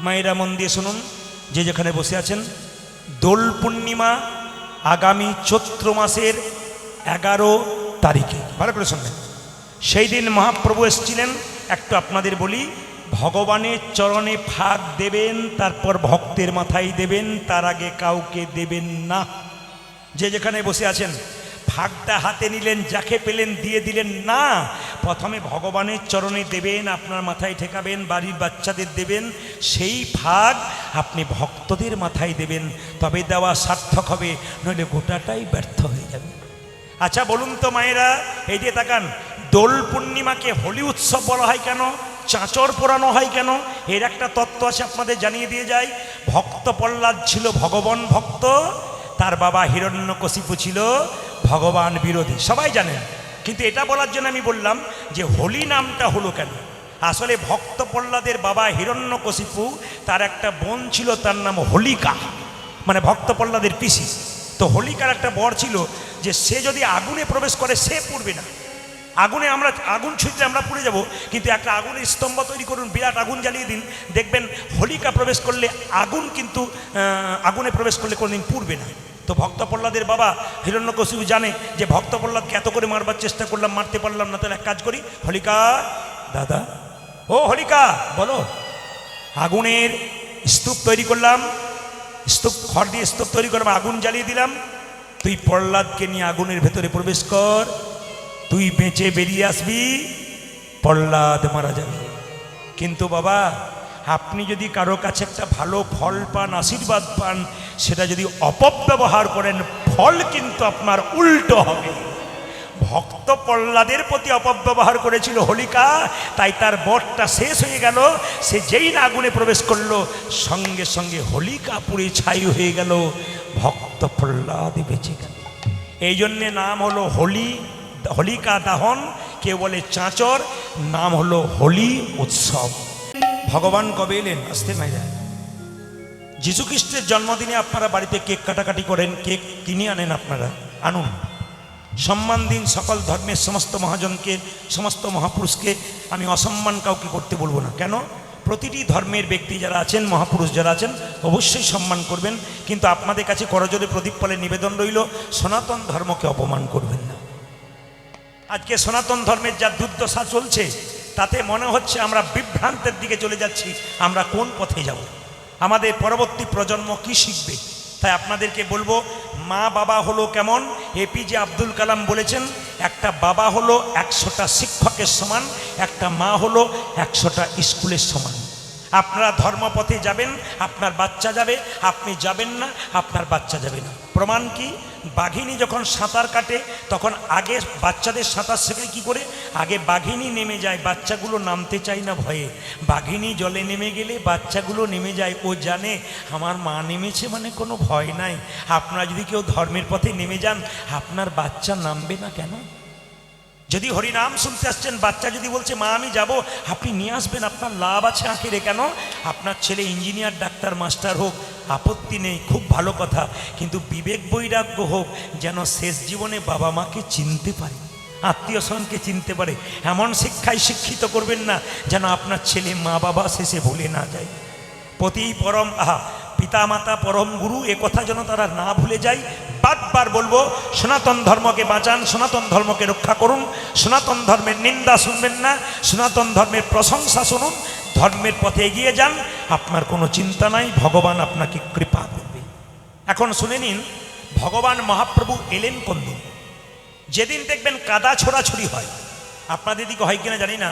মায়েরা মন দিয়ে শুনুন, যে যেখানে বসে আছেন, দোল পূর্ণিমা আগামী চৈত্র মাসের 11 তারিখে, ভালো করে শুনবেন। সেই দিন মহাপ্রভু এসেছিলেন। একটু আপনাদের বলি, ভগবানের চরণে ফাগ দেবেন, তারপর ভক্তের মাথায় দেবেন, তার আগে কাউকে দেবেন না। যে যেখানে বসে আছেন, ফাগটা হাতে নিলেন, যাকে পেলেন দিয়ে দিলেন না। প্রথমে ভগবানের চরণে দেবেন, আপনার মাথায় ঠেকাবেন, বাড়ির বাচ্চাদের দেবেন, সেই ফাগ আপনি ভক্তদের মাথায় দেবেন, তবে দেওয়া সার্থক হবে, নইলে গোটাটাই ব্যর্থ হয়ে যাবে। আচ্ছা বলুন তো মায়েরা, এই দিয়ে তাকান, দোল পূর্ণিমাকে হোলি উৎসব বলা হয় কেন, চাঁচর পোড়ানো হয় কেন? এর একটা তত্ত্ব আছে, আপনাদের জানিয়ে দিয়ে যাই। ভক্ত প্রহ্লাদ ছিল ভগবান ভক্ত, তার বাবা হিরণ্যকশিপু ছিল ভগবান বিরোধী, সবাই জানেন। কিন্তু এটা বলার জন্য আমি বললাম যে হোলি নামটা হলো কেন। আসলে ভক্ত প্রহ্লাদের বাবা হিরণ্যকশিপু, তার একটা বোন ছিল, তার নাম হোলিকা, মানে ভক্ত প্রহ্লাদের পিসি। তো হোলিকার একটা বর ছিল যে সে যদি আগুনে প্রবেশ করে সে পুড়বে না। আগুনে আমরা আগুন ছুঁতে আমরা পুড়ে যাব, কিন্তু একটা আগুনের স্তম্ভ তৈরি করুন, বিরাট আগুন জ্বালিয়ে দিন, দেখবেন হোলিকা প্রবেশ করলে আগুন কিন্তু আগুনে প্রবেশ করলে কোনোদিন পুড়বে না। তো ভক্ত প্রহ্লাদের বাবা হিরণ্যকশিপু জানে যে ভক্ত প্রহ্লাদকে এত করে মারবার চেষ্টা করলাম, মারতে পারলাম না, তাহলে এক কাজ করি, হোলিকা দাদা, ও হোলিকা বলো, আগুনের স্তূপ তৈরি করলাম, স্তূপ খড় দিয়ে স্তূপ তৈরি করলাম, আগুন জ্বালিয়ে দিলাম, তুই প্রহ্লাদকে নিয়ে আগুনের ভেতরে প্রবেশ কর, তুই বেঁচে বেরিয়ে আসবি, প্রহ্লাদ মারা যাবে। কিন্তু বাবা, আপনি যদি কারো কাছে একটা ভালো ফল পান, আশীর্বাদ পান, সেটা যদি অপব্যবহার করেন, ফল কিন্তু আপনার উল্টো হবে। ভক্ত প্রহ্লাদের প্রতি অপব্যবহার করেছিল হোলিকা, তাই তার বরটা শেষ হয়ে গেল। সে যেই না আগুনে প্রবেশ করলো, সঙ্গে সঙ্গে হোলিকা পুড়ে ছাই হয়ে গেল, ভক্ত প্রহ্লাদ বেঁচে গেল। এই জন্যে নাম হলো হোলি, হোলিকা দাহন, কেউ বলে চাঁচর, নাম হলো হোলি উৎসব। ভগবান কবে এলেন? আসতে মাইরা যীশু খ্রিস্টের জন্মদিনে আপনারা বাড়িতে কেক কাটাকাটি করেন, কেক কিনে আনেন, আপনারা আনুন, সম্মান দিন সকল ধর্মের সমস্ত মহাজনকে, সমস্ত মহাপুরুষকে। আমি অসম্মান কাউকে করতে বলবো না। কেন? প্রতিটি ধর্মের ব্যক্তি যারা আছেন, মহাপুরুষ যারা আছেন, অবশ্যই সম্মান করবেন। কিন্তু আপনাদের কাছে করজোড়ে প্রদীপ ফলে নিবেদন রইল, সনাতন ধর্মকে অপমান করবেন না। আজকে সনাতন ধর্মের যা দুর্দশা চলছে, তাতে মনে হচ্ছে আমরা বিভ্রান্তের দিকে চলে যাচ্ছি। আমরা কোন পথে যাব? আমাদের পরবর্তী প্রজন্ম কি শিখবে? তাই আপনাদেরকে বলবো, মা বাবা হলো কেমন? এপিজে আব্দুল কালাম বলেছেন, একটা বাবা হলো 100টা শিক্ষকের সমান, একটা মা হলো 100টা স্কুলের সমান। আপনারা ধর্মপথে যাবেন, আপনার বাচ্চা যাবে, আপনি যাবেন না, আপনার বাচ্চা যাবে না। প্রমাণ কি? বাঘিনী যখন সাঁতার কাটে, তখন আগে বাচ্চাদের সাঁতার শেখে কি করে? আগে বাঘিনী নেমে যায়, বাচ্চাগুলো নামতে চায় না ভয়ে। বাঘিনী জলে নেমে গেলে বাচ্চাগুলো নেমে যায়, ও জানে আমার মা নেমেছে মানে কোনো ভয় নাই। আপনারা যদি কেউ ধর্মের পথে নেমে যান, আপনার বাচ্চা নামবে না কেন? যদি হরিনাম শুনতে আসছেন, বাচ্চা যদি বলছে মা আমি যাব, আপনি নিয়ে আসবেন, আপনার লাভ আছে আখেরে। কেন? আপনার ছেলে ইঞ্জিনিয়ার, ডাক্তার, মাস্টার হোক, আপত্তি নেই, খুব ভালো কথা, কিন্তু বিবেক বৈরাগ্য হোক, যেন শেষ জীবনে বাবা মাকে চিনতে পারে, আত্মীয় স্বজনকে চিনতে পারে। এমন শিক্ষায় শিক্ষিত করবেন না যেন আপনার ছেলে মা বাবা শেষে ভুলে না যায়। পতি পরম পিতা মাতা পরম গুরু, এ কথা যেন তারা না ভুলে যায়। বারবার বলবো, সনাতন ধর্মকে বাঁচান, সনাতন ধর্মকে রক্ষা করুন, সনাতন ধর্মের নিন্দা শুনবেন না, সনাতন ধর্মের প্রশংসা শুনুন, ধর্মের পথে এগিয়ে যান, আপনার কোনো চিন্তা নাই, ভগবান আপনাকে কৃপা করবে। এখন শুনে নিন, ভগবান মহাপ্রভু এলেন কোন দিন? যেদিন দেখবেন কাদা ছোড়াছুড়ি হয়। আপনাদের দিকে হয় কিনা জানি না,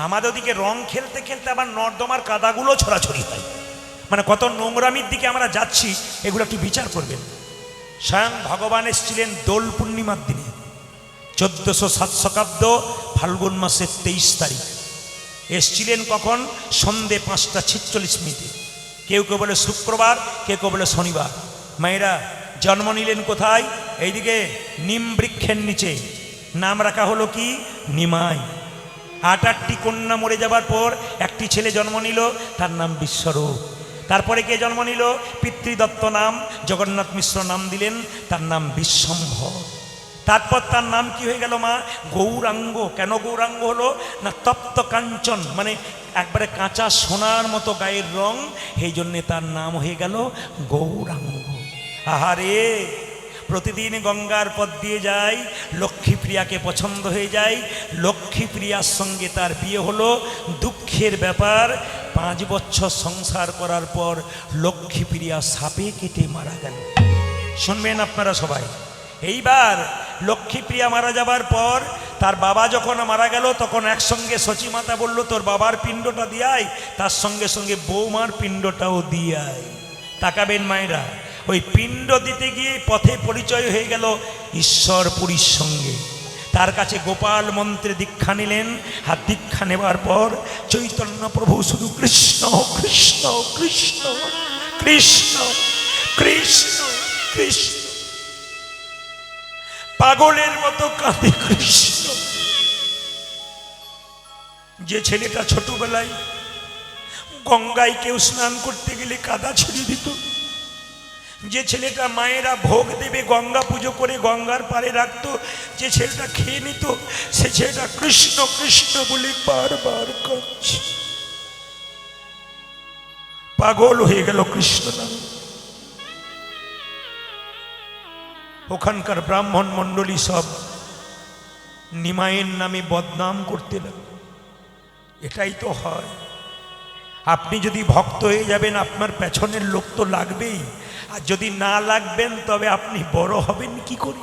আমাদের ওদিকে রং খেলতে খেলতে আবার নর্দমার কাদাগুলো ছোড়াছুড়ি হয়। মানে কত নোংরামির দিকে আমরা যাচ্ছি, এগুলো একটু বিচার করবেন। স্বয়ং ভগবান এসেছিলেন দোল পূর্ণিমার দিনে, 1407 শতাব্দ ফাল্গুন মাসের 23 তারিখ এসেছিলেন। কখন? সন্ধে 5:46। কেউ কেউ বলে শুক্রবার, কেউ কেউ বলে শনিবার। মায়েরা, জন্ম নিলেন কোথায়? এইদিকে নিম বৃক্ষের নিচে। নাম রাখা হলো কি? নিমাই। 8টি কন্যা মরে যাবার পর একটি ছেলে জন্ম নিল, তার নাম বিশ্বরূপ। তারপরে কে জন্ম নিল? পিতৃদত্ত নাম, জগন্নাথ মিশ্র নাম দিলেন, তার নাম বিশ্বম্ভর। তারপর তার নাম কি হয়ে গেল মা? গৌরাঙ্গ। কেন গৌরাঙ্গ হলো না? তপ্ত কাঞ্চন, মানে একবারে কাঁচা সোনার মতো গায়ের রং, এই জন্যে তার নাম হয়ে গেল গৌরাঙ্গ। আহারে, প্রতিদিন গঙ্গার পথ দিয়ে যায়, লক্ষ্মীপ্রিয়াকে পছন্দ হয়ে যায়, লক্ষ্মীপ্রিয়ার সঙ্গে তার বিয়ে হলো। দুঃখের ব্যাপার, 5 বছর সংসার করার পর লক্ষ্মীপ্রিয়া সাপে কেটে মারা গেল। শুনবেন আপনারা সবাই। এইবার লক্ষ্মীপ্রিয়া মারা যাবার পর তার বাবা যখন মারা গেল, তখন একসঙ্গে সচিমাতা বলল, তোর বাবার পিণ্ডটা দিয়াই, তার সঙ্গে সঙ্গে বৌমার পিণ্ডটাও দিয়াই। তাকাবেন মায়েরা, ওই পিণ্ড দিতে গিয়ে পথে পরিচয় হয়ে গেল ঈশ্বরপুরীর সঙ্গে। তার কাছে গোপাল মন্ত্রে দীক্ষা নিলেন। আর দীক্ষা নেবার পর চৈতন্য প্রভু শুধু কৃষ্ণ কৃষ্ণ কৃষ্ণ কৃষ্ণ কৃষ্ণ কৃষ্ণ, পাগলের মতো কাঁদে কৃষ্ণ। যে ছেলেটা ছোটবেলায় গঙ্গায় কেউ স্নান করতে গেলে কাদা ছেড়ে দিত, যে ছেলেটা মায়েরা ভোগ দেবে গঙ্গা পুজো করে গঙ্গার পাড়ে রাখতো, যে ছেলেটা খেয়ে নিত, সে ছেলেটা কৃষ্ণ কৃষ্ণ বলে বারবার কাঁদছে। পাগল হয়ে গেল কৃষ্ণ নাম। ওখানকার ব্রাহ্মণ মণ্ডলী সব নিমাইয়ের নামে বদনাম করতে লাগল। এটাই তো হয়, আপনি যদি ভক্ত হয়ে যাবেন আপনার পেছনের লোক তো লাগবেই, আর যদি না লাগবেন তবে আপনি বড় হবেন কি করে?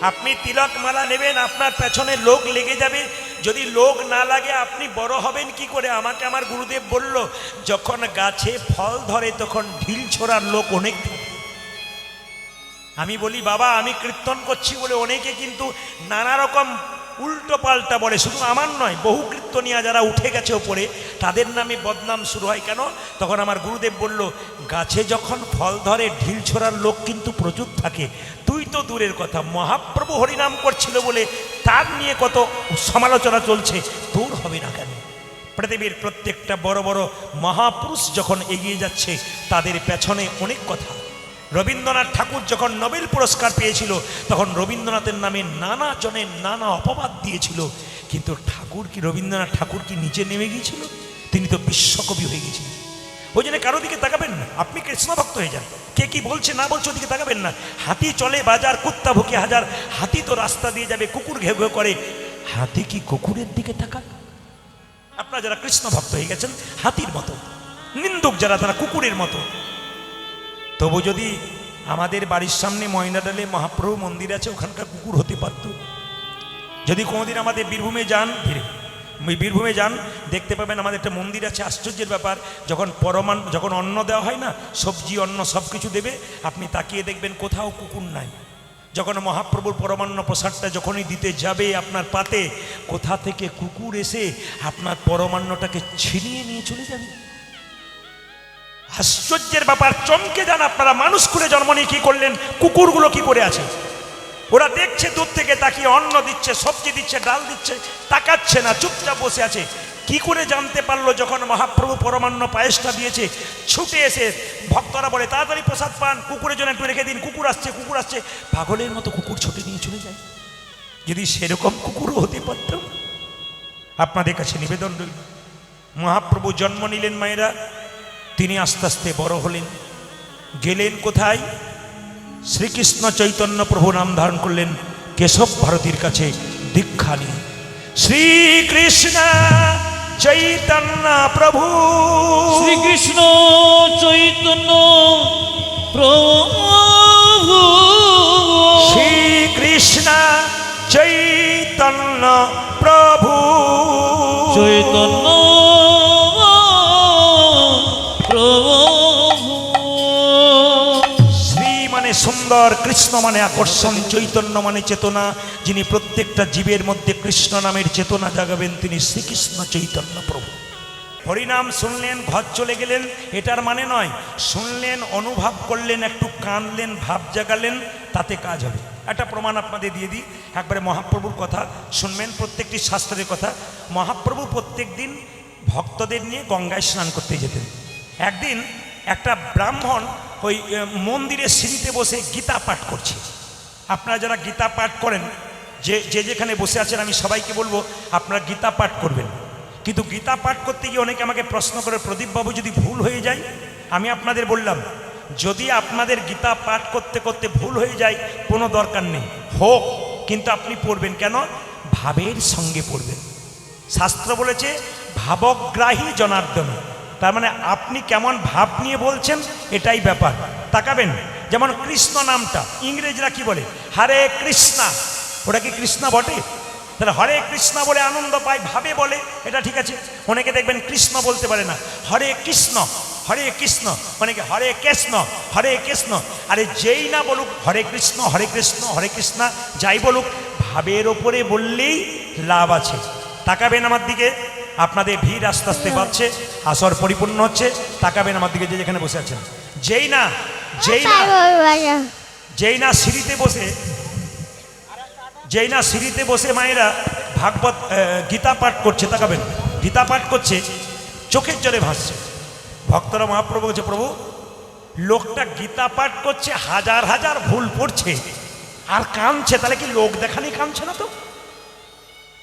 আপনি তিলক মালা নেবেন, আপনার পেছনে লোক লেগে যাবে, যদি লোক না লাগে আপনি বড় হবেন কি করে? আমাকে আমার গুরুদেব বলল, যখন গাছে ফল ধরে তখন ঢিল ছোড়ার লোক অনেক থাকে। আমি বলি, বাবা আমি কীর্তন করছি বলে অনেকে কিন্তু নানা রকম উল্টো পাল্টা বলে, শুধু আমার নয়, বহু কীর্তনিয়া যারা উঠে গেছে ওপরে তাদের নামে বদনাম শুরু হয়। কেন? তখন আমার গুরুদেব বলল, গাছে যখন ফল ধরে ঢিল ছোড়ার লোক কিন্তু প্রচুর থাকে। তুই তো দূরের কথা, মহাপ্রভু হরিনাম করছিল বলে তার নিয়ে কত সমালোচনা চলছে, তোর হবে না কেন? পৃথিবীর প্রত্যেকটা বড় বড় মহাপুরুষ যখন এগিয়ে যাচ্ছে তাদের পেছনে অনেক কথা। রবীন্দ্রনাথ ঠাকুর যখন নোবেল পুরস্কার পেয়েছিল তখন রবীন্দ্রনাথের নামে নানা জনের নানা অপবাদ দিয়েছিল, কিন্তু ঠাকুর কি, রবীন্দ্রনাথ ঠাকুর কি নিচে নেমে গিয়েছিল? তিনি তো বিশ্বকবি হয়ে গেছিলেন। ওই জন্য কারো দিকে তাকাবেন না, আপনি কৃষ্ণ ভক্ত হয়ে যান। কে কি বলছে না বলছে ওদিকে তাকাবেন না। হাতি চলে বাজার, কুত্তা ভুকে হাজার, হাতি তো রাস্তা দিয়ে যাবে, কুকুর ঘেউ ঘেউ করে, হাতি কি কুকুরের দিকে তাকান? আপনারা যারা কৃষ্ণ ভক্ত হয়ে গেছেন হাতির মতো, নিন্দুক যারা তারা কুকুরের মতো। তবু যদি আমাদের বাড়ির সামনে ময়নাডালে মহাপ্রভু মন্দির আছে, ওখানকার কুকুর হতে পারত। যদি কোনোদিন আমাদের বীরভূমে যান, বীরভূমে যান, দেখতে পাবেন আমাদের একটা মন্দির আছে। আশ্চর্যের ব্যাপার, যখন অন্ন দেওয়া হয় না, সবজি অন্ন সব কিছু দেবে, আপনি তাকিয়ে দেখবেন কোথাও কুকুর নাই। যখন মহাপ্রভুর পরমান্ন প্রসাদটা যখনই দিতে যাবে আপনার পাতে, কোথা থেকে কুকুর এসে আপনার পরমান্নটাকে ছিনিয়ে নিয়ে চলে যাবে। আশ্চর্যের ব্যাপার, চমকে যান আপনারা। মানুষ করে জন্ম নিয়ে কি করলেন, কুকুরগুলো কি করে আছে? ওরা দেখছে দূর থেকে তাকিয়ে, অন্ন দিচ্ছে, সবজি দিচ্ছে, ডাল দিচ্ছে, তাকাচ্ছে না, চুপচাপ বসে আছে। কি করে জানতে পারলো যখন মহাপ্রভু পরমান্ন পায়েসটা দিয়েছে? ছুটে এসে ভক্তরা বলে, তাড়াতাড়ি প্রসাদ পান, কুকুরের জন্য একটু রেখে দিন, কুকুর আসছে কুকুর আসছে। পাগলের মতো কুকুর ছুটে নিয়ে চলে যায়। যদি সেরকম কুকুরও হতে পারতাম। আপনাদের কাছে নিবেদন রইল, মহাপ্রভু জন্ম নিলেন মায়েরা, তিনি আস্তে আস্তে বড় হলেন, গেলেন কোথায়? শ্রীকৃষ্ণ চৈতন্য প্রভু নাম ধারণ করলেন, কেশব ভারতীর কাছে দীক্ষা নিয়ে। শ্রীকৃষ্ণ চৈতন্য প্রভু, শ্রীকৃষ্ণ চৈতন্য প্রভু, শ্রীকৃষ্ণ চৈতন্য প্রভু, চৈতন্য সুন্দর, কৃষ্ণ মানে আকর্ষণ, চৈতন্য মানে চেতনা। যিনি প্রত্যেকটা জীবের মধ্যে কৃষ্ণ নামের চেতনা জাগাবেন তিনি শ্রীকৃষ্ণ চৈতন্য প্রভু। হরিনাম শুনলেন, ঘর চলে গেলেন, এটার মানে নয় শুনলেন, অনুভব করলেন, একটু কাঁদলেন, ভাব জাগালেন, তাতে কাজ হবে। একটা প্রমাণ আপনাদের দিয়ে দিই, একবারে মহাপ্রভুর কথা শুনবেন, প্রত্যেকটি শাস্ত্রের কথা। মহাপ্রভু প্রত্যেক দিন ভক্তদের নিয়ে গঙ্গায় স্নান করতে যেতেন। একদিন একটা ব্রাহ্মণ ওই মন্দিরের সিঁড়িতে বসে গীতা পাঠ করছে। আপনারা যারা গীতা পাঠ করেন, যে যেখানে বসে আছেন, আমি সবাইকে বলবো আপনারা গীতা পাঠ করবেন। কিন্তু গীতা পাঠ করতে গিয়ে অনেকে আমাকে প্রশ্ন করে, প্রদীপবাবু যদি ভুল হয়ে যায়? আমি আপনাদের বললাম, যদি আপনাদের গীতা পাঠ করতে করতে ভুল হয়ে যায় কোনো দরকার নেই, হোক, কিন্তু আপনি পড়বেন কেন? ভাবের সঙ্গে পড়বেন। শাস্ত্র বলেছে ভাবগ্রাহী জনার্দন, তার মানে আপনি কেমন ভাব নিয়ে বলছেন এটাই ব্যাপার। তাকাবেন, যেমন কৃষ্ণ নামটা ইংরেজরা কি বলে? হরে কৃষ্ণা। ওটা কি কৃষ্ণ বটে? তাহলে হরে কৃষ্ণ বলে আনন্দ পায়, ভাবে বলে, এটা ঠিক আছে। অনেকে দেখবেন কৃষ্ণ বলতে পারে না, হরে কৃষ্ণ, হরে কৃষ্ণ, অনেকে হরে কৃষ্ণ, হরে কৃষ্ণ। আরে যেই না বলুক হরে কৃষ্ণ, হরে কৃষ্ণ, হরে কৃষ্ণ, যাই বলুক, ভাবের ওপরে বললেই লাভ আছে। তাকাবেন আমার দিকে, আপনাদের ভিড় আস্তে আস্তে বাড়ছে, আসর পরিপূর্ণ হচ্ছে। তাকাবেন আমার দিকে, যে যেখানে বসে আছেন। যেই না সিঁড়িতে বসে মায়েরা ভাগবত গীতা পাঠ করছে, তাকাবেন, গীতা পাঠ করছে, চোখের জলে ভাসছে। ভক্তরা মহাপ্রভু বলছে, প্রভু লোকটা গীতা পাঠ করছে, হাজার হাজার ভুল পড়ছে আর কাঁদছে, তাহলে কি লোক দেখানি কাঁদছে না তো?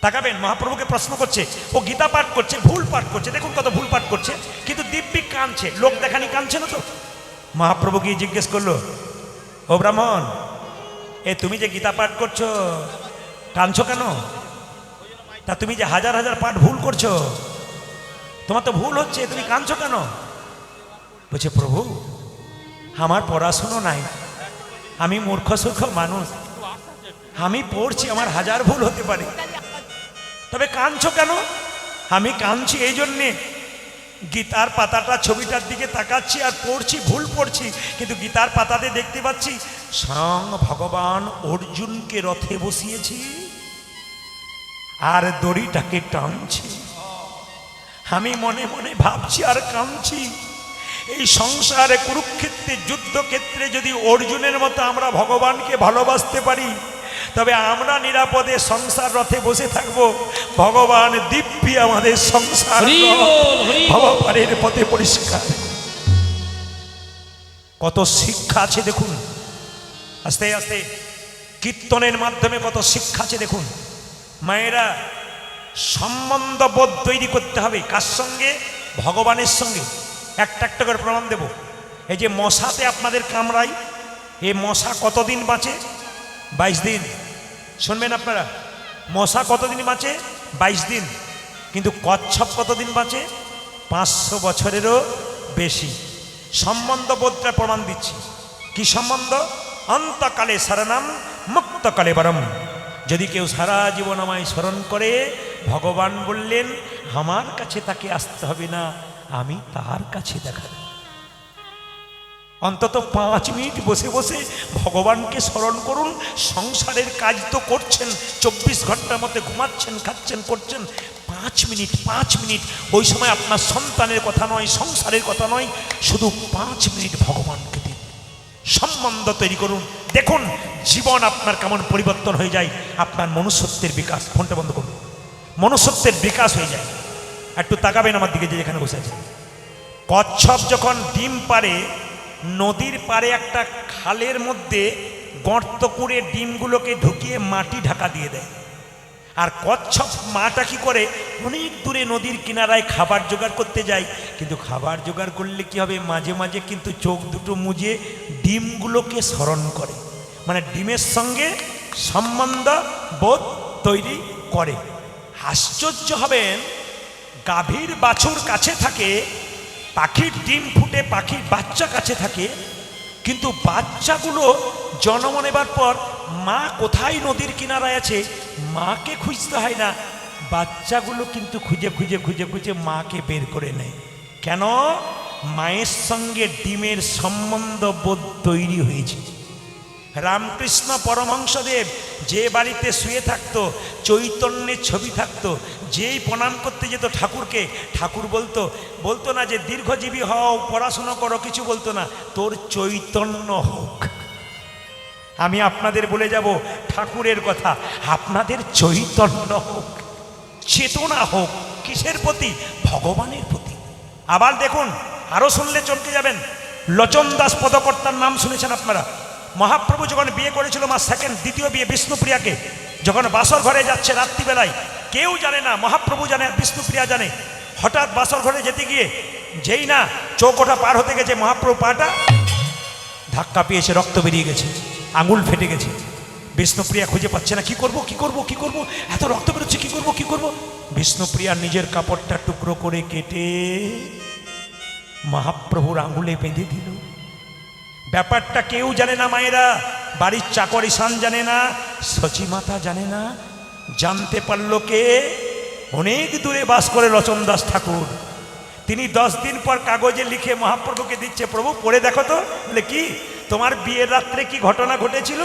তাকাবেন, মহাপ্রভুকে প্রশ্ন করছে, ও গীতা পাঠ করছে, ভুল পাঠ করছে, দেখুন কত ভুল পাঠ করছে, কিন্তু দিব্যি কাঁদছে, লোক দেখানি কাঁদছে না তো? মহাপ্রভু গিয়ে জিজ্ঞেস করলো, ও ব্রাহ্মণ, তুমি যে গীতা পাঠ করছো, কাঁদছো কেন? তা তুমি যে হাজার হাজার পাঠ ভুল করছো, তোমার তো ভুল হচ্ছে, তুমি কাঁদছো কেন? বলছে, প্রভু আমার পড়াশুনো নাই, আমি মূর্খ সূর্খ মানুষ, আমি পড়ছি, আমার হাজার ভুল হতে পারে, তবে কাঁদছো কেন? আমি কাঁদছি এই জন্যে, গীতার পাতাটা ছবিটার দিকে তাকাচ্ছি আর পড়ছি, ভুল পড়ছি, কিন্তু গীতার পাতাতে দেখতে পাচ্ছি স্বয়ং ভগবান অর্জুনকে রথে বসিয়েছি আর দড়িটাকে টানছি। আমি মনে মনে ভাবছি আর কাঁদছি, এই সংসারে কুরুক্ষেত্রে যুদ্ধক্ষেত্রে যদি অর্জুনের মতো আমরা ভগবানকে ভালোবাসতে পারি, তবে আমরা নিরাপদে সংসার রথে বসে থাকব, ভগবান দিব্যি আমাদের সংসার ভবপারের পথে পরিষ্কার। কত শিক্ষা আছে দেখুন, আস্তে আস্তে কীর্তনের মাধ্যমে কত শিক্ষা আছে দেখুন। মায়েরা, সম্বন্ধ বোধ তৈরি করতে হবে কার সঙ্গে? ভগবানের সঙ্গে। একটা একটা করে প্রমাণ দেব। এই যে মশাতে আপনাদের কামড়াই, এই মশা কতদিন বাঁচে? 22 দিন। শুনবেন আপনারা, মশা কতদিন বাঁচে? 22 দিন। কিন্তু কচ্ছপ কতদিন বাঁচে? 500 বছরেরও বেশি। সম্বন্ধ বোধটা প্রমাণ দিচ্ছি। কি সম্বন্ধ? অন্তকালে শরণম মুক্তকালে বরম। যদি কেউ সারা জীবন আমায় স্মরণ করে, ভগবান বললেন আমার কাছে তাকে আসতে হবে না, আমি তার কাছে দেখা দেব। অন্তত 5 মিনিট বসে বসে ভগবানকে স্মরণ করুন। সংসারের কাজ তো করছেন, 24 ঘন্টার মধ্যে ঘুমাচ্ছেন, খাচ্ছেন, করছেন, 5 মিনিট ওই সময় আপনার সন্তানের কথা নয়, সংসারের কথা নয়, শুধু 5 মিনিট ভগবানকে দিন, সম্বন্ধ তৈরি করুন। দেখুন জীবন আপনার কেমন পরিবর্তন হয়ে যায়। আপনার মনুষ্যত্বের বিকাশ, ফোনটা বন্ধ করুন, মনুষ্যত্বের বিকাশ হয়ে যায়। একটু তাকাবেন আমার দিকে, যে যেখানে বসে আছে। কচ্ছপ যখন ডিম পাড়ে, নদীর পাড়ে একটা খালের মধ্যে গর্ত করে ডিমগুলোকে ঢুকিয়ে মাটি ঢাকা দিয়ে দেয়। আর কচ্ছপ মাটা কি করে? অনেক দূরে নদীর কিনারায় খাবার জোগাড় করতে যায়, কিন্তু খাবার জোগাড় করলে কি হবে? মাঝে মাঝে কিন্তু চোখ দুটো মুজে ডিমগুলোকে স্মরণ করে, মানে ডিমের সঙ্গে সম্বন্ধ বোধ তৈরি করে। আশ্চর্য হবেন, গাভীর বাছুর কাছে থাকে, পাখির ডিম ফুটে পাখির বাচ্চা কাছে থাকে, কিন্তু বাচ্চাগুলো জন্ম নেবার পর মা কোথায় নদীর কিনারায় আছে মাকে খুঁজতে হয় না, বাচ্চাগুলো কিন্তু খুঁজে খুঁজে খুঁজে খুঁজে মাকে বের করে নেয়। কেন? মায়ের সঙ্গে ডিমের সম্বন্ধ বোধ তৈরি হয়েছে। রামকৃষ্ণ পরমহংসদেব যে বাড়িতে শুয়ে থাকতো, চৈতন্যের ছবি থাকতো, যেই প্রণাম করতে যেত ঠাকুরকে, ঠাকুর বলতো না যে দীর্ঘজীবী হও, পড়াশুনো করো, কিছু বলতো না, তোর চৈতন্য হোক। আমি আপনাদের বলে যাব ঠাকুরের কথা, আপনাদের চৈতন্য হোক, চেতনা হোক। কিসের প্রতি? ভগবানের প্রতি। আবার দেখুন, আরো শুনলে চমকে যাবেন, লোচন দাস পদকর্তার নাম শুনেছেন আপনারা? মহাপ্রভু যখন বিয়ে করেছিল মা দ্বিতীয় বিয়ে বিষ্ণুপ্রিয়াকে, যখন বাসর ঘরে যাচ্ছে রাত্রিবেলায়, কেউ জানে না, মহাপ্রভু জানে আর বিষ্ণুপ্রিয়া জানে। হঠাৎ বাসর ঘরে যেতে গিয়ে যেই না চৌকোটা পার হতে গেছে, মহাপ্রভু পাটা ধাক্কা পেয়েছে, রক্ত বেরিয়ে গেছে, আঙুল ফেটে গেছে। বিষ্ণুপ্রিয়া খুঁজে পাচ্ছে না, কি করব কি করব কি করব, এত রক্ত বেরোচ্ছে, কি করব কি করব। বিষ্ণুপ্রিয়া নিজের কাপড়টা টুকরো করে কেটে মহাপ্রভুর আঙুলে বেঁধে দিল। ব্যাপারটা কেউ জানে না মায়েরা, বাড়ির চাকর ঈশান জানে না, সচিমাতা জানে না। জানতে পারল কে? অনেক দূরে বাস করে লোচন দাস ঠাকুর। তিনি 10 দিন পর কাগজে লিখে মহাপ্রভুকে দিচ্ছে, প্রভু পড়ে দেখো তো। বলে কি? তোমার বিয়ের রাত্রে কি ঘটনা ঘটেছিল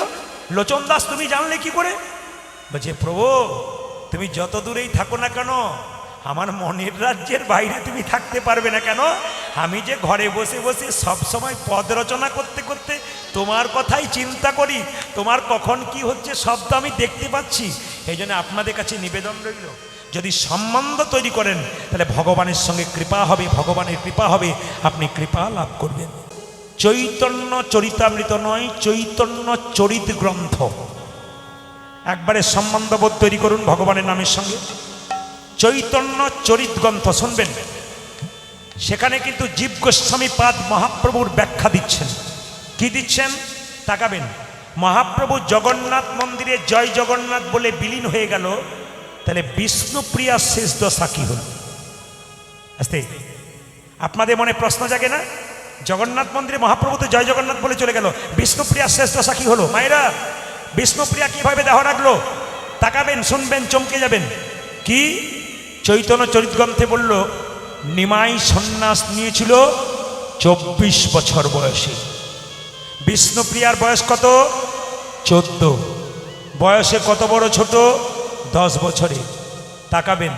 লোচন দাস তুমি জানলে কি করে? বলছে প্রভু তুমি যত দূরেই থাকো না কেন, আমার মনের রাজ্যের বাইরে তুমি থাকতে পারবে না। কেন? আমি যে ঘরে বসে বসে সব সময় পদ রচনা করতে করতে তোমার কথাই চিন্তা করি, তোমার কখন কি হচ্ছে সব তো আমি দেখতে পাচ্ছি। এই জন্য আপনাদের কাছে নিবেদন রইল, যদি সম্বন্ধ তৈরি করেন তাহলে ভগবানের সঙ্গে কৃপা হবে, ভগবানের কৃপা হবে, আপনি কৃপা লাভ করবেন। চৈতন্য চরিতামৃত নয়, চৈতন্য চরিত গ্রন্থ। একবারে সম্বন্ধবোধ তৈরি করুন ভগবানের নামের সঙ্গে। চৈতন্য চরিত গ্রন্থ শুনবেন, সেখানে কিন্তু জীব গোস্বামী পাদ মহাপ্রভুর ব্যাখ্যা দিচ্ছেন। কি দিচ্ছেন তাকাবেন। মহাপ্রভু জগন্নাথ মন্দিরে জয় জগন্নাথ বলে বিলীন হয়ে গেল, তাহলে বিষ্ণুপ্রিয়া শেষ দশা কি হল? আস্তে আপনাদের মনে প্রশ্ন জাগে না? জগন্নাথ মন্দিরে মহাপ্রভু তো জয় জগন্নাথ বলে চলে গেল, বিষ্ণুপ্রিয়ার শেষ দশা কি হলো? মায়েরা, বিষ্ণুপ্রিয়া কিভাবে দেহ রাখলো? তাকাবেন, শুনবেন, চমকে যাবেন। কি? চৈতন্য চরিত গ্রন্থে বলল নিমাই সন্ন্যাস নিয়েছিল 24 বছর বয়সে। বিষ্ণুপ্রিয়ার বয়স কত? 14। বয়সে কত বড় ছোট? 10 বছরে। তাকাবেন,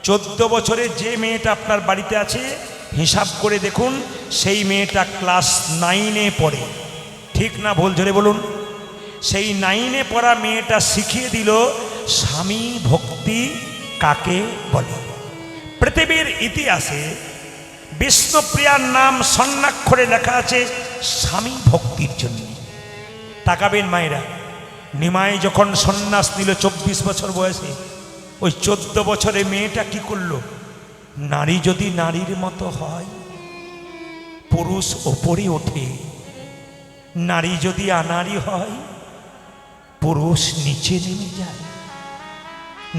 14 বছরে যে মেয়েটা আপনার বাড়িতে আছে হিসাব করে দেখুন, সেই মেয়েটা ক্লাস 9-এ পড়ে। ঠিক না ভুল? জোরে বলুন। সেই 9-এ পড়া মেয়েটা শিখিয়ে দিল স্বামী ভক্তি কাকে বলে। পৃথিবীর ইতিহাসে বিষ্ণুপ্রিয়ার নাম স্বর্ণাক্ষরে লেখা আছে স্বামী ভক্তির জন্য। তাকাবেন মায়েরা, নিমাই যখন সন্ন্যাস নিল 24 বছর বয়সে, ওই 14 বছরে মেয়েটা কি করলো? নারী যদি নারীর মতো হয় পুরুষ ওপরে ওঠে, নারী যদি আনারী হয় পুরুষ নিচে নেমে যায়।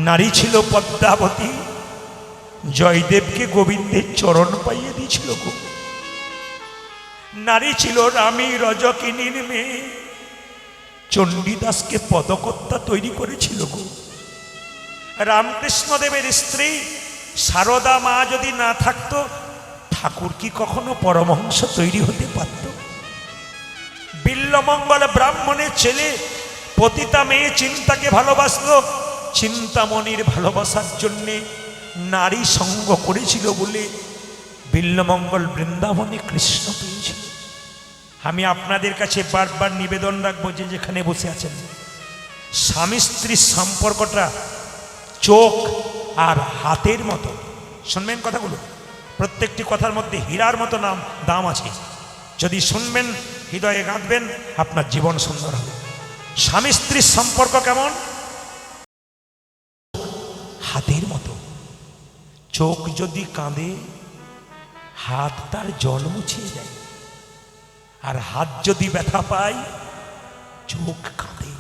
নারী ছিল পদ্মাবতী, জয়দেবকে গোবিন্দের চরণ পাইয়ে দিয়েছিল গো। নারী ছিল রামী রজকিনীর মেয়ে, চণ্ডীদাসকে পদকর্তা তৈরি করেছিল গো। রামকৃষ্ণদেবের স্ত্রী সারদা মা যদি না থাকতো, ঠাকুর কি কখনো পরমহংস তৈরি হতে পারত? বিল্লমঙ্গল ব্রাহ্মণের ছেলে পতিতা মেয়ে চিন্তাকে ভালোবাসত, চিন্তামণির ভালোবাসার জন্যে নারী সঙ্গ করেছিল বলে বিল্লমঙ্গল বৃন্দাবনে কৃষ্ণ পেয়েছিল। আমি আপনাদের কাছে বারবার নিবেদন রাখবো, যে যেখানে বসে আছেন, স্বামী স্ত্রীর সম্পর্কটা চোখ আর হাতের মতো। শুনবেন কথাগুলো, প্রত্যেকটি কথার মধ্যে হীরার মতো দাম আছে। যদি শুনবেন, হৃদয়ে গাঁথবেন, আপনার জীবন সুন্দর হবে। স্বামী স্ত্রীর সম্পর্ক কেমন? হাতের মতো। চোখ যদি কাঁদে, হাত তার জল মুছিয়ে দেয়, আর হাত যদি ব্যথা পায়, চোখ কাঁদে।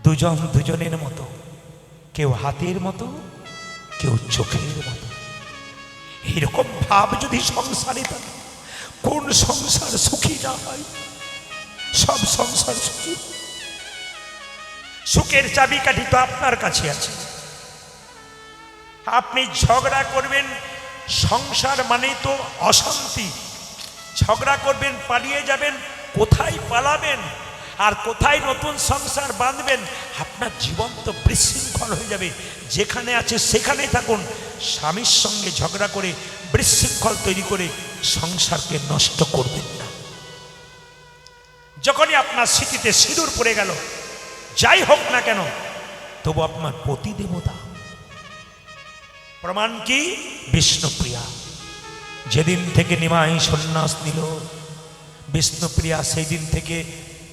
দুজন দুজনের মতো, কেউ হাতের মতো, কেউ চোখের মতো। এরকম ভাব যদি সংসারে থাকে, কোন সংসার সুখী না হয়? সব সংসার সুখী। সুখের চাবিকাঠি তো আপনার কাছে আছে। আপনি ঝগড়া করবেন, সংসার মানেই তো অশান্তি। ঝগড়া করবেন, পালিয়ে যাবেন, কোথায় পালাবেন আর কোথায় নতুন সংসার বাঁধবেন? আপনার জীবন তো বিশৃঙ্খল হয়ে যাবে। যেখানে আছে সেখানেই থাকুন। স্বামীর সঙ্গে ঝগড়া করে, বিশৃঙ্খল তৈরি করে সংসারকে নষ্ট করবেন না। যখনই আপনার স্মৃতিতে সিঁদুর পড়ে গেল, যাই হোক না কেন, তবু আপনার পতি দেবতা। প্রমাণ কি? বিষ্ণুপ্রিয়া। যেদিন থেকে নিমাই সন্ন্যাস নিল, বিষ্ণুপ্রিয়া সেই দিন থেকে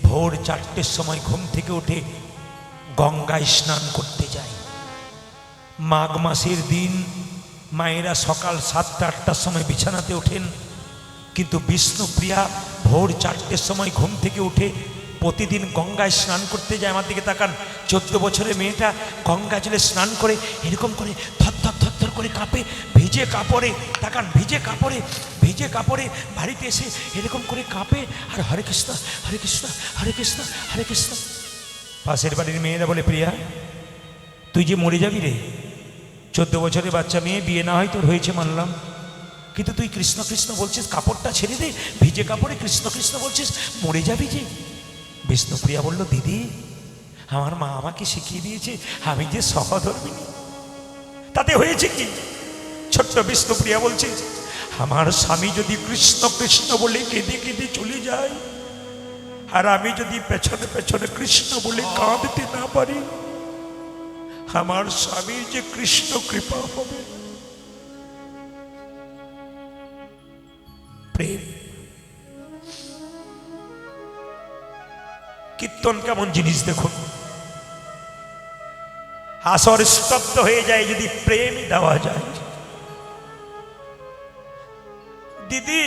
ভোর 4টের সময় ঘুম থেকে উঠে গঙ্গায় স্নান করতে যায়। মাঘ মাসের দিন মায়েরা সকাল 7টা-8টার সময় বিছানাতে ওঠেন, কিন্তু বিষ্ণুপ্রিয়া ভোর 4টের সময় ঘুম থেকে উঠে প্রতিদিন গঙ্গায় স্নান করতে যায়। আমার দিকে তাকান, 14 বছরের মেয়েটা গঙ্গা জলে স্নান করে এরকম করে থর করে কাঁপে, ভিজে কাপড়ে, তাকান ভিজে কাপড়ে বাড়িতে এসে এরকম করে কাঁপে আর হরে কৃষ্ণ হরে কৃষ্ণ হরে কৃষ্ণ হরে কৃষ্ণ। পাশের বাড়ির মেয়েরা বলে, প্রিয়া তুই যে মরে যাবি রে, 14 বছরের বাচ্চা মেয়ে, বিয়ে না হয় তোর হয়েছে মানলাম, কিন্তু তুই কৃষ্ণ কৃষ্ণ বলছিস, কাপড়টা ছেড়ে দে, ভিজে কাপড়ে কৃষ্ণ কৃষ্ণ বলছিস, মরে যাবি যে। বিষ্ণুপ্রিয়া বলল, দিদি আমার মা আমাকে শিখিয়ে দিয়েছে আমি যে সহধর্মিনী, তাতে হয়েছে কি? ছোট্ট বিষ্ণুপ্রিয়া বলছে, আমার স্বামী যদি কৃষ্ণ কৃষ্ণ বলে কেঁদে কেঁদে চলে যায়, আর আমি যদি পেছনে পেছনে কৃষ্ণ বলে কাঁদতে না পারি, আমার স্বামীর যে কৃষ্ণ কৃপা হবে। প্রেম কীর্তন কেমন জিনিস দেখুন, আসর স্তব্ধ হয়ে যায় যদি প্রেম দেওয়া যায়। দিদি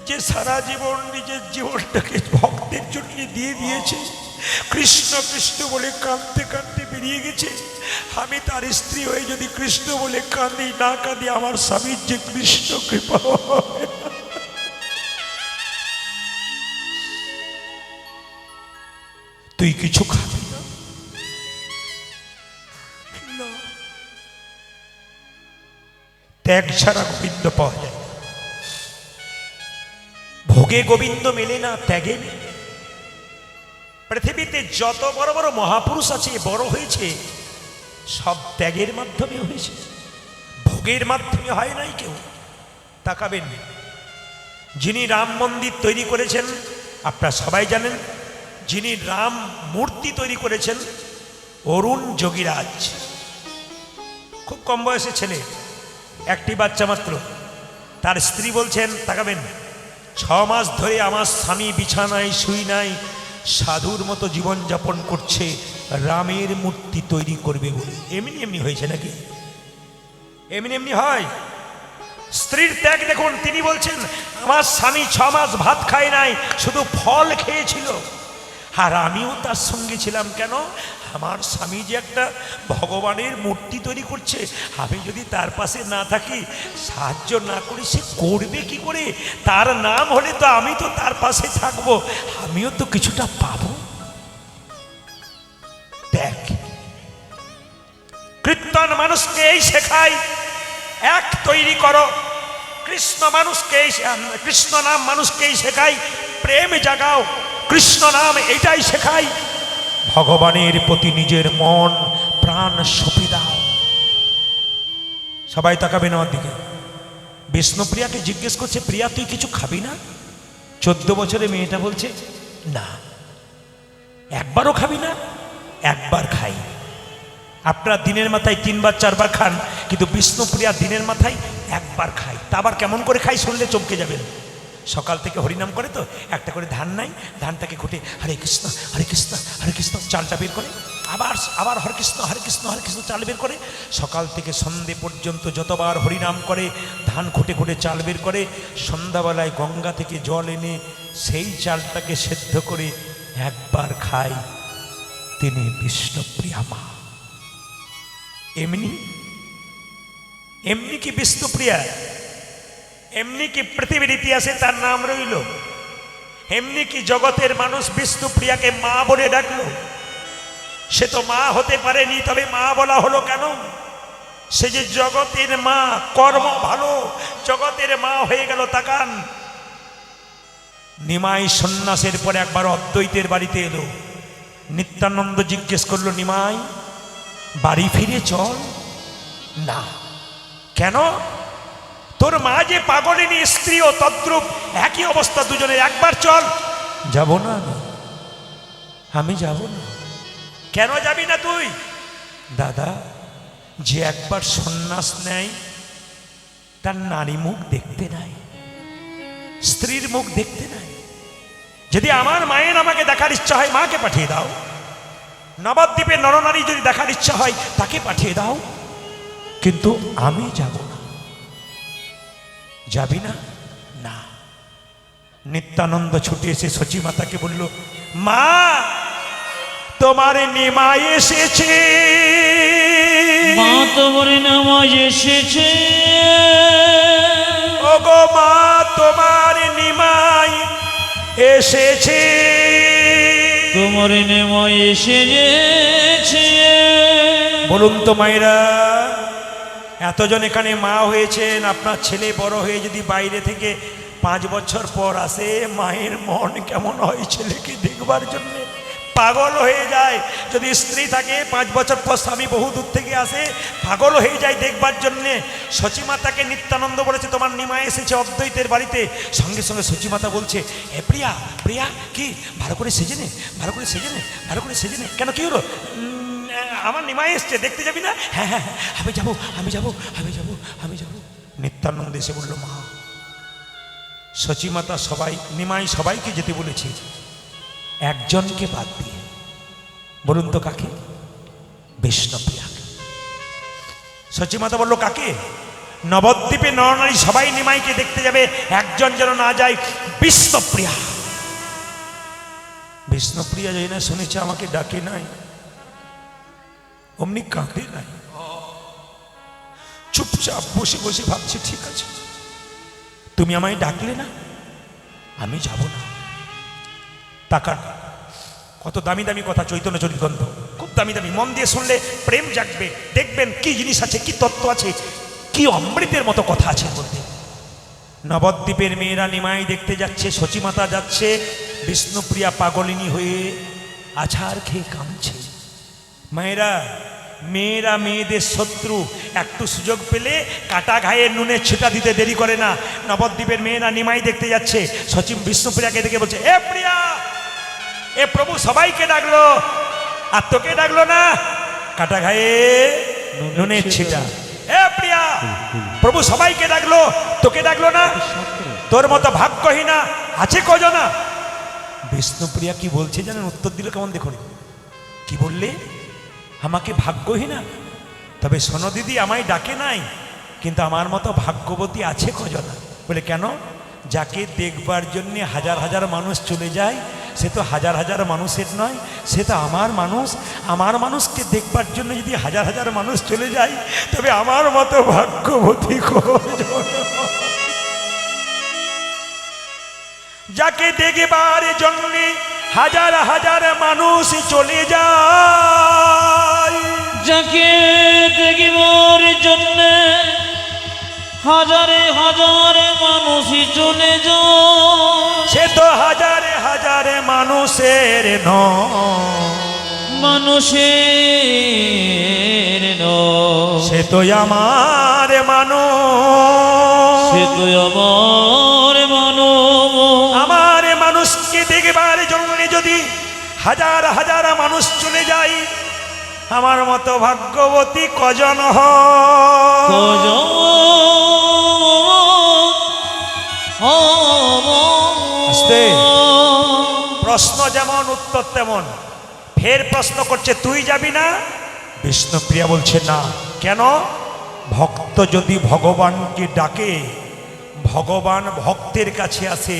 যে সারা জীবন নিজের জীবনটাকে ভক্তের জন্য দিয়ে দিয়েছে, কৃষ্ণ কৃষ্ণ বলে কাঁদতে কাঁদতে বেরিয়ে গেছে, আমি তার স্ত্রী হয়ে যদি কৃষ্ণ বলে কাঁদি না কাঁদি, আমার স্বামীর যে কৃষ্ণ কৃপা হবে। তুই কিছু খাবি না? ত্যাগ ছাড়া গোবিন্দ পাওয়া যায় না, ভোগে গোবিন্দ মেলে না, ত্যাগে মেলে। পৃথিবীতে যত বড় বড় মহাপুরুষ আছে, বড় হয়েছে, সব ত্যাগের মাধ্যমে হয়েছে, ভোগের মাধ্যমে হয় নাই কেউ। তাকাবেন, যিনি রাম মন্দির তৈরি করেছেন আপনারা সবাই জানেন, যিনি রাম মূর্তি তৈরি করেছেন অরুণ যোগীরাজ, খুব কম বয়সী ছেলে, একটি বাচ্চা মাত্র। তার স্ত্রী বলছেন, তাকাবেন, 6 মাস ধরে আমার স্বামী বিছানায় শুই নাই, সাধুর মতো জীবনযাপন করছে, রামের মূর্তি তৈরি করবে বলে। এমনি এমনি হয়েছে নাকি? এমনি এমনি হয়? স্ত্রীর ত্যাগ দেখুন, তিনি বলছেন আমার স্বামী 6 মাস ভাত খায় নাই, শুধু ফল খেয়েছিল, আর আমিও তার সঙ্গে ছিলাম। কেন? আমার স্বামী যে একটা ভগবানের মূর্তি তৈরি করছে, আমি যদি তার পাশে না থাকি, সাহায্য না করি, সে করবে কি করে? তার নাম হলে তো আমি তো তার পাশে থাকবো, আমিও তো কিছুটা পাবো। দেখ, কীর্তন মানুষকে এই শেখায়, এক তৈরি করো। কৃষ্ণ কৃষ্ণ নাম মানুষকেই শেখায়, প্রেম জাগাও। কৃষ্ণ নাম এটাই শেখায়, ভগবানের প্রতি নিজের মন প্রাণ সঁপে দাও। সবাই তাকাবেন আমার দিকে। বিষ্ণুপ্রিয়াকে জিজ্ঞেস করছে, প্রিয়া তুই কিছু খাবি না? 14 বছরের মেয়েটা বলছে, না। একবারও খাবি না? একবার খাই। আপনারা দিনের মাথায় 3 বার 4 বার খান, কিন্তু বিষ্ণুপ্রিয়া দিনের মাথায় একবার খাই। তা আবার কেমন করে খাই শুনলে চমকে যাবেন। সকাল থেকে হরিনাম করে তো, একটা করে ধান নাই, ধানটাকে ঘুটে হরে কৃষ্ণ হরে কৃষ্ণ হরে কৃষ্ণ চালটা বের করে, আবার হরে কৃষ্ণ হরে কৃষ্ণ হরে কৃষ্ণ চাল বের করে, সকাল থেকে সন্ধে পর্যন্ত যতবার হরিনাম করে ধান ঘুটে ঘুটে চাল বের করে, সন্ধ্যাবেলায় গঙ্গা থেকে জল এনে সেই চালটাকে সেদ্ধ করে একবার খায়। তিনি বিষ্ণুপ্রিয়া মা। এমনি এমনি কি বিষ্ণুপ্রিয়া, এমনি কি পৃথিবীর ইতিহাসে তার নাম রইল? এমনি কি জগতের মানুষ বিষ্ণুপ্রিয়াকে মা বলে ডাকলো? সে তো মা হতে পারেনি, তবে মা বলা হলো কেন? সে যে জগতের মা, কর্ম ভালো, জগতের মা হয়ে গেল। তাকান, নিমাই সন্ন্যাসের পরে একবার অদ্বৈতের বাড়িতে এলো। নিত্যানন্দ জিজ্ঞেস করলো, নিমাই বাড়ি ফিরে চল না। কেন? তোর মা যে পাগলিনী, স্ত্রী ও তদ্রূপ একই অবস্থা দুজনের, একবার চল। যাব না আমি যাব না। কেন যাবি না তুই? দাদা, যে একবার সন্ন্যাস নেয় তার নারী মুখ দেখতে নাই। স্ত্রীর মুখ দেখতে নাই। যদি আমার মায়ের আমাকে দেখার ইচ্ছা হয় মাকে পাঠিয়ে দাও, নবদ্বীপে নরনারী যদি দেখার ইচ্ছা হয় তাকে পাঠিয়ে দাও, কিন্তু আমি যাব না। যাবি না? না। নিত্যানন্দ ছুটে এসে সচী মাতাকে বলল, মা তোমার নিমাই এসেছে। মা তোমার নামাজ এসেছে। ওগো মা তোমার নিমাই এসেছে। তোমার নামাজ এসেছে। বলুন তো মায়েরা, এতজন এখানে মা হয়েছেন, আপনার ছেলে বড় হয়ে যদি বাইরে থেকে 5 বছর পর আসে, মায়ের মন কেমন হয় ছেলেকে দেখবার জন্য? পাগল হয়ে যায়। যদি স্ত্রী থাকে 5 বছর পর স্বামী বহু দূর থেকে আসে, পাগল হয়ে যায় দেখবার জন্যে। সচীমাতাকে নিত্যানন্দ বলেছে তোমার নিমাই এসেছে অদ্বৈতের বাড়িতে। সঙ্গে সঙ্গে সচীমাতা বলছে, এ প্রিয়া প্রিয়া, কি ভালো করে সেজে নে, ভালো করে সেজে নে, ভালো করে সেজে নে। কেন, কি হলো? আমার নিমাই এসছে, দেখতে যাবি না? হ্যাঁ হ্যাঁ হ্যাঁ, আমি যাবো আমি যাবো আমি যাবো আমি যাবো। নিত্যানন্দ এসে বলল, মা সচীমাতা সবাই নিমাই সবাইকে যেতে বলেছে, একজনকে বাদ দিয়ে। বলুন তো কাকে? বিষ্ণুপ্রিয়াকে। সচীমাতা বলল, কাকে? নবদ্বীপে নরনারী সবাই নিমাইকে দেখতে যাবে, একজন যেন না যায়, বিষ্ণুপ্রিয়া। বিষ্ণুপ্রিয়া যাই না শুনেছে আমাকে ডাকে নাই, অমনি কাঁদে নাই, চুপচাপ বসে বসে ভাবছে, ঠিক আছে তুমি আমায় ডাকলে না, আমি যাব না। তাকান, কত দামি দামি কথা, চৈতন্য চরিত গ্রন্থ, খুব দামি দামি, মন দিয়ে শুনলে প্রেম জাগবে। দেখবেন কি জিনিস আছে, কি তত্ত্ব আছে, কি অমৃতের মতো কথা আছে বলতে। নবদ্বীপের মেয়েরা নিমাই দেখতে যাচ্ছে, সচীমাতা যাচ্ছে, বিষ্ণুপ্রিয়া পাগলিনী হয়ে আছাড় খেয়ে কাঁদছে। মায়েরা, মেয়েরা মেয়েদের শত্রু, একটু সুযোগ পেলে কাটা ঘায়ে নুনের ছিটা দিতে দেরি করে না। নবদ্বীপের মেয়েরা নিমাই দেখতে যাচ্ছে, সচিব বিষ্ণুপ্রিয়াকে দেখে বলছে, এ প্রিয়া, এ প্রভু সবাইকে ডাকলো আর তোকে ডাকলো না? কাটা ঘায়ে নুনের ছিটা। এ প্রিয়া, প্রভু সবাইকে ডাকলো, তোকে ডাকলো না? তোর মতো ভাগ্যহীনা আছে কজনা? বিষ্ণুপ্রিয়া কি বলছে জানেন? উত্তর দিল কেমন দেখুন। কি বললে? আমাকে ভাগ্যহীনা? তবে শোনো দিদি, আমায় ডাকে নাই, কিন্তু আমার মতো ভাগ্যবতী আছে কজনা? বলে কেন? যাকে দেখবার জন্য হাজার হাজার মানুষ চলে যায়, সে তো হাজার হাজার মানুষের নয়, সে তো আমার মানুষ। আমার মানুষকে দেখবার জন্য যদি হাজার হাজার মানুষ চলে যায়, তবে আমার মতো ভাগ্যবতী কজন? যাকে দেখবার জন্য হাজার হাজার মানুষ চলে যায়, যাকে দেখিবার জন্য হাজারে হাজারে মানুষই চলে যায়, সে তো হাজারে হাজারে মানুষের নয়, মানুষের নয়, সে তো আমার মানুষ। সে তো আমার মানুষ। আমার মানুষকে দেখবার জন্য যদি হাজার হাজার মানুষ চলে যায়, আমার মতো ভাগ্যবতী কজন হয়? আস্তে। প্রশ্ন যেমন উত্তর তেমন। ফের প্রশ্ন করছে, তুই যাবি না? বিষ্ণুপ্রিয়া বলছে না। কেন? ভক্ত যদি ভগবানকে ডাকে, ভগবান ভক্তের কাছে আসে,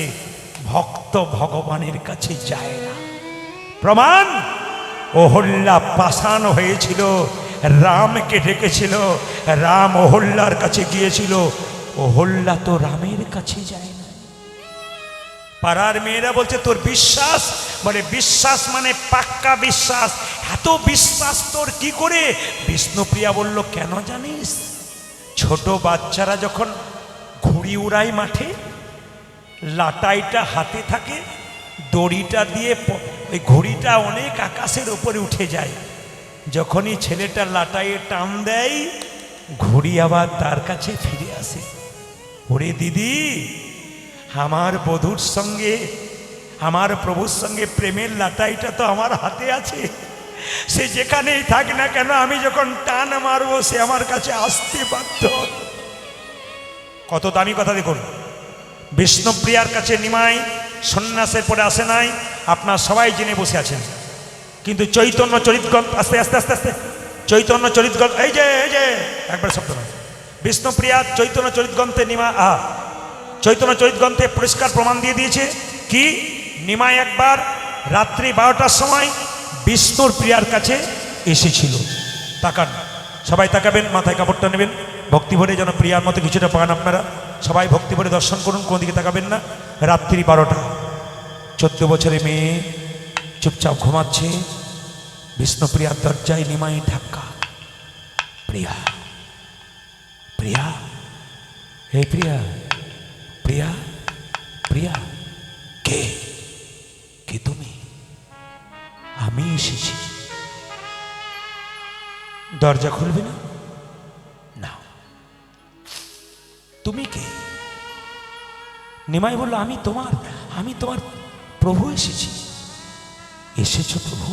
ভক্ত ভগবানের কাছে যায় না। প্রমাণ, অহল্যা পাষাণ হয়েছিল, রামকে ডেকেছিল, রাম অহল্যার কাছে গিয়েছিল, অহল্যা তো রামের কাছে যায় না। পাড়ার মেয়েরা বলছে, তোর বিশ্বাস? বলে বিশ্বাস মানে পাক্কা বিশ্বাস। এত বিশ্বাস তোর কি করে? বিষ্ণুপ্রিয়া বলল, কেন জানিস? ছোট বাচ্চারা যখন ঘুড়ি উড়ায় মাঠে, লাটাইটা হাতে থাকে, দড়িটা দিয়ে ওই ঘুড়িটা অনেক আকাশের উপরে উঠে যায়। যখনই ছেলেটা লাটাইয়ে টান দেয়, ঘুড়ি আবার তার কাছে ফিরে আসে। ওরে দিদি, আমার বধূর সঙ্গে, আমার প্রভুর সঙ্গে প্রেমের লাটাইটা তো আমার হাতে আছে। সে যেখানেই থাক না কেন, আমি যখন টান মারবো সে আমার কাছে আসতে বাধ্য। কত দামি কথা দেখুন। বিষ্ণুপ্রিয়ার কাছে নিমাই সন্ন্যাসের পরে আসে নাই, আপনার সবাই জেনে বসে আছেন। কিন্তু চৈতন্য চরিতগ্রন্থ, আস্তে আস্তে আস্তে আস্তে, চৈতন্য চরিতগ্রন্থ, এই যে একবার শব্দ নয়, বিষ্ণুপ্রিয়া চৈতন্য চরিতগ্রন্থে চৈতন্য চরিতগ্রন্থে পরিষ্কার প্রমাণ দিয়ে দিয়েছে কি নিমাই একবার রাত্রি 12টার সময় বিষ্ণুর প্রিয়ার কাছে এসেছিল। তাকান, সবাই তাকাবেন, মাথায় কাপড়টা নেবেন, ভক্তি ভরে যেন প্রিয়ার মতো কিছুটা পান আপনারা। সবাই ভক্তি ভরে দর্শন করুন, কোনো দিকে তাকাবেন না। রাত্রি 12টা, 14 বছরের মেয়ে চুপচাপ ঘুমাচ্ছে, বিষ্ণুপ্রিয়ার দরজায় নিমাই ধাক্কা। প্রিয়া, প্রিয়া, হে প্রিয়া, প্রিয়া, প্রিয়া, কে কে তুমি? আমি এসেছি, দরজা খুলবে না? না। তুমি কে? নিমাই বলল, আমি তোমার প্রভু এসেছি। এসেছো প্রভু?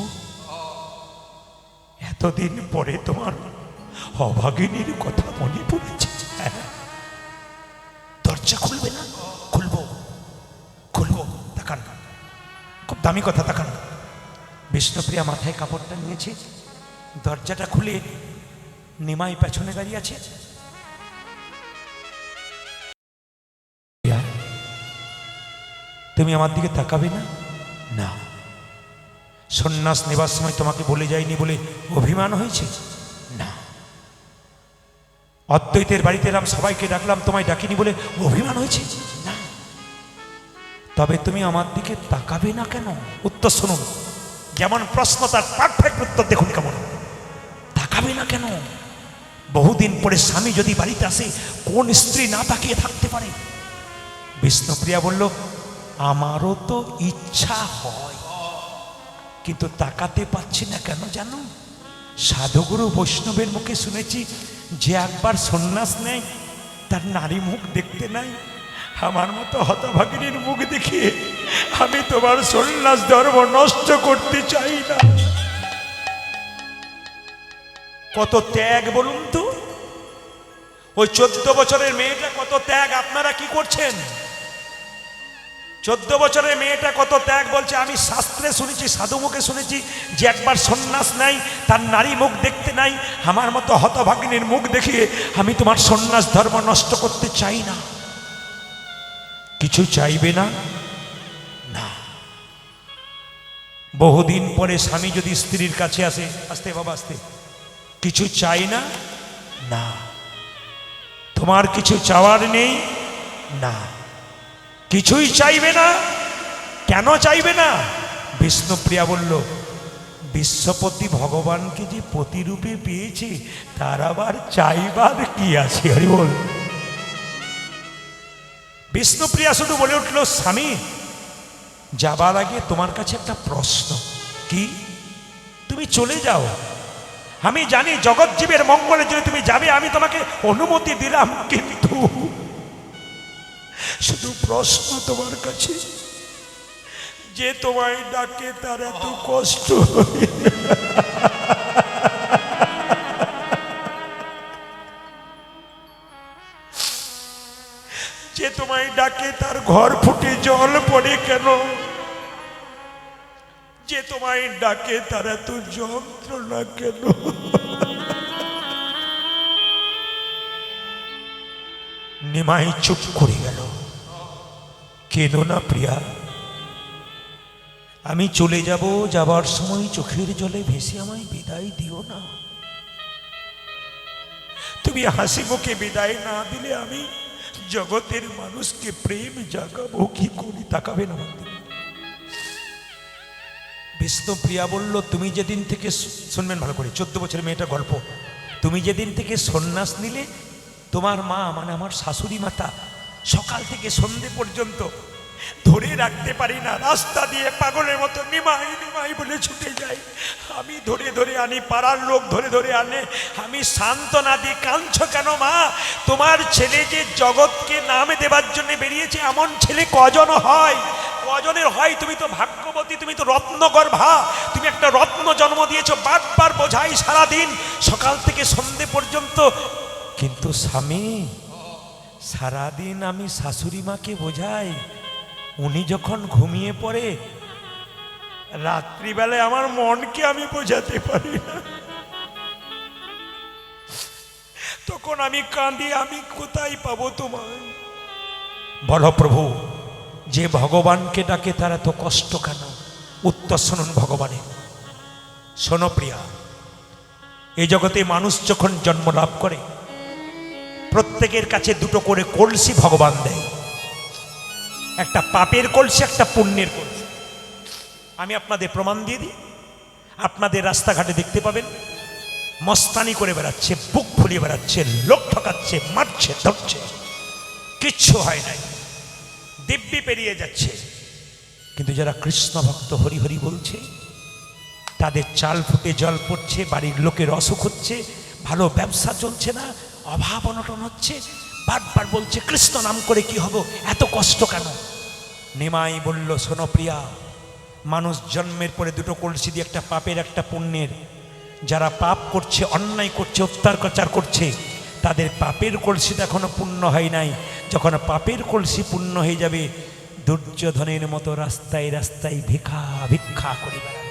এতদিন পরে তোমার অভাগিনীর কথা মনে পড়েছে। দরজা খুলবে না? খুলবো, খুলবো। তাকান, খুব দামি কথা, তাকান। বিষ্ণুপ্রিয়া মাথায় কাপড়টা নিয়েছে, দরজাটা খুলে নিমাই পেছনে দাঁড়িয়ে আছে। তুমি আমার দিকে তাকাবে না? না। সন্ন্যাস নেবার সময় তোমাকে বলে যায়নি বলে অভিমান হয়েছে? না। অদ্বৈতের বাড়িতে এলাম, সবাইকে ডাকলাম, তোমায় ডাকিনি বলে অভিমান হয়েছে? না। তবে তুমি আমার দিকে তাকাবে না কেন? উত্তর শুনুন, যেমন প্রশ্ন তার পারফেক্ট উত্তর দেখুন কেমন। তাকাবে না কেন? বহুদিন পরে স্বামী যদি বাড়িতে আসে, কোন স্ত্রী না তাকিয়ে থাকতে পারে? বিষ্ণুপ্রিয়া বলল, আমারও তো ইচ্ছা হয়, কিন্তু তাকাতে পাচ্ছি না কেন জানো? সাধুগুরু বৈষ্ণবের মুখে শুনেছি, যে একবার সন্ন্যাস নেয় তার নারী মুখ দেখতে নাই। আমার মতো হতভাগিনীর মুখ দেখিয়ে আমি তোমার সন্ন্যাস ধর্ম নষ্ট করতে চাই না। কত ত্যাগ বলুন তো! ওই 14 বছরের মেয়েটা কত ত্যাগ। আপনারা কি করছেন? 14 বছরের মেয়েটা কত ত্যাগ বলছে। আমি শাস্ত্রে শুনেছি, সাধু মুখে শুনেছি, যে একবার সন্ন্যাস নাই তার নারী মুখ দেখতে নাই। আমার মতো হতভাগিনীর মুখ দেখিয়ে আমি তোমার সন্ন্যাস ধর্ম নষ্ট করতে চাই না। কিছু চাইবে না? না। বহুদিন পরে স্বামী যদি স্ত্রীর কাছে আসে, আস্তে বাবা আস্তে, কিছু চাই না? না। তোমার কিছু চাওয়ার নেই? না। কিছুই চাইবে না? কেন চাইবে না? বিষ্ণুপ্রিয়া বলল, বিশ্বপতি ভগবানকে যে পতিরূপে পেয়েছে, তার আবার চাইবার কি আছে? হরি বল। বিষ্ণুপ্রিয়া শুধু বলে উঠল, স্বামী যাবার আগে তোমার কাছে একটা প্রশ্ন। কি? তুমি চলে যাও, আমি জানি জগৎজীবের মঙ্গলের জন্য তুমি যাবে, আমি তোমাকে অনুমতি দিলাম, কিন্তু শুধু প্রশ্ন তোমার কাছে, যে তোমায় ডাকে তার এত কষ্ট হয়? যে তোমায় ডাকে তার ঘর ফুটে জল পড়ে কেন? যে তোমায় ডাকে তার এত যন্ত্রণা কেন? নিমাই চুপ করে গেল। কেঁদো না প্রিয়া, আমি চলে যাব, যাবার সময় চোখের জলে ভেসে আমায় বিদায় দিও না। তুমি হাসি মুখে বিদায় না দিলে আমি জগতের মানুষকে প্রেম জাগাবো কি করি? তাকাবেন আমার দিকে। বিষ্ণুপ্রিয়া বলল, তুমি যেদিন থেকে, শুনবেন ভালো করে, 14 বছরের মেয়েটা গল্প, তুমি যেদিন থেকে সন্ন্যাস নিলে, তোমার মা মানে আমার শাশুড়ি মাতা সকাল থেকে সন্ধে পর্যন্ত ধরে রাখতে পারি না, রাস্তা দিয়ে পাগলের মতো নিমাই নিমাই বলে ছুটে যাই। আমি ধরে ধরে আনি, পাড়ার লোক ধরে ধরে আনে, আমি সান্ত্বনা দিই। কাঁদছো কেন মা? তোমার ছেলে যে জগৎকে নামে দেবার জন্য বেরিয়েছে, এমন ছেলে কজন হয়? কজনের হয়? তুমি তো ভাগ্যবতী, তুমি তো রত্নগর্ভা, তুমি একটা রত্ন জন্ম দিয়েছো। বারবার বোঝাই সারাদিন সকাল থেকে সন্ধে পর্যন্ত, কিন্তু স্বামী সারাদিন আমি শাশুড়ি মাকে বোঝাই, উনি যখন ঘুমিয়ে পড়ে রাত্রিবেলায় আমার মনকে আমি বোঝাতে পারি না। তখন আমি কাঁদি, আমি কোথায় পাবো তোমায়? বলো প্রভু, যে ভগবানকে ডাকে তারা তো কষ্ট কেন? উত্তর শুনুন ভগবানের। শোনো প্রিয়া, এই জগতে মানুষ যখন জন্ম লাভ করে প্রত্যেকের কাছে দুটো করে কলসি ভগবান দেয়, একটা পাপের কলসি, একটা পুণ্যের কলসি। আমি আপনাদের প্রমাণ দিয়ে দিই, আপনাদের রাস্তাঘাটে দেখতে পাবেন মস্তানি করে বেড়াচ্ছে, বুক ফুলিয়ে বেড়াচ্ছে, লোক ঠকাচ্ছে, মারছে, ধরছে, কিচ্ছু হয় নাই, দিব্যি পেরিয়ে যাচ্ছে। কিন্তু যারা কৃষ্ণ ভক্ত হরি হরি বলছে, তাদের চাল ফুটে জল পড়ছে, বাড়ির লোকের অসুখ হচ্ছে, ভালো ব্যবসা চলছে না, অভাব অনটন হচ্ছে, বারবার বলছে কৃষ্ণ নাম করে কি হবো, এত কষ্ট কেন? নিমাই বলল, শোনো প্রিয়া, মানুষ জন্মের পরে দুটো কলসি দিয়ে, একটা পাপের একটা পুণ্যের। যারা পাপ করছে, অন্যায় করছে, অত্যাচার করছে, তাদের পাপের কলসিটা এখনো পূর্ণ হয় নাই। যখন পাপের কলসি পূর্ণ হয়ে যাবে, দুর্যোধনের মতো রাস্তায় রাস্তায় ভিক্ষা ভিক্ষা করে বেড়াবে।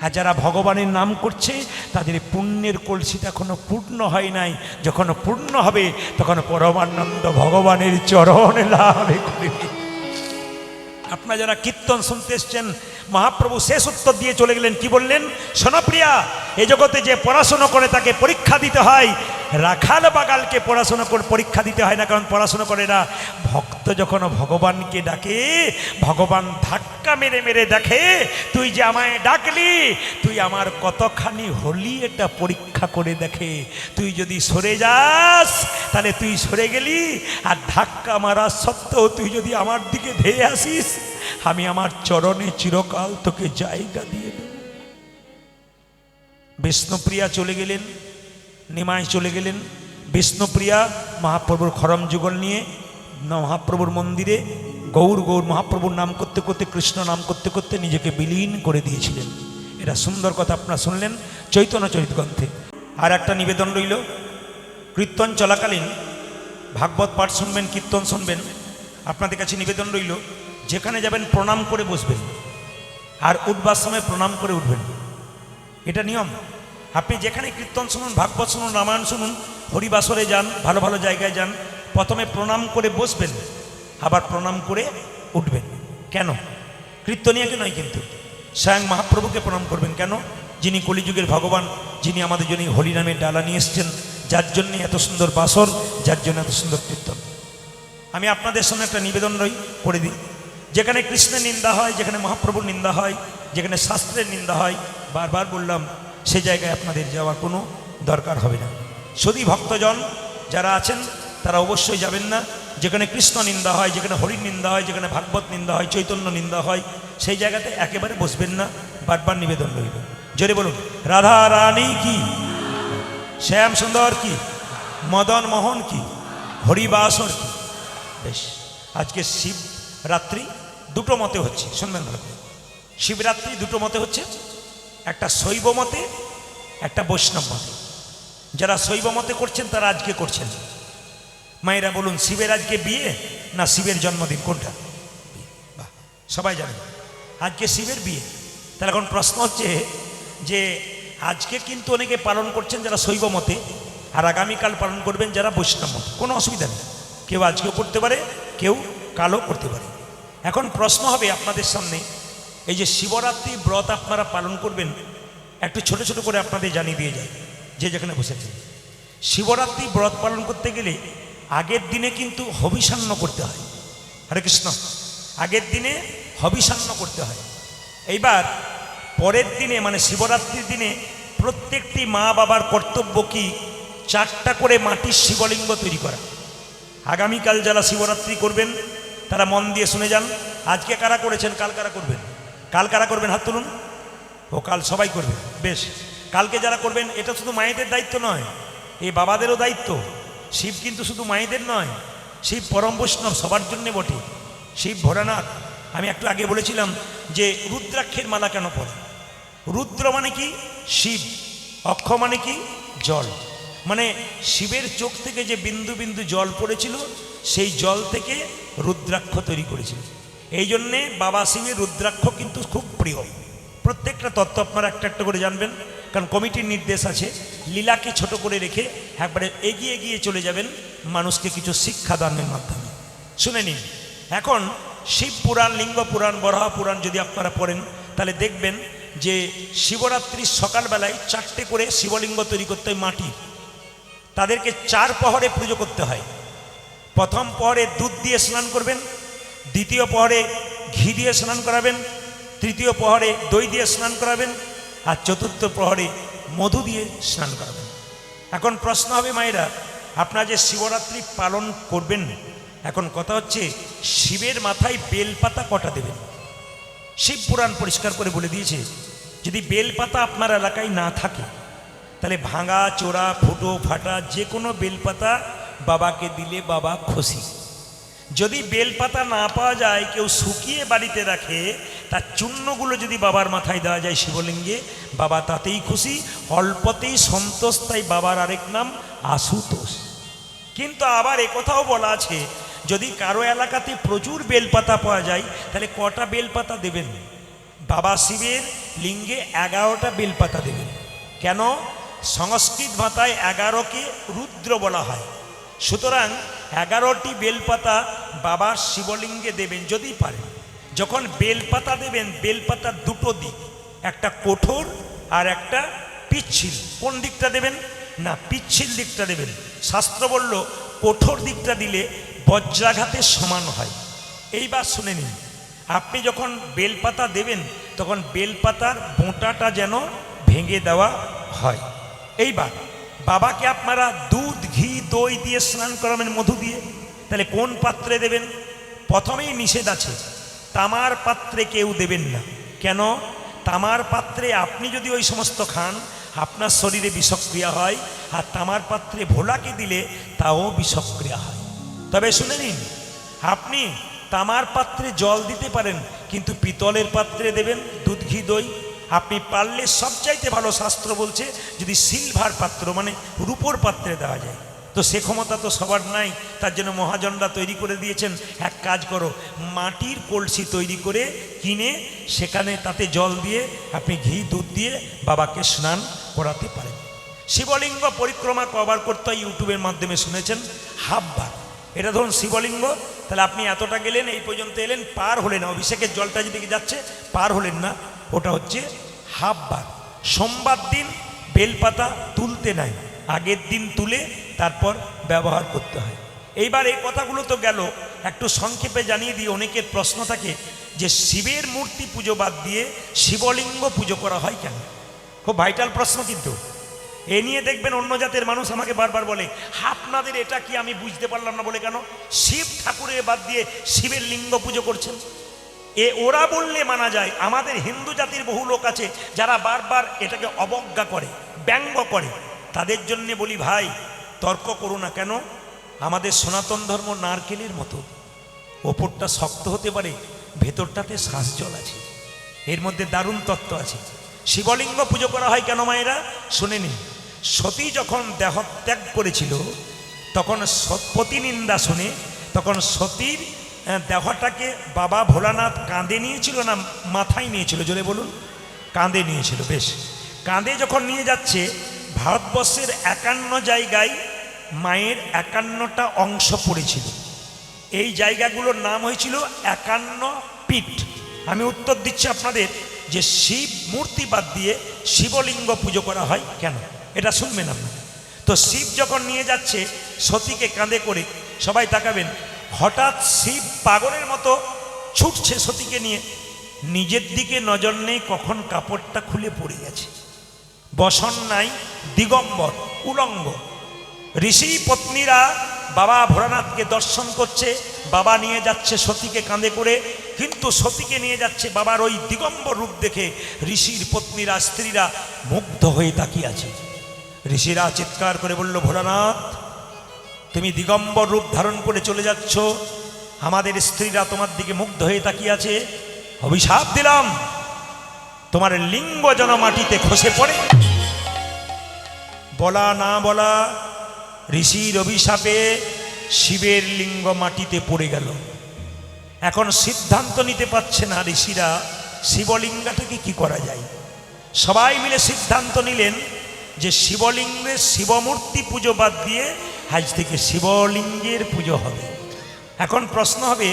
আর যারা ভগবানের নাম করছে, তাদের পুণ্যের কলসিটা এখনো পূর্ণ হয় নাই। যখন পূর্ণ হবে, তখন পরমানন্দ ভগবানের চরণ লাভ করবে। আপনারা যারা কীর্তন শুনতে এসছেন, মহাপ্রভু শেষ উত্তর দিয়ে চলে গেলেন। কি বললেন? শোনো প্রিয়া, এ জগতে যে পড়াশোনা করে তাকে পরীক্ষা দিতে হয়, রাখাল বাগালকে পড়াশোনা করে পরীক্ষা দিতে হয় না, কারণ পড়াশোনা করে না। ভক্ত যখন ভগবানকে ডাকে, ভগবান ধাক্কা মেরে মেরে দেখে, তুই যে আমায় ডাকলি, তুই আমার কতখানি হলি, এটা পরীক্ষা করে দেখে। তুই যদি সরে যাস, তাহলে তুই সরে গেলি, আর ধাক্কা মারা সত্ত্বেও তুই যদি আমার দিকে ধেয়ে আসিস, আমি আমার চরণে চিরকাল তোকে জায়গা দিয়ে দেব। বিষ্ণুপ্রিয়া চলে গেলেন, নিমাই চলে গেলেন। বিষ্ণুপ্রিয়া মহাপ্রভুর খরম যুগল নিয়ে মহাপ্রভুর মন্দিরে গৌর গৌর মহাপ্রভুর নাম করতে করতে, কৃষ্ণ নাম করতে করতে নিজেকে বিলীন করে দিয়েছিলেন। এটা সুন্দর কথা আপনারা শুনলেন চৈতন্য চরিত গ্রন্থে। আর একটা নিবেদন রইল, কীর্তন চলাকালীন ভাগবত পাঠ শুনবেন, কীর্তন শুনবেন, আপনাদের কাছে নিবেদন রইল, যেখানে যাবেন প্রণাম করে বসবেন, আর উঠবার সময় প্রণাম করে উঠবেন। এটা নিয়ম। আপনি যেখানে কীর্তন শুনুন, ভাগবত শুনুন, রামায়ণ শুনুন, হরিবাসরে যান, ভালো ভালো জায়গায় যান, প্রথমে প্রণাম করে বসবেন, আবার প্রণাম করে উঠবেন। কেন? কীর্তনিয়াকে নয়, কিন্তু স্বয়ং মহাপ্রভুকে প্রণাম করবেন। কেন? যিনি কলিযুগের ভগবান, যিনি আমাদের জন্য হরিনামের ডালা নিয়ে এসছেন, যার জন্য এত সুন্দর বাসর, যার জন্য এত সুন্দর কীর্তন। আমি আপনাদের সামনে একটা নিবেদন করে দিই, যেখানে কৃষ্ণের নিন্দা হয়, যেখানে মহাপ্রভুর নিন্দা হয়, যেখানে শাস্ত্রের নিন্দা হয়, বারবার বললাম, সে জায়গায় আপনাদের যাওয়ার কোনো দরকার হবে না। শুধু ভক্তজন যারা আছেন তারা অবশ্যই যাবেন না। যেখানে কৃষ্ণ নিন্দা হয়, যেখানে হরির নিন্দা হয়, যেখানে ভাগবত নিন্দা হয়, চৈতন্য নিন্দা হয়, সেই জায়গাতে একেবারে বসবেন না। বারবার নিবেদন রইল, জোরে বলুন রাধা রানী কি, শ্যাম সুন্দর কি, মদন মোহন কি, হরিবাসর কি। বেশ, আজকে শিবরাত্রি দুটো মতে হচ্ছে, শুনবেন ভালো করে। শিবরাত্রি দুটো মতে হচ্ছে, একটা শৈব মতে, একটা বৈষ্ণব মতে। যারা শৈব মতে করছেন তারা আজকে করছেন। মায়েরা বলুন, শিবের আজকে বিয়ে না শিবের জন্মদিন, কোনটা? বাহ, সবাই জানেন আজকে শিবের বিয়ে। তাহলে এখন প্রশ্ন হচ্ছে যে আজকে কিন্তু অনেকে পালন করছেন যারা শৈব মতে, আর আগামীকাল পালন করবেন যারা বৈষ্ণব মতে। কোনো অসুবিধা নেই, কেউ আজকেও করতে পারে, কেউ কালও করতে পারে। এখন প্রশ্ন হবে আপনাদের সামনে, এই যে শিবরাত্রি ব্রত আপনারা পালন করবেন, একটু ছোট ছোট করে আপনাদের জানিয়ে দিয়ে যায়, যে যেখানে বসেছেন। শিবরাত্রি ব্রত পালন করতে গেলে আগের দিনে কিন্তু হবিষান্ন করতে হয়। হরে কৃষ্ণ, আগের দিনে হবিষান্ন করতে হয়। এইবার পরের দিনে, মানে শিবরাত্রির দিনে, প্রত্যেকটি মা বাবার কর্তব্য কি 4টা করে মাটির শিবলিঙ্গ তৈরি করা। আগামীকাল যারা শিবরাত্রি করবেন তারা মন দিয়ে শুনে যান। আজকে কারা করেছেন, কাল কারা করবেন? কাল কারা করবেন? হাত তুলুন। ও কাল সবাই করবে, বেশ। কালকে যারা করবেন, এটা শুধু মায়েদের দায়িত্ব নয়, এই বাবাদেরও দায়িত্ব। শিব কিন্তু শুধু মায়েদের নয়, শিব পরম বৈষ্ণব, সবার জন্যে বটে। শিব ভোলানাথ। আমি একটু আগে বলেছিলাম যে রুদ্রাক্ষের মালা কেন পরে? রুদ্র মানে কি? শিব। অক্ষ মানে কি? জল। মানে শিবের চোখ থেকে যে বিন্দু বিন্দু জল পড়েছিল সেই জল থেকে রুদ্রাক্ষ তৈরি করেছিল। এই জন্যে বাবা শিবের রুদ্রাক্ষ কিন্তু খুব প্রিয়। প্রত্যেকটা তত্ত্ব আপনারা একটা একটা করে জানবেন, কারণ কমিটির নির্দেশ আছে লীলাকে ছোট করে রেখে একবারে এগিয়ে এগিয়ে চলে যাবেন মানুষকে কিছু শিক্ষাদানের মাধ্যমে। শুনে নিন, এখন শিব পুরাণ, লিঙ্গ পুরাণ, বরাহ পুরাণ যদি আপনারা পড়েন তাহলে দেখবেন যে শিবরাত্রির সকালবেলায় 4টে করে শিবলিঙ্গ তৈরি করতে হয় মাটির। তাদেরকে 4 প্রহরে পুজো করতে হয়। প্রথম প্রহরে দুধ দিয়ে স্নান করবেন, দ্বিতীয় প্রহরে ঘি দিয়ে স্নান করাবেন, তৃতীয় প্রহরে দই দিয়ে স্নান করাবেন, আর চতুর্থ প্রহরে মধু দিয়ে স্নান করাবেন। এখন প্রশ্ন হবে মায়েরা, আপনারা যে শিবরাত্রি পালন করবেন, এখন কথা হচ্ছে শিবের মাথায় বেলপাতা কটা দেবেন? শিব পুরাণ পরিষ্কার করে বলে দিয়েছে যদি বেলপাতা আপনার এলাকায় না থাকে তাহলে ভাঙা চোরা ফুটো ফাটা যে কোনো বেলপাতা বাবাকে দিলে বাবা খুশি। যদি বেলপাতা না পাওয়া যায়, কেউ শুকিয়ে বাড়িতে রাখে, তার চূর্ণগুলো যদি বাবার মাথায় দেওয়া যায় শিবলিঙ্গে, বাবা তাতেই খুশি, অল্পতেই সন্তোষ। তাই বাবার আরেক নাম আশুতোষ। কিন্তু আবার একথাও বলা আছে যদি কারো এলাকাতে প্রচুর বেলপাতা পাওয়া যায় তাহলে কটা বেলপাতা দেবেন? বাবা শিবের লিঙ্গে 11টা বেলপাতা দেবেন। কেন? সংস্কৃত ভাষায় 11কে রুদ্র বলা হয়। সুতরাং 11টি বেলপাতা বাবার শিবলিঙ্গে দেবেন যদি পারেন। যখন বেলপাতা দেবেন, বেলপাতার দুটো দিক, একটা কঠোর আর একটা পিচ্ছিল। কোন দিকটা দেবেন? না, পিচ্ছিল দিকটা দেবেন। শাস্ত্র বলল কঠোর দিকটা দিলে বজ্রাঘাতের সমান হয়। এইবার শুনে নিন, আপনি যখন বেলপাতা দেবেন তখন বেলপাতার বোঁটাটা যেন ভেঙে দেওয়া হয়। এইবার বাবাকে আপনারা দুধ, ঘি, দই দিয়ে স্নান করাবেন, মধু দিয়ে। তাহলে কোন পাত্রে দেবেন? প্রথমেই নিষেধ আছে, তামার পাত্রে কেউ দেবেন না। কেন? তামার পাত্রে আপনি যদি ওই সমস্ত খান আপনার শরীরে বিষক্রিয়া হয়, আর তামার পাত্রে ভোলাকে দিলে তাও বিষক্রিয়া হয়। তবে শুনে নিন, আপনি তামার পাত্রে জল দিতে পারেন, কিন্তু পিতলের পাত্রে দেবেন দুধ, ঘি, দই। আপনি পারলে সবচাইতে ভালো, শাস্ত্র বলছে যদি সিলভার পাত্র মানে রূপোর পাত্রে দেওয়া যায়। তো সে ক্ষমতা তো সবার নাই, তার জন্য মহাজনরা তৈরি করে দিয়েছেন। এক কাজ করো, মাটির কলসি তৈরি করে কিনে সেখানে তাতে জল দিয়ে আপনি ঘি, দুধ দিয়ে বাবাকে স্নান করাতে পারেন। শিবলিঙ্গ পরিক্রমা কবার করতে হয় ইউটিউবের মাধ্যমে শুনেছেন, হাফবার। এটা ধরুন শিবলিঙ্গ, তাহলে আপনি এতটা গেলেন, এই পর্যন্ত এলেন, পার হলেন না, অভিষেকের জলটা যেদিকে যাচ্ছে পার হলেন না, ওটা হচ্ছে হাফবার। সোমবার দিন বেলপাতা তুলতে নাই, আগের দিন তুলে তারপর ব্যবহার করতে হয়। এইবার এই কথাগুলো তো গেল, একটু সংক্ষেপে জানিয়ে দিই। অনেকের প্রশ্ন থাকে যে শিবের মূর্তি পুজো বাদ দিয়ে শিবলিঙ্গ পুজো করা হয় কেন? খুব ভাইটাল প্রশ্ন। কিন্তু এ নিয়ে দেখবেন অন্য জাতের মানুষ আমাকে বারবার বলে, আপনাদের এটা কি আমি বুঝতে পারলাম না। বলে কেন? শিব ঠাকুরের বাদ দিয়ে শিবের লিঙ্গ পুজো করছেন। ওরা বললে মানা যায়, আমাদের হিন্দু জাতির বহু লোক আছে যারা বারবার এটাকে অবজ্ঞা করে, ব্যঙ্গ করে। তাদের জন্যে বলি, ভাই তর্ক করো না। কেন? আমাদের সনাতন ধর্ম নারকেলের মতো, ওপরটা শক্ত হতে পারে, ভেতরটাতে শ্বাস জল আছে, এর মধ্যে দারুণ তত্ত্ব আছে। শিবলিঙ্গ পুজো করা হয় কেন মায়েরা? শুনে নিন, সতী যখন দেহত্যাগ করেছিল তখন প্রতিনিন্দা শুনে তখন সতীর দেহটাকে বাবা ভোলানাথ কাঁধে নিয়েছিল না মাথায় নিয়েছিল? জোরে বলুন। কাঁধে নিয়েছিল। বেশ, কাঁধে যখন নিয়ে যাচ্ছে, ভারতবর্ষের 51 জায়গায় মায়ের 51টা অংশ পড়েছিল। এই জায়গাগুলোর নাম হয়েছিল 51 পীঠ। আমি উত্তর দিচ্ছি আপনাদের যে শিব মূর্তি বাদ দিয়ে শিবলিঙ্গ পুজো করা হয় কেন, এটা শুনবেন আপনারা। তো শিব যখন নিয়ে যাচ্ছে সতীকে কাঁধে করে, সবাই তাকাবেন, হঠাৎ শিব পাগলের মতো ছুটছে সতীকে নিয়ে, নিজের দিকে নজর নেই কখন কাপড়টা খুলে পড়ে গেছে, বসন নাই, দিগম্বর, উলঙ্গ। ঋষি পত্নীরা বাবা ভোলানাথকে দর্শন করছে, বাবা নিয়ে যাচ্ছে সতীকে কাঁধে করে, কিন্তু সতীকে নিয়ে যাচ্ছে বাবার ওই দিগম্বর রূপ দেখে ঋষির পত্নীরা, স্ত্রীরা মুগ্ধ হয়ে তাকিয়ে আছে। ঋষিরা চিৎকার করে বলল, ভোলানাথ তুমি দিগম্বর রূপ ধারণ করে চলে যাচ্ছ, আমাদের স্ত্রীরা তোমার দিকে মুগ্ধ হয়ে তাকিয়ে আছে, অভিশাপ দিলাম তোমার লিঙ্গ যেন মাটিতে খসে পড়ে। বলা না বলা ঋষির অভিশাপে শিবের লিঙ্গ মাটিতে পড়ে গেল। এখন সিদ্ধান্ত নিতে পারছে না ঋষিরা শিবলিঙ্গটাকে কি করা যায়। সবাই মিলে সিদ্ধান্ত নিলেন যে শিবলিঙ্গের শিবমূর্তি পুজো বাদ দিয়ে আজ থেকে শিবলিঙ্গের পুজো হবে। এখন প্রশ্ন হবে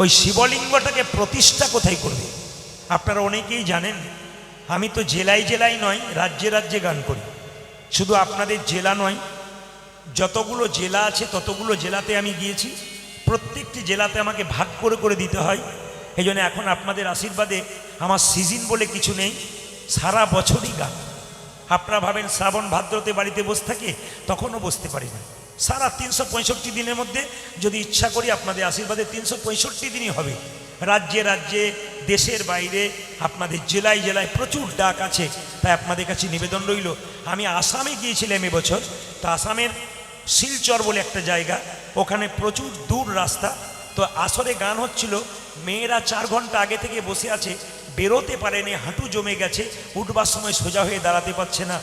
ওই শিবলিঙ্গটাকে প্রতিষ্ঠা কোথায় করবে। আপনারা অনেকেই জানেন আমি তো জেলায় জেলায় নয়, রাজ্যে রাজ্যে গান করি। শুধু আপনাদের জেলা নয়, যতগুলো জেলা আছে ততগুলো জেলাতে আমি গিয়েছি। প্রত্যেকটি জেলাতে আমাকে ভাগ করে করে দিতে হয়। এই জন্য এখন আপনাদের আশীর্বাদে আমার সিজন বলে কিছু নেই, সারা বছরই গান। আপনারা ভাবেন শ্রাবণ ভাদ্রতে বাড়িতে বসে থাকে, তখনও বসতে পারি না। সারা 365 দিনের মধ্যে যদি ইচ্ছা করি আপনাদের আশীর্বাদে 365 দিনই হবে। রাজ্যে রাজ্যে, দেশের বাইরে, আপনাদের জেলায় জেলায় প্রচুর ডাক আছে। তাই আপনাদের কাছে নিবেদন রইল, আমি আসামে গিয়েছিলাম এবছর। তো আসামের শিলচর বলে একটা জায়গা, ওখানে প্রচুর দূর রাস্তা। তো আসরে গান হচ্ছিল, মেয়েরা 4 ঘন্টা আগে থেকে বসে আছে, বেরোতে পারেনি, হাঁটু জমে গেছে, উঠবার সময় সোজা হয়ে দাঁড়াতে পারছে না।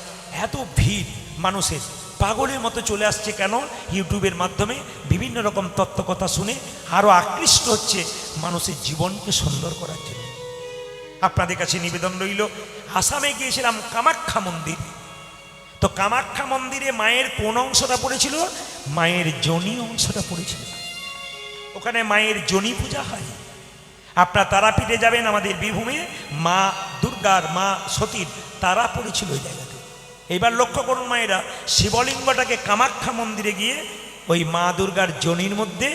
এত ভিড় মানুষের, পাগলের মতো চলে আসছে। কেন? ইউটিউবের মাধ্যমে বিভিন্ন রকম তত্ত্বকথা শুনে আরও আকৃষ্ট হচ্ছে মানুষের জীবনকে সুন্দর করার জন্য। আপনাদের কাছে নিবেদন রইল, আসামে গিয়েছিলাম কামাখ্যা মন্দির। তো কামাখ্যা মন্দিরে মায়ের কোন অংশটা পড়েছিল? মায়ের যোনি অংশটা পড়েছিল। ওখানে মায়ের যোনি পূজা হয়। আপনার তারাপীঠে যাবেন, আমাদের বীরভূমে মা দুর্গার, মা সতীর তারা পড়েছিল ওই জায়গাতে। এইবার লক্ষ্য করুন মায়েরা, শিবলিঙ্গটাকে কামাখ্যা মন্দিরে গিয়ে ওই মা দুর্গার যোনির মধ্যে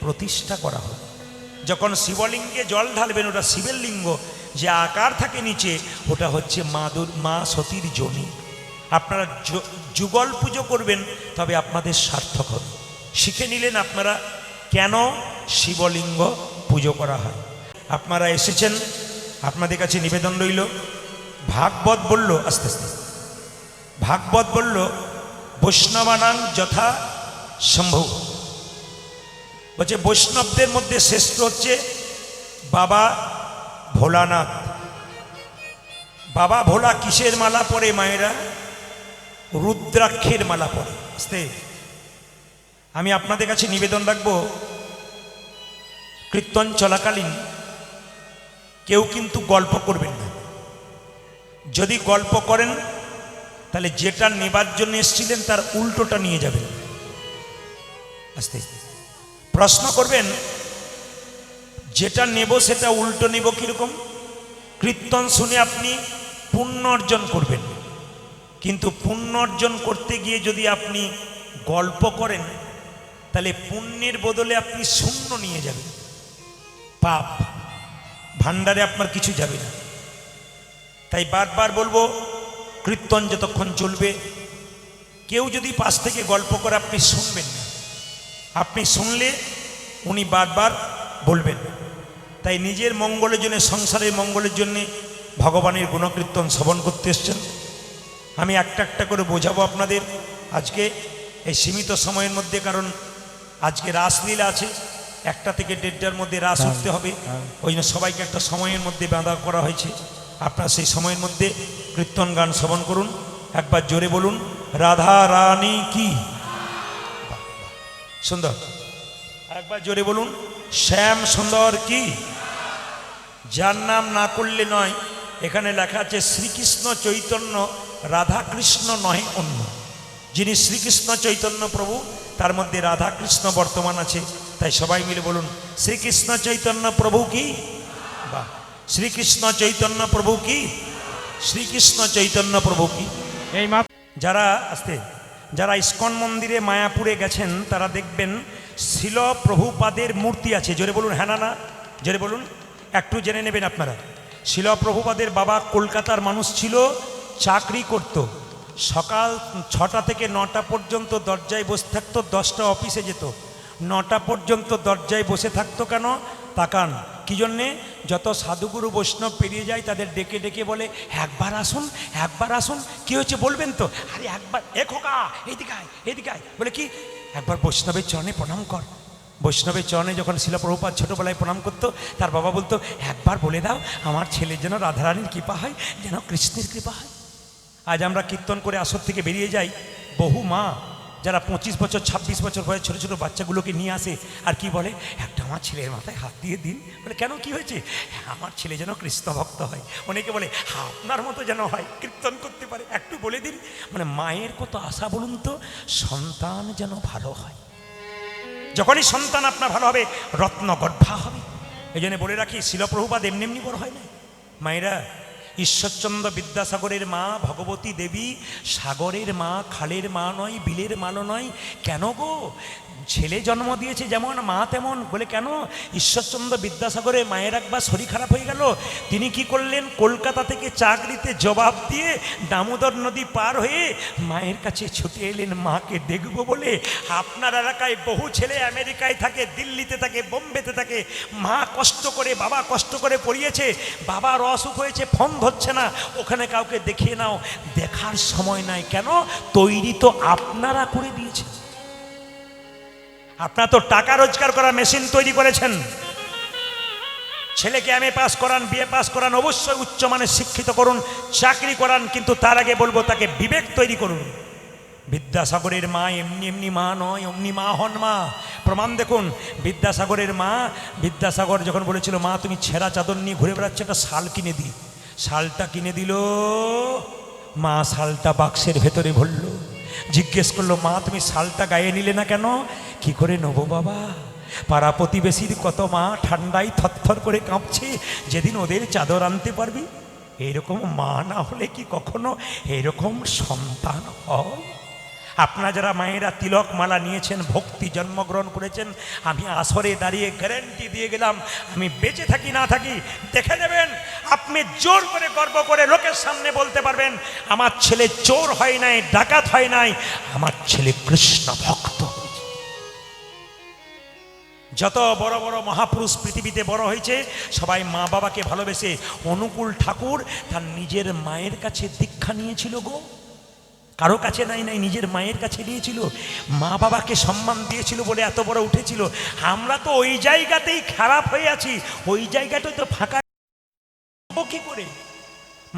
প্রতিষ্ঠা করা হয়। যখন শিবলিঙ্গে জল ঢালবেন, ওটা শিবের লিঙ্গ, যে আকার থাকে নিচে, ওটা হচ্ছে মা সতীর যোনি। আপনারা যুগল পুজো করবেন, তবে আপনাদের সার্থক হবে। শিখে নিলেন আপনারা কেন শিবলিঙ্গ পুজো করা হয়। আপনারা এসেছেন, আপনাদের কাছে নিবেদন রইল, ভাগবত বলল, আস্তে আস্তে ভাগবত বলল, বৈষ্ণবানাং যথা সম্ভব। বলছে বৈষ্ণবদের মধ্যে শ্রেষ্ঠ হচ্ছে বাবা ভোলানাথ। বাবা ভোলা কিসের মালা পরে মায়েরা? রুদ্রাক্ষের মালা পরে। আস্তে, আমি আপনাদের কাছে নিবেদন রাখবো, কীর্তন চলাকালীন কেউ কিন্তু গল্প করবেন না। যদি গল্প করেন তাহলে যেটা নেবার জন্য এসেছিলেন তার উল্টোটা নিয়ে যাবেন। আস্তে প্রশ্ন করবেন, যেটা নেব সেটা উল্টো নেব কিরকম? কীর্তন শুনে আপনি পুণ্য অর্জন করবেন, কিন্তু পুণ্য অর্জন করতে গিয়ে যদি আপনি গল্প করেন তাহলে পুণ্যের বদলে আপনি শূন্য নিয়ে যাবেন, পাপ ভান্ডারে আপনার কিছু যাবে না। তাই বারবার বলবো, কীর্তন যতক্ষণ চলবে কেউ যদি পাশ থেকে গল্প করে আপনি শুনবেন না। আপনি শুনলে উনি বারবার বলবেন। তাই নিজের মঙ্গলের জন্য, সংসারের মঙ্গলের জন্য ভগবানের গুণকীর্তন শ্রবণ করতে এসছেন। আমি একটা একটা করে বোঝাবো আপনাদের আজকে এই সীমিত সময়ের মধ্যে, কারণ আজকে রাসলীলা আছে, 1টা থেকে 1:30টার মধ্যে রাস উঠতে হবে। ওই জন্য সবাইকে একটা সময়ের মধ্যে বাঁধা করা হয়েছে। আপনারা সেই সময়ের মধ্যে কীর্তন গান শ্রবণ করুন। একবার জোরে বলুন, রাধা রানী কি। সুন্দর। একবার জোরে বলুন, শ্যাম সুন্দর কি। যার নাম না করলে নয়, এখানে লেখা আছে শ্রীকৃষ্ণ চৈতন্য, রাধা কৃষ্ণ নহে অন্য। যিনি শ্রীকৃষ্ণ চৈতন্য প্রভু, তার মধ্যে রাধা কৃষ্ণ বর্তমান আছে। তাই সবাই মিলে বলুন, শ্রীকৃষ্ণ চৈতন্য প্রভু কি। বাহ, শ্রীকৃষ্ণ চৈতন্য প্রভু কি, শ্রীকৃষ্ণ চৈতন্য প্রভু কি। এই মা যারা ইস্কন মন্দিরে মায়াপুরে গেছেন তারা দেখবেন শিল প্রভুপাদের মূর্তি আছে। জোরে বলুন হ্যাঁ না না, জোরে বলুন। একটু জেনে নেবেন আপনারা, শিল প্রভুপাদের বাবা কলকাতার মানুষ ছিল, চাকরি করত। সকাল 6টা থেকে 9টা পর্যন্ত দরজায় বসে থাকতো, 10টা অফিসে যেত। 9টা পর্যন্ত দরজায় বসে থাকতো কেন? তাকান কি জন্যে? যত সাধুগুরু বৈষ্ণব পেরিয়ে যায় তাদের ডেকে ডেকে বলে, একবার আসুন, একবার আসুন। কি হয়েছে বলবেন তো? আরে একবার, এ খোকা এদিকে আয়, এদিকে আয়। বলে কি, একবার বৈষ্ণবের চরণে প্রণাম কর। বৈষ্ণবের চরণে যখন শিলা প্রভুপাদ ছোটোবেলায় প্রণাম করতো, তার বাবা বলতো, একবার বলে দাও আমার ছেলের যেন রাধারানীর কৃপা হয়, যেন কৃষ্ণের কৃপা হয়। আজ আমরা কীর্তন করে আসর থেকে বেরিয়ে যাই, বহু মা যারা 25 বছর 26 বছর বয়স ছোটো ছোটো বাচ্চাগুলোকে নিয়ে আসে আর কি বলে, একটা আমার ছেলের মাথায় হাত দিয়ে দিন। বলে কেন, কি হয়েছে? আমার ছেলে যেন কৃষ্ণ ভক্ত হয়। অনেকে বলে আপনার মতো যেন হয়, কীর্তন করতে পারে, একটু বলে দিন। মানে মায়ের কত আশা বলুন তো, সন্তান যেন ভালো হয়। যখনই সন্তান আপনার ভালো হবে, রত্নগর্ভা হবে। এই জন্য বলে রাখি, শিলপ্রভুপাদ এমনি এমনি বড় হয় না। মায়েরা, ঈশ্বরচন্দ্র বিদ্যাসাগরের মা ভগবতী দেবী সাগরের মা, খালের মা নয়, বিলের মালও নয়। কেন গো? ছেলে জন্ম দিয়েছে যেমন, মা তেমন। বলে কেন? ঈশ্বরচন্দ্র বিদ্যাসাগরের মায়ের একবার শরীর খারাপ হয়ে গেল। তিনি কি করলেন, কলকাতা থেকে চাকরিতে জবাব দিয়ে দামোদর নদী পার হয়ে মায়ের কাছে ছুটে এলেন মাকে দেখব বলে। আপনার এলাকায় বহু ছেলে আমেরিকায় থাকে, দিল্লিতে থাকে, বোম্বেতে থাকে। মা কষ্ট করে, বাবা কষ্ট করে পড়িয়েছে, বাবার অসুখ হয়েছে, ফোন ধরছে না, ওখানে কাউকে দেখিয়ে নাও। দেখার সময় নাই। কেন? তৈরি তো আপনারা করে দিয়েছেন। আপনারা তো টাকা রোজগার করার মেশিন তৈরি করেছেন। ছেলেকে এমএ পাস করান, বিএ পাস করান, অবশ্যই উচ্চমানের শিক্ষিত করুন, চাকরি করান, কিন্তু তার আগে বলবো তাকে বিবেক তৈরি করুন। বিদ্যাসাগরের মা এমনি এমনি মা নয়, অমনি মা হন মা। প্রমাণ দেখুন, বিদ্যাসাগরের মা, বিদ্যাসাগর যখন বলেছিল মা তুমি ছেঁড়া চাদর নিয়ে ঘুরে বেড়াচ্ছে, একটা শাল কিনে দিই। শালটা কিনে দিল মা, শালটা বাক্সের ভেতরে ভরল। জিজ্ঞেস করলো মা তুমি শালটা গায়ে নিলে না কেন? কি করে নেবো বাবা, পাড়া প্রতিবেশীর কত মা ঠান্ডায় থরথর করে কাঁপছে, যেদিন ওদের চাদর আনতে পারবি। এরকম মা না হলে কি কখনো এরকম সন্তান হয়? আপনারা যারা মায়েরা তিলক মালা নিয়েছেন, ভক্তি জন্মগ্রহণ করেছেন, আমি আসরে দাঁড়িয়ে গ্যারেন্টি দিয়ে গেলাম, আমি বেঁচে থাকি না থাকি দেখে নেবেন, আপনি জোর করে গর্ব করে লোকের সামনে বলতে পারবেন আমার ছেলে চোর হয় নাই, ডাকাত হয় নাই, আমার ছেলে কৃষ্ণ ভক্ত। যত বড় বড় মহাপুরুষ পৃথিবীতে বড় হয়েছে, সবাই মা বাবাকে ভালোবেসে। অনুকূল ঠাকুর তার নিজের মায়ের কাছে দীক্ষা নিয়েছিল গো, কারো কাছে নাই, নিজের মায়ের কাছে নিয়েছিল। মা বাবাকে সম্মান দিয়েছিল বলে এত বড় উঠেছিল। আমরা তো ওই জায়গাতেই খারাপ হয়ে আছি, ওই জায়গাটাই তো ফাঁকা। কি করে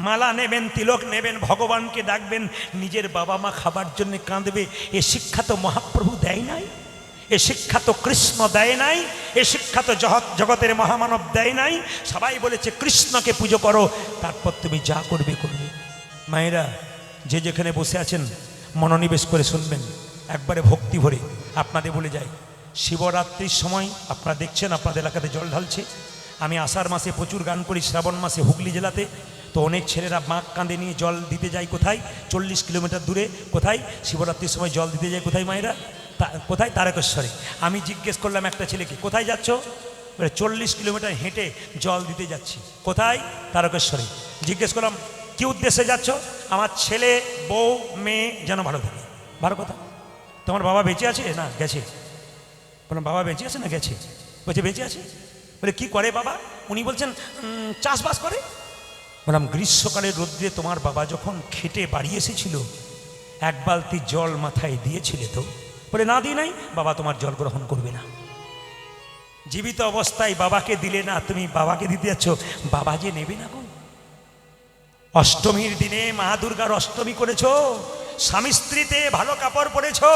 মালা নেবেন, তিলক নেবেন, ভগবানকে ডাকবেন, নিজের বাবা মা খাবার জন্য কাঁদবে? এ শিক্ষা তো মহাপ্রভু দেয় নাই, এ শিক্ষা তো কৃষ্ণ দেয় নাই, এ শিক্ষা তো জগতের মহামানব দেয় নাই। সবাই বলেছে কৃষ্ণকে পুজো করো, তারপর তুমি যা করবে করবে। মায়েরা, যে যেখানে বসে আছেন মনোনিবেশ করে শুনবেন, একবারে ভক্তি ভরে আপনাদের বলে যাই। শিবরাত্রির সময় আপনারা দেখছেন আপনাদের এলাকাতে জল ঢালছে। আমি আষাঢ় মাসে প্রচুর গান করি, শ্রাবণ মাসে হুগলি জেলাতে। তো অনেক ছেলেরা বাঁক কাঁধে নিয়ে জল দিতে যায়। কোথায়? 40 কিলোমিটার দূরে। কোথায়? শিবরাত্রির সময় জল দিতে যায়। কোথায় মায়েরা? কোথায়? তারকেশ্বরে। আমি জিজ্ঞেস করলাম একটা ছেলেকে, কোথায় যাচ্ছ? 40 কিলোমিটার হেঁটে জল দিতে যাচ্ছি। কোথায়? তারকেশ্বরে। জিজ্ঞেস করলাম কি উদ্দেশ্যে যাচ্ছ? আমার ছেলে, বউ, মেয়ে যেন ভালো থাকে। ভালো কথা। তোমার বাবা বেঁচে আছে? না, গেছে। বললাম বাবা বেঁচে আছে না গেছে? বলছে বেঁচে আছে। বলে কি করে বাবা? উনি বলছেন চাষবাস করে। বললাম গ্রীষ্মকালের রৌদ্রে তোমার বাবা যখন খেটে বাড়ি এসেছিল, এক বালতি জল মাথায় দিয়েছিলে তো? বলে না দিই নাই। বাবা তোমার জল গ্রহণ করবে না। জীবিত অবস্থায় বাবাকে দিলে না, তুমি বাবাকে দিতে যাচ্ছ, বাবা যে নেবে না গো। অষ্টমীর দিনে মা দুর্গার অষ্টমী করেছো, স্বামী স্ত্রীতে ভালো কাপড় পরেছো,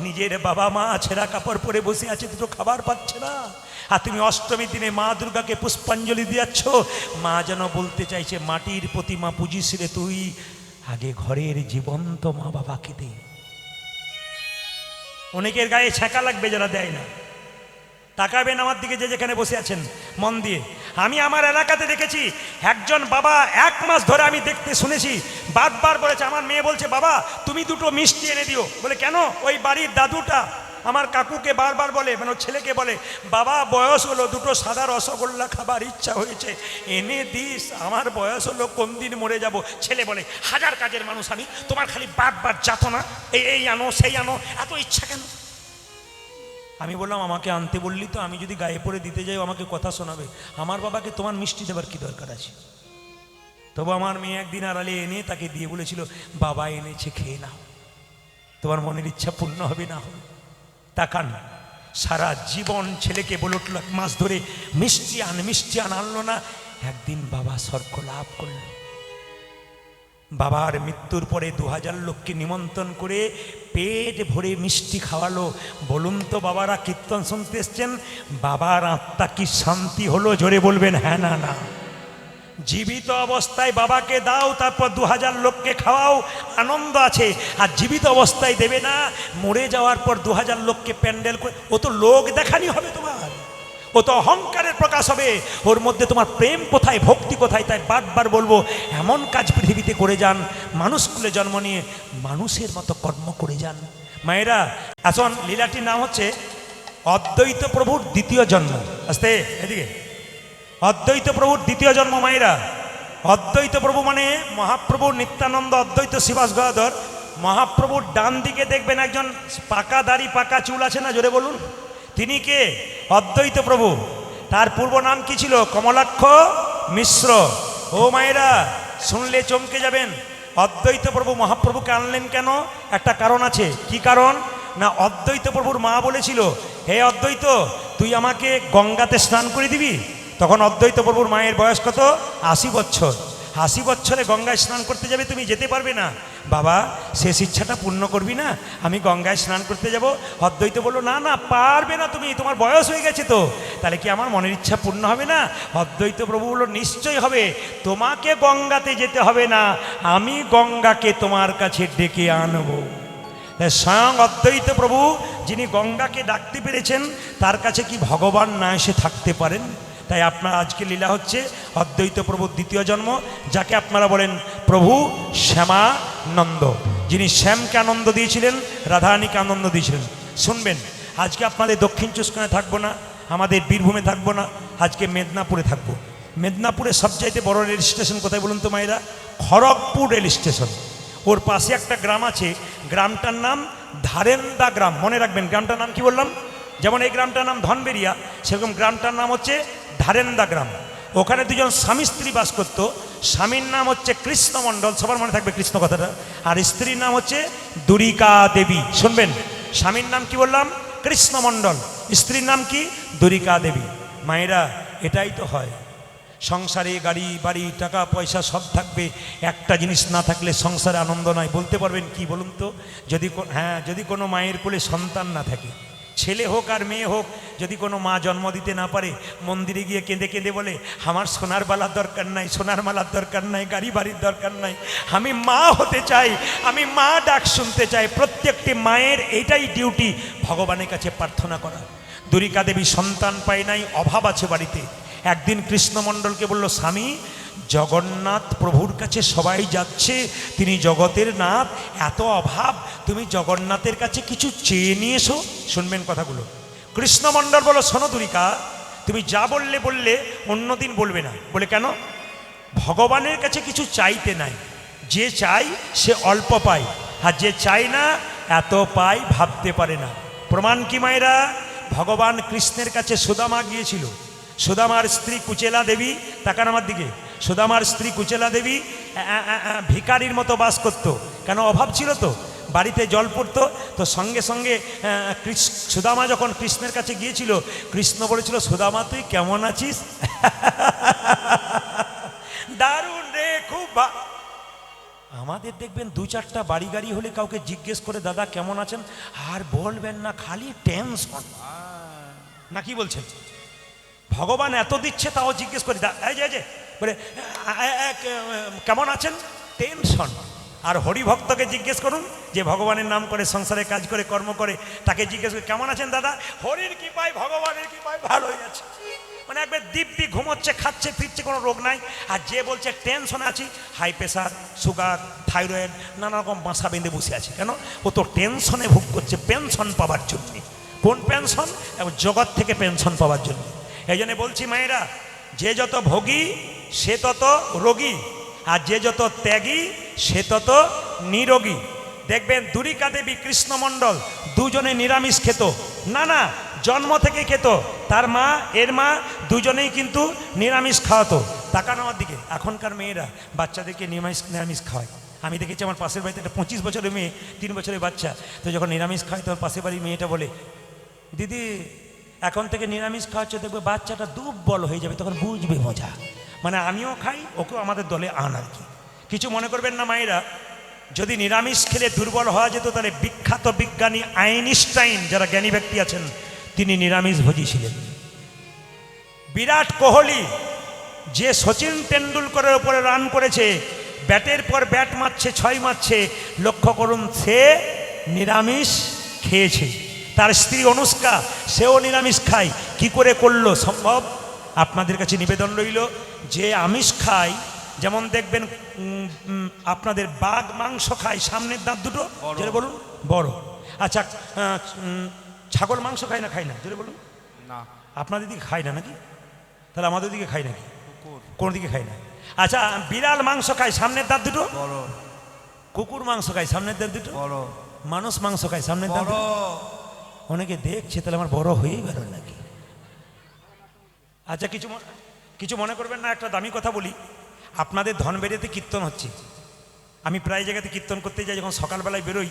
নিজের বাবা মা ছেঁড়া কাপড় পরে বসে আছে, দুটো খাবার পাচ্ছে না, আর তুমি অষ্টমীর দিনে মা দুর্গাকে পুষ্পাঞ্জলি দিয়াচ্ছ। মা যেন বলতে চাইছে মাটির প্রতিমা পুজিস রে তুই, আগে ঘরের জীবন্ত মা বাবাকে দে। অনেকের গায়ে ছ্যাঁকা লাগবে যারা দেয় না। তাকাবেন আমার দিকে যে যেখানে বসে আছেন মন দিয়ে। আমি আমার এলাকাতে দেখেছি একজন বাবা 1 মাস ধরে আমি দেখতে শুনেছি, বারবার বলেছে, আমার মেয়ে বলছে বাবা তুমি দুটো মিষ্টি এনে দিও। বলে কেন? ওই বাড়ির দাদুটা আমার কাকুকে বারবার বলে, মানে ওর ছেলেকে বলে, বাবা বয়স হলো, দুটো সাদা রসগোল্লা খাবার ইচ্ছা হয়েছে, এনে দিস, আমার বয়স হলো, কোন দিন মরে যাব। ছেলে বলে 1000 কাজের মানুষ আমি, তোমার খালি বারবার যাতো না, এই আনো সেই আনো, এত ইচ্ছা কেন? আমি বললাম আমাকে আনতে বললি তো, আমি যদি গায়ে পড়ে দিতে যাই আমাকে কথা শোনাবে। আমার বাবাকে তোমার মিষ্টি দেবার কি দরকার আছে? তবু আমার মেয়ে একদিন আড়ালে এনে তাকে দিয়ে বলেছিল বাবা এনেছে খেয়ে নাও, তোমার মনের ইচ্ছা পূর্ণ হবে না হবে। তাকান, সারা জীবন ছেলেকে বলে উঠল 1 মাস ধরে মিষ্টি আন আনলো না। একদিন বাবা স্বর্গ লাভ করল। বাবার মৃত্যুর পরে 2000 লোককে নিমন্ত্রণ করে পেট ভরে মিষ্টি খাওয়ালো। বলুন তো বাবারা কীর্তন শুনতে এসছেন, বাবার আত্মা কি শান্তি হলো? জোরে বলবেন হ্যাঁ না না। জীবিত অবস্থায় বাবাকে দাও, তারপর 2000 লোককে খাওয়াও, আনন্দ আছে। আর জীবিত অবস্থায় দেবে না, মরে যাওয়ার পর 2000 লোককে প্যান্ডেল করে, ও তো লোক দেখানি হবে তোমার, ও তো অহংকারের প্রকাশ হবে। ওর মধ্যে তোমার প্রেম কোথায়, ভক্তি কোথায়? তাই বারবার বলবো, এমন কাজ পৃথিবীতে করে যান, মানুষকুলে জন্ম নিয়ে মানুষের মতো কর্ম করে যান। মায়েরা আসুন, লীলাটির নাম হচ্ছে অদ্বৈত প্রভুর দ্বিতীয় জন্ম। আস্তে এদিকে, অদ্বৈত প্রভুর দ্বিতীয় জন্ম। মায়েরা, অদ্বৈত প্রভু মানে মহাপ্রভুর নিত্যানন্দ অদ্বৈত শ্রীবাস গদাধর। মহাপ্রভুর ডান দিকে দেখবেন একজন পাকা দাড়ি পাকা চুল আছে না, জোরে বলুন, তিনি কে? অদ্বৈত প্রভু। তার পূর্ব নাম কি ছিল? কমলাক্ষ মিশ্র। ও মায়েরা, শুনলে চমকে যাবেন। অদ্বৈত প্রভু মহাপ্রভুকে আনলেন কেন? একটা কারণ আছে। কি কারণ? না, অদ্বৈত প্রভুর মা বলেছিল, হে অদ্বৈত, তুই আমাকে গঙ্গাতে স্নান করে দিবি। তখন অদ্বৈত প্রভুর মায়ের বয়স কত? 80 বছর। 80 বছরে গঙ্গায় স্নান করতে যাবে, তুমি যেতে পারবে না। বাবা, শেষ ইচ্ছাটা পূর্ণ করবি না, আমি গঙ্গায় স্নান করতে যাব। অদ্বৈত বলল, না না, পারবে না তুমি, তোমার বয়স হয়ে গেছে তো, তাহলে কি আমার মনের ইচ্ছা পূর্ণ হবে না? অদ্বৈত প্রভু বলল, নিশ্চয়ই হবে, তোমাকে গঙ্গাতে যেতে হবে না, আমি গঙ্গাকে তোমার কাছে ডেকে আনবো। স্বয়ং অদ্বৈত প্রভু, যিনি গঙ্গাকে ডাকতে পেরেছেন, তার কাছে কি ভগবান না এসে থাকতে পারেন? তাই আপনার আজকে লীলা হচ্ছে অদ্বৈত প্রভুর দ্বিতীয় জন্ম, যাকে আপনারা বলেন প্রভু শ্যামানন্দ, যিনি শ্যামকে আনন্দ দিয়েছিলেন, রাধারানীকে আনন্দ দিয়েছিলেন। শুনবেন, আজকে আপনাদের দক্ষিণ চব্বিশ থাকবো না, আমাদের বীরভূমে থাকবো না, আজকে মেদিনীপুরে থাকবো। মেদিনীপুরে সবচাইতে বড় রেল স্টেশন কোথায় বলুন তো মায়েরা? Kharagpur rail station. ওর পাশে একটা গ্রাম আছে, গ্রামটার নাম ধারেন্দা গ্রাম। মনে রাখবেন, গ্রামটার নাম কি বললাম? যেমন এই গ্রামটার নাম ধনবেরিয়া, সেরকম গ্রামটার নাম হচ্ছে ধারেন্দা গ্রাম। ওখানে দুজন স্বামী স্ত্রী বাস করত। স্বামীর নাম হচ্ছে কৃষ্ণমণ্ডল, সবার মনে থাকবে কৃষ্ণ কথাটা, আর স্ত্রীর নাম হচ্ছে দুরিকা দেবী। শুনবেন, স্বামীর নাম কি বললাম? কৃষ্ণমণ্ডল। স্ত্রীর নাম কি? দুরিকা দেবী। মায়েরা, এটাই তো হয় সংসারে, গাড়ি বাড়ি টাকা পয়সা সব থাকবে, একটা জিনিস না থাকলে সংসারে আনন্দ নাই। বলতে পারবেন কি বলুন তো? যদি কোনো মায়ের কোলে সন্তান না থাকে, ছেলে হোক আর মেয়ে হোক, যদি কোনো মা জন্ম দিতে না পারে, মন্দিরে গিয়ে কেঁদে কেঁদে বলে, আমার সোনার বালার দরকার নাই, সোনার মালার দরকার নাই, গাড়ি বাড়ির দরকার নাই, আমি মা হতে চাই, আমি মা ডাক শুনতে চাই। প্রত্যেকটি মায়ের এটাই ডিউটি, ভগবানের কাছে প্রার্থনা করা। দুরিকা দেবী সন্তান পায় নাই, অভাব আছে বাড়িতে। একদিন কৃষ্ণমণ্ডলকে বলল, স্বামী, জগন্নাথ প্রভুর কাছে সবাই যাচ্ছে, তিনি জগতের নাথ, এত অভাব, তুমি জগন্নাথের কাছে কিছু চেয়ে নিয়ে এসো। শুনবেন কথাগুলো। কৃষ্ণমণ্ডল বলল, শোনো দুরিকা, তুমি যা বললে অন্যদিন বলবে না। বলে কেন? ভগবানের কাছে কিছু চাইতে নাই, যে চাই সে অল্প পায়, আর যে চায় না এত পায় ভাবতে পারে না। প্রমাণ কি মায়েরা? ভগবান কৃষ্ণের কাছে সুদামা গিয়েছিল। সুদামার স্ত্রী কুচেলা দেবী, তাকান আমার দিকে, সুদামার স্ত্রী কুচেলা দেবী ভিখারির মতো বাস করতো। কেন? অভাব ছিল তো, বাড়িতে জল পড়তো। তো সঙ্গে সঙ্গে সুদামা যখন কৃষ্ণের কাছে গিয়েছিল, কৃষ্ণ বলেছিল, সুদামা তুই কেমন আছিস? দারুণ রে, খুব আমাদের দেখবেন 2-4টা বাড়ি গাড়ি হলে কাউকে জিজ্ঞেস করে, দাদা কেমন আছেন, আর বলবেন না, খালি টেনশন। না কি বলছেন? ভগবান এত দিচ্ছে তাও জিজ্ঞেস করি, বলে কেমন আছেন, টেনশন। আর হরিভক্তকে জিজ্ঞেস করুন, যে ভগবানের নাম করে, সংসারে কাজ করে, কর্ম করে, তাকে জিজ্ঞেস করে, কেমন আছেন দাদা? হরির কি পায়, ভগবানের কি পায়, ভালো হয়ে আছে। মানে একবার দিব্যি ঘুমোচ্ছে, খাচ্ছে, ফিরছে, কোনো রোগ নাই। আর যে বলছে টেনশনে আছি, হাই প্রেশার, সুগার, থাইরয়েড, নানা রকম বাসা বেঁধে বসে আছে। কেন? ও তো টেনশনে ভোগ করছে পেনশন পাওয়ার জন্য। কোন পেনশন? এবং জগৎ থেকে পেনশন পাওয়ার জন্য। এই জন্য বলছি মায়েরা, যে যত ভোগী সে তত রোগী, আর যে যত ত্যাগী সে তত নিরোগী। দেখবেন দুরিকা দেবী, কৃষ্ণমণ্ডল দুজনে নিরামিষ খেত না, জন্ম থেকে খেত। তার মা, এর মা, দুজনেই কিন্তু নিরামিষ খাওয়াতো। তাকান আমার দিকে, এখনকার মেয়েরা বাচ্চাদেরকে নিরামিষ খাওয়ায়। আমি দেখেছি আমার পাশের বাড়িতে একটা 25 বছরের মেয়ে, 3 বছরের বাচ্চা, তো যখন নিরামিষ খায়, তখন পাশের বাড়ির মেয়েটা বলে, দিদি এখন থেকে নিরামিষ খাওয়াচ্ছে, দেখবে বাচ্চাটা দুর্বল হয়ে যাবে, তখন বুঝবে মজা। মানে আমিও খাই, ওকেও আমাদের দলে আন আর কি। কিছু মনে করবেন না মায়েরা, যদি নিরামিষ খেলে দুর্বল হওয়া যেত তাহলে বিখ্যাত বিজ্ঞানী আইনস্টাইন, যারা জ্ঞানী ব্যক্তি আছেন, তিনি নিরামিষ ভোজী ছিলেন। বিরাট কোহলি, যে সচিন তেন্ডুলকরের উপরে রান করেছে, ব্যাটের পর ব্যাট মারছে, 6 মারছে, লক্ষ্য করুন সে নিরামিষ খেয়েছে। তার স্ত্রী অনুষ্কা, সেও নিরামিষ খায়। কি করে করলো সম্ভব? আপনাদের কাছে নিবেদন রইল, যে আমিষ খায়, যেমন দেখবেন আপনাদের বাঘ মাংস খায়, সামনের দাঁত দুটো যেটা বলুন বড়। আচ্ছা, ছাগল মাংস খায় না, খায় না যেটা বলুন না, আপনাদের দিকে খায় না নাকি? তাহলে আমাদের দিকে খায় নাকি? কোন দিকে খায় না? আচ্ছা, বিড়াল মাংস খায়, সামনের দাঁত দুটো বড়। কুকুর মাংস খায়, সামনের দাঁত দুটো বড়। মানুষ মাংস খায়, সামনের দাঁত দুটো। অনেকে দেখছে, তাহলে আমার বড় হয়েই গেল নাকি? আচ্ছা, কিছু মনে করবেন না, একটা দামি কথা বলি। আপনাদের ধনবেড়িতে কীর্তন হচ্ছে, আমি প্রায় জায়গাতে কীর্তন করতে যাই, যখন সকালবেলায় বেরোই,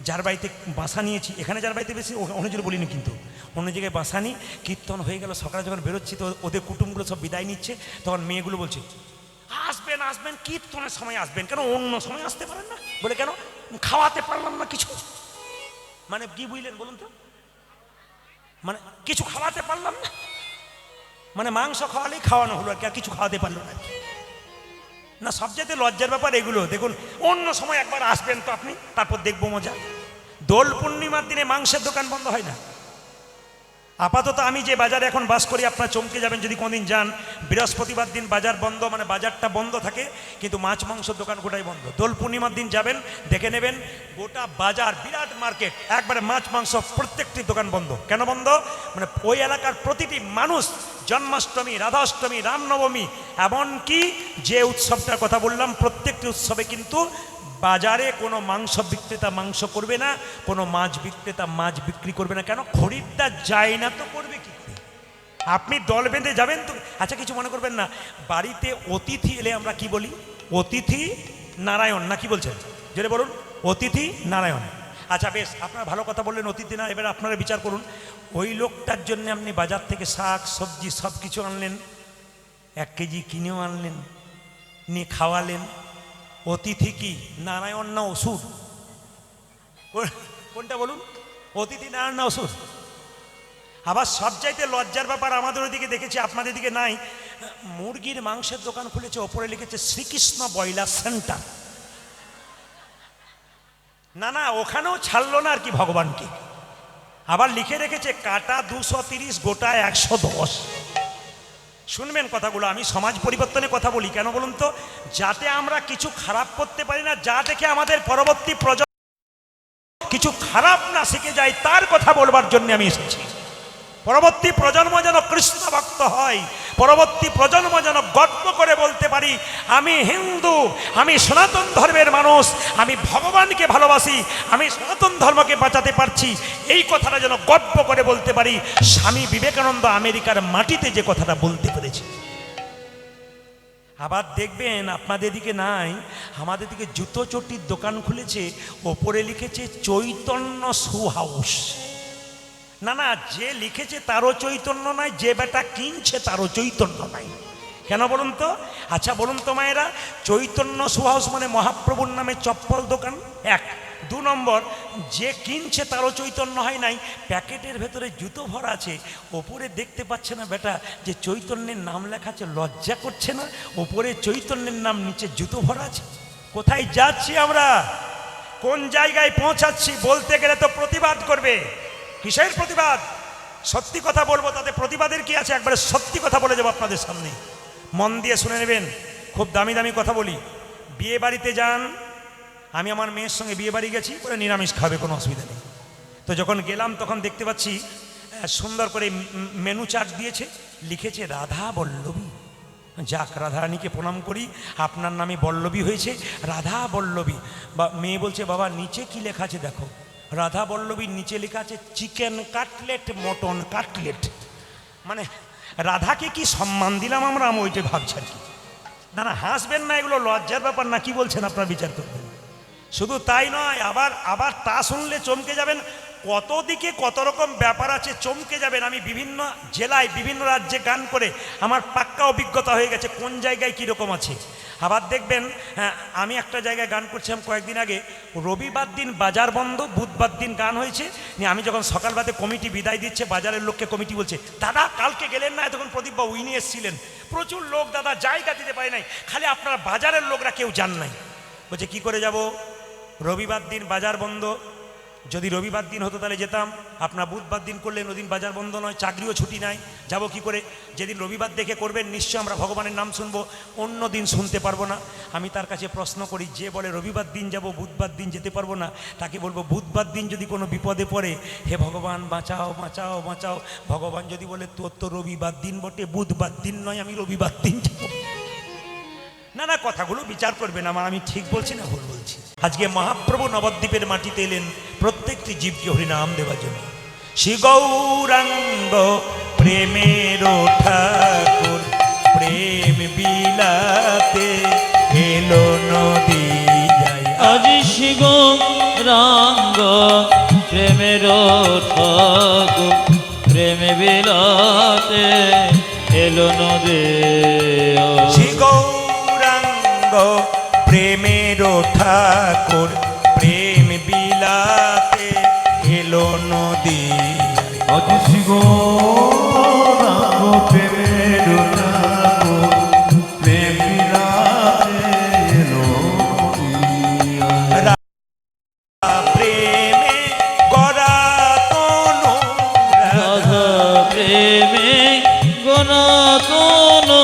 যার বাড়িতে বাসা নিয়েছি, এখানে যার বাড়িতে বেশি অন্য জন্য বলিনি, কিন্তু অন্য জায়গায় বাসা নিই, কীর্তন হয়ে গেল, সকালে যখন বেরোচ্ছি তো ওদের কুটুমগুলো সব বিদায় নিচ্ছে, তখন মেয়েগুলো বলছে আসবেন আসবেন, কীর্তনের সময় আসবেন, কেন অন্য সময় আসতে পারেন না? বলে কেন? খাওয়াতে পারলাম না কিছু। মানে কি বুঝলেন বলুন তো? মানে কিছু খাওয়াতে পারলাম না, মানে মাংস খাওয়ালেই খাওয়ানো হলো আর কি, আর কিছু খাওয়াতে পারলো না। না, সবচেয়ে লজ্জার ব্যাপার এগুলো। দেখুন, অন্য সময় একবার আসবেন তো আপনি, তারপর দেখবো মজা। দোল পূর্ণিমার দিনে মাংসের দোকান বন্ধ হয় না। আপাতত আমি যে বাজারে এখন বাস করি, আপনারা চমকে যাবেন যদি কোনোদিন যান, বৃহস্পতিবার দিন বাজার বন্ধ, মানে বাজারটা বন্ধ থাকে, কিন্তু মাছ মাংসের দোকান গোটাই বন্ধ। দোল পূর্ণিমার দিন যাবেন, দেখে নেবেন গোটা বাজার, বিরাট মার্কেট, একবারে মাছ মাংস প্রত্যেকটি দোকান বন্ধ। কেন বন্ধ? মানে ওই এলাকার প্রতিটি মানুষ জন্মাষ্টমী, রাধাষ্টমী, রামনবমী, এমনকি যে উৎসবটার কথা বললাম, প্রত্যেকটি উৎসবে কিন্তু বাজারে কোনো মাংস বিক্রেতা মাংস করবে না, কোনো মাছ বিক্রেতা মাছ বিক্রি করবে না। কেন? খরিদ্দার যায় না তো করবে কি? আপনি দল বেঁধে যাবেন তো। আচ্ছা, কিছু মনে করবেন না, বাড়িতে অতিথি এলে আমরা কি বলি? অতিথি নারায়ণ, না কি বলছেন? যেটা বলুন, অতিথি নারায়ণ। আচ্ছা বেশ, আপনারা ভালো কথা বললেন, অতিথি না। এবার আপনারা বিচার করুন, ওই লোকটার জন্য আপনি বাজার থেকে শাক সবজি সব কিছু আনলেন, 1 কেজি কিনেও আনলেন, নিয়ে খাওয়ালেন। অতিথি কি নারায়ণ না অসুর? কোনটা বলুন? অতিথি নারায়ণ না অসুর? আবার সবচাইতে লজ্জার ব্যাপার, আমাদের ওইদিকে দেখেছি, আপনাদের দিকে নাই, মুরগির মাংসের দোকান খুলেছে, ওপরে লিখেছে শ্রীকৃষ্ণ ব্রয়লার সেন্টার। না না, ওখানেও ছাড়লো না আর কি ভগবানকে। আবার লিখে রেখেছে কাটা 230, গোটা 110। শুনবেন কথাগুলো, আমি সমাজ পরিবর্তনের কথা বলি কেন বলুন তো? যাতে আমরা কিছু খারাপ করতে পারি না, যা দেখে আমাদের পরবর্তী প্রজন্ম কিছু খারাপ না শিখে যায়, তার কথা বলবার জন্য আমি এসেছি। পরবর্তী প্রজন্ম যেন কৃষ্ণ ভক্ত হয়, পরবর্তী প্রজন্ম যেন গর্ব করে বলতে পারি আমি হিন্দু, আমি সনাতন ধর্মের মানুষ, আমি ভগবানকে ভালোবাসি, আমি সনাতন ধর্মকে বাঁচাতে পারছি, এই কথাটা যেন গর্ব করে বলতে পারি। স্বামী বিবেকানন্দ আমেরিকার মাটিতে যে কথাটা বলতে পেরেছে। আবার দেখবেন আপনাদের দিকে নাই, আমাদের দিকে জুতো চটির দোকান খুলেছে, ওপরে লিখেছে চৈতন্য শু হাউস। না না, যে লিখেছে তারও চৈতন্য নাই, যে বেটা কিনছে তারও চৈতন্য নাই। কেন বলুন তো? আচ্ছা বলুন তো মায়েরা, চৈতন্য শু হাউস মানে মহাপ্রভুর নামে চপ্পল দোকান, 1। 2 নম্বর, যে কিনছে তারও চৈতন্য হয় নাই, প্যাকেটের ভেতরে জুতো ভরা আছে, ওপরে দেখতে পাচ্ছে না বেটা যে চৈতন্যের নাম লেখা আছে, লজ্জা করছে না? ওপরে চৈতন্যের নাম, নিচে জুতো ভরা আছে। কোথায় যাচ্ছি আমরা? কোন জায়গায় পৌঁছাচ্ছি? বলতে গেলে তো প্রতিবাদ করবে। কিসের প্রতিবাদ? সত্যি কথা বলবো, তাতে প্রতিবাদের কি আছে? একবারে সত্যি কথা বলে যাবো আপনাদের সামনে, মন দিয়ে শুনে নেবেন। খুব দামি দামি কথা বলি। বিয়ে বাড়িতে যান, আমি আমার মেয়ের সঙ্গে বিয়ে বাড়ি গেছি, বলে নিরামিষ খাবে, কোনো অসুবিধা নেই। তো যখন গেলাম তখন দেখতে পাচ্ছি সুন্দর করে মেনু চার্ট দিয়েছে, লিখেছে রাধা বল্লভী। যাক, রাধারানীকে প্রণাম করি, আপনার নামে বল্লভী হয়েছে, রাধা বল্লভী। বা মেয়ে বলছে বাবা নিচে কি লেখা আছে দেখো। রাধা বল্লভীর নিচে লেখা আছে চিকেন কাটলেট, মটন কাটলেট। মানে রাধাকে কি সম্মান দিলাম আমরা, আমি ওইটাই ভাবছি আর কি। না না, হাসবেন না, এগুলো লজ্জার ব্যাপার না, কি বলছেন আপনারা বিচার করবেন। শুধু তাই নয়, আবার তা শুনলে চমকে যাবেন, কত দিকে কত রকম ব্যাপার আছে, চমকে যাবেন। আমি বিভিন্ন জেলায় বিভিন্ন রাজ্যে গান করে আমার পাক্কা অভিজ্ঞতা হয়ে গেছে কোন জায়গায় কীরকম আছে। আবার দেখবেন, আমি একটা জায়গায় গান করছিলাম কয়েকদিন আগে, রবিবার দিন বাজার বন্ধ, বুধবার দিন গান হয়েছে। নিয়ে আমি যখন সকালবেলাতে কমিটি বিদায় দিচ্ছে, বাজারের লোককে কমিটি বলছে, দাদা কালকে গেলেন না? তখন প্রদীপবাবু উইনি এসেছিলেন, প্রচুর লোক দাদা, জায়গা দিতে পারে নাই, খালি আপনার বাজারের লোকরা কেউ যান নাই। বলছে কী করে যাব, রবিবার দিন বাজার বন্ধ। যদি রবিবার দিন হতো তাহলে যেতাম, আপনার বুধবার দিন করলেন, ওদিন বাজার বন্ধ নয়, চাকরিও ছুটি নাই, যাব কি করে? যেদিন রবিবার দেখে করবেন নিশ্চয় আমরা ভগবানের নাম শুনবো, অন্য দিন শুনতে পারবো না। আমি তার কাছে প্রশ্ন করি, যে বলে রবিবার দিন যাব বুধবার দিন যেতে পারবো না, তাকে বলবো বুধবার দিন যদি কোনো বিপদে পড়ে, হে ভগবান বাঁচাও বাঁচাও বাঁচাও, ভগবান যদি বলে তোর তো রবিবার দিন বটে, বুধবার দিন নয়, আমি রবিবার দিন যাব। না না, কথাগুলো বিচার করবেন আমার, আমি ঠিক বলছি না ভুল বলছি। আজকে মহাপ্রভু নবদ্বীপের মাটিতে এলেন প্রত্যেকটি জীবকে হরিনাম দেওয়ার জন্য। শ্রী গৌরাঙ্গ প্রেমের ঠাকুর প্রেম বিলাতে এলো নদী যায়। আজ শ্রী গৌরাঙ্গ প্রেমের ঠাকুর প্রেম বিলাতে এলো নদী। শ্রী গৌরাঙ্গ প্রেমের ঠাকুর প্রেম বিলাতে এলো নদী। আজ শ্রী গৌরাঙ্গ প্রেমের ঠাকুর প্রেম বিলাতে এলো নদিয়া। প্রেমে গড়া তনু, রাধা প্রেমে গনা তনু,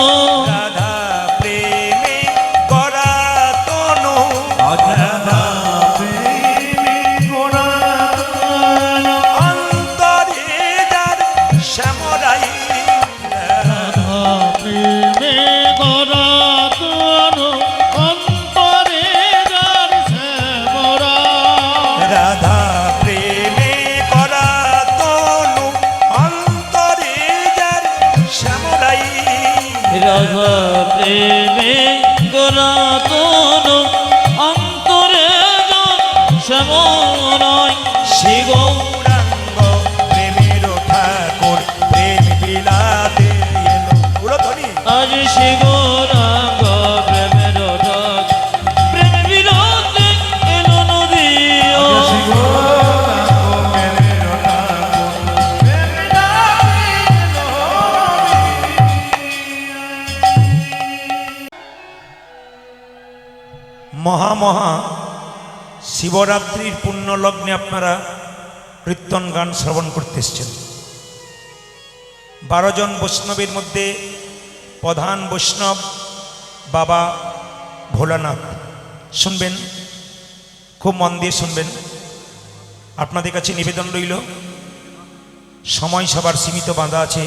রাধা প্রেমে গড়া তনু, আজ রাধা প্রেমে গড়া তনু, অন্তরে যার শ্যামরাই, রাধা প্রেমে গনা তনু, অন্তরে যার শ্যামরা। রাধা প্রেমে গড়া তনু, অন্তরে যার শ্যামরাই। রাধা প্রেমে গনা তনু, অন্তরে যার শ্যামরাই। শ্রী গৌরাঙ্গ প্রেমের ঠাকুর প্রেম বিলাতে এলো। উড়ধ্বনি। আজ শ্রী গৌরাঙ্গ প্রেমের ঠাকুর প্রেম বিলাতে এলো নদী। আজ শ্রী গৌরাঙ্গ প্রেমের ঠাকুর প্রেম বিলাতে এলো মহা শিবরাত্রির পুণ্য লগ্নে আপনারা কীর্তন গান শ্রবণ করতে এসছেন। 12 জন বৈষ্ণবের মধ্যে প্রধান বৈষ্ণব বাবা ভোলানাথ। শুনবেন, খুব মন দিয়ে শুনবেন। আপনাদের কাছে নিবেদন রইল, সময় সবার সীমিত বাঁধা আছে।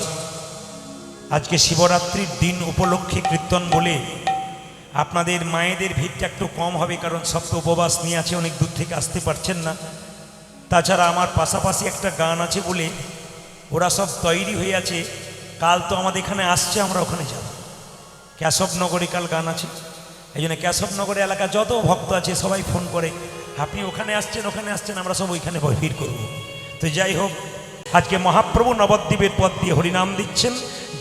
আজকে শিবরাত্রির দিন উপলক্ষে কীর্তন বলে আপনাদের মায়েদের ভিড়টা একটু কম হবে, কারণ সব তো উপবাস নিয়ে আছে, অনেক দূর থেকে আসতে পারছেন না। তাছাড়া আমার পাশাপাশি একটা গান আছে বলে ওরা সব তৈরি হয়ে আছে। কাল তো আমাদের এখানে আসছে, আমরা ওখানে যাব। কেশবনগরে কাল গান আছে, এই জন্য কেশবনগরে এলাকা যত ভক্ত আছে সবাই ফোন করে, আপনি ওখানে আসছেন ওখানে আসছেন, আমরা সব ওইখানে ভিড় করব। তো যাই হোক, আজকে মহাপ্রভু নবদ্বীপের পথ দিয়ে হরিনাম দিচ্ছেন,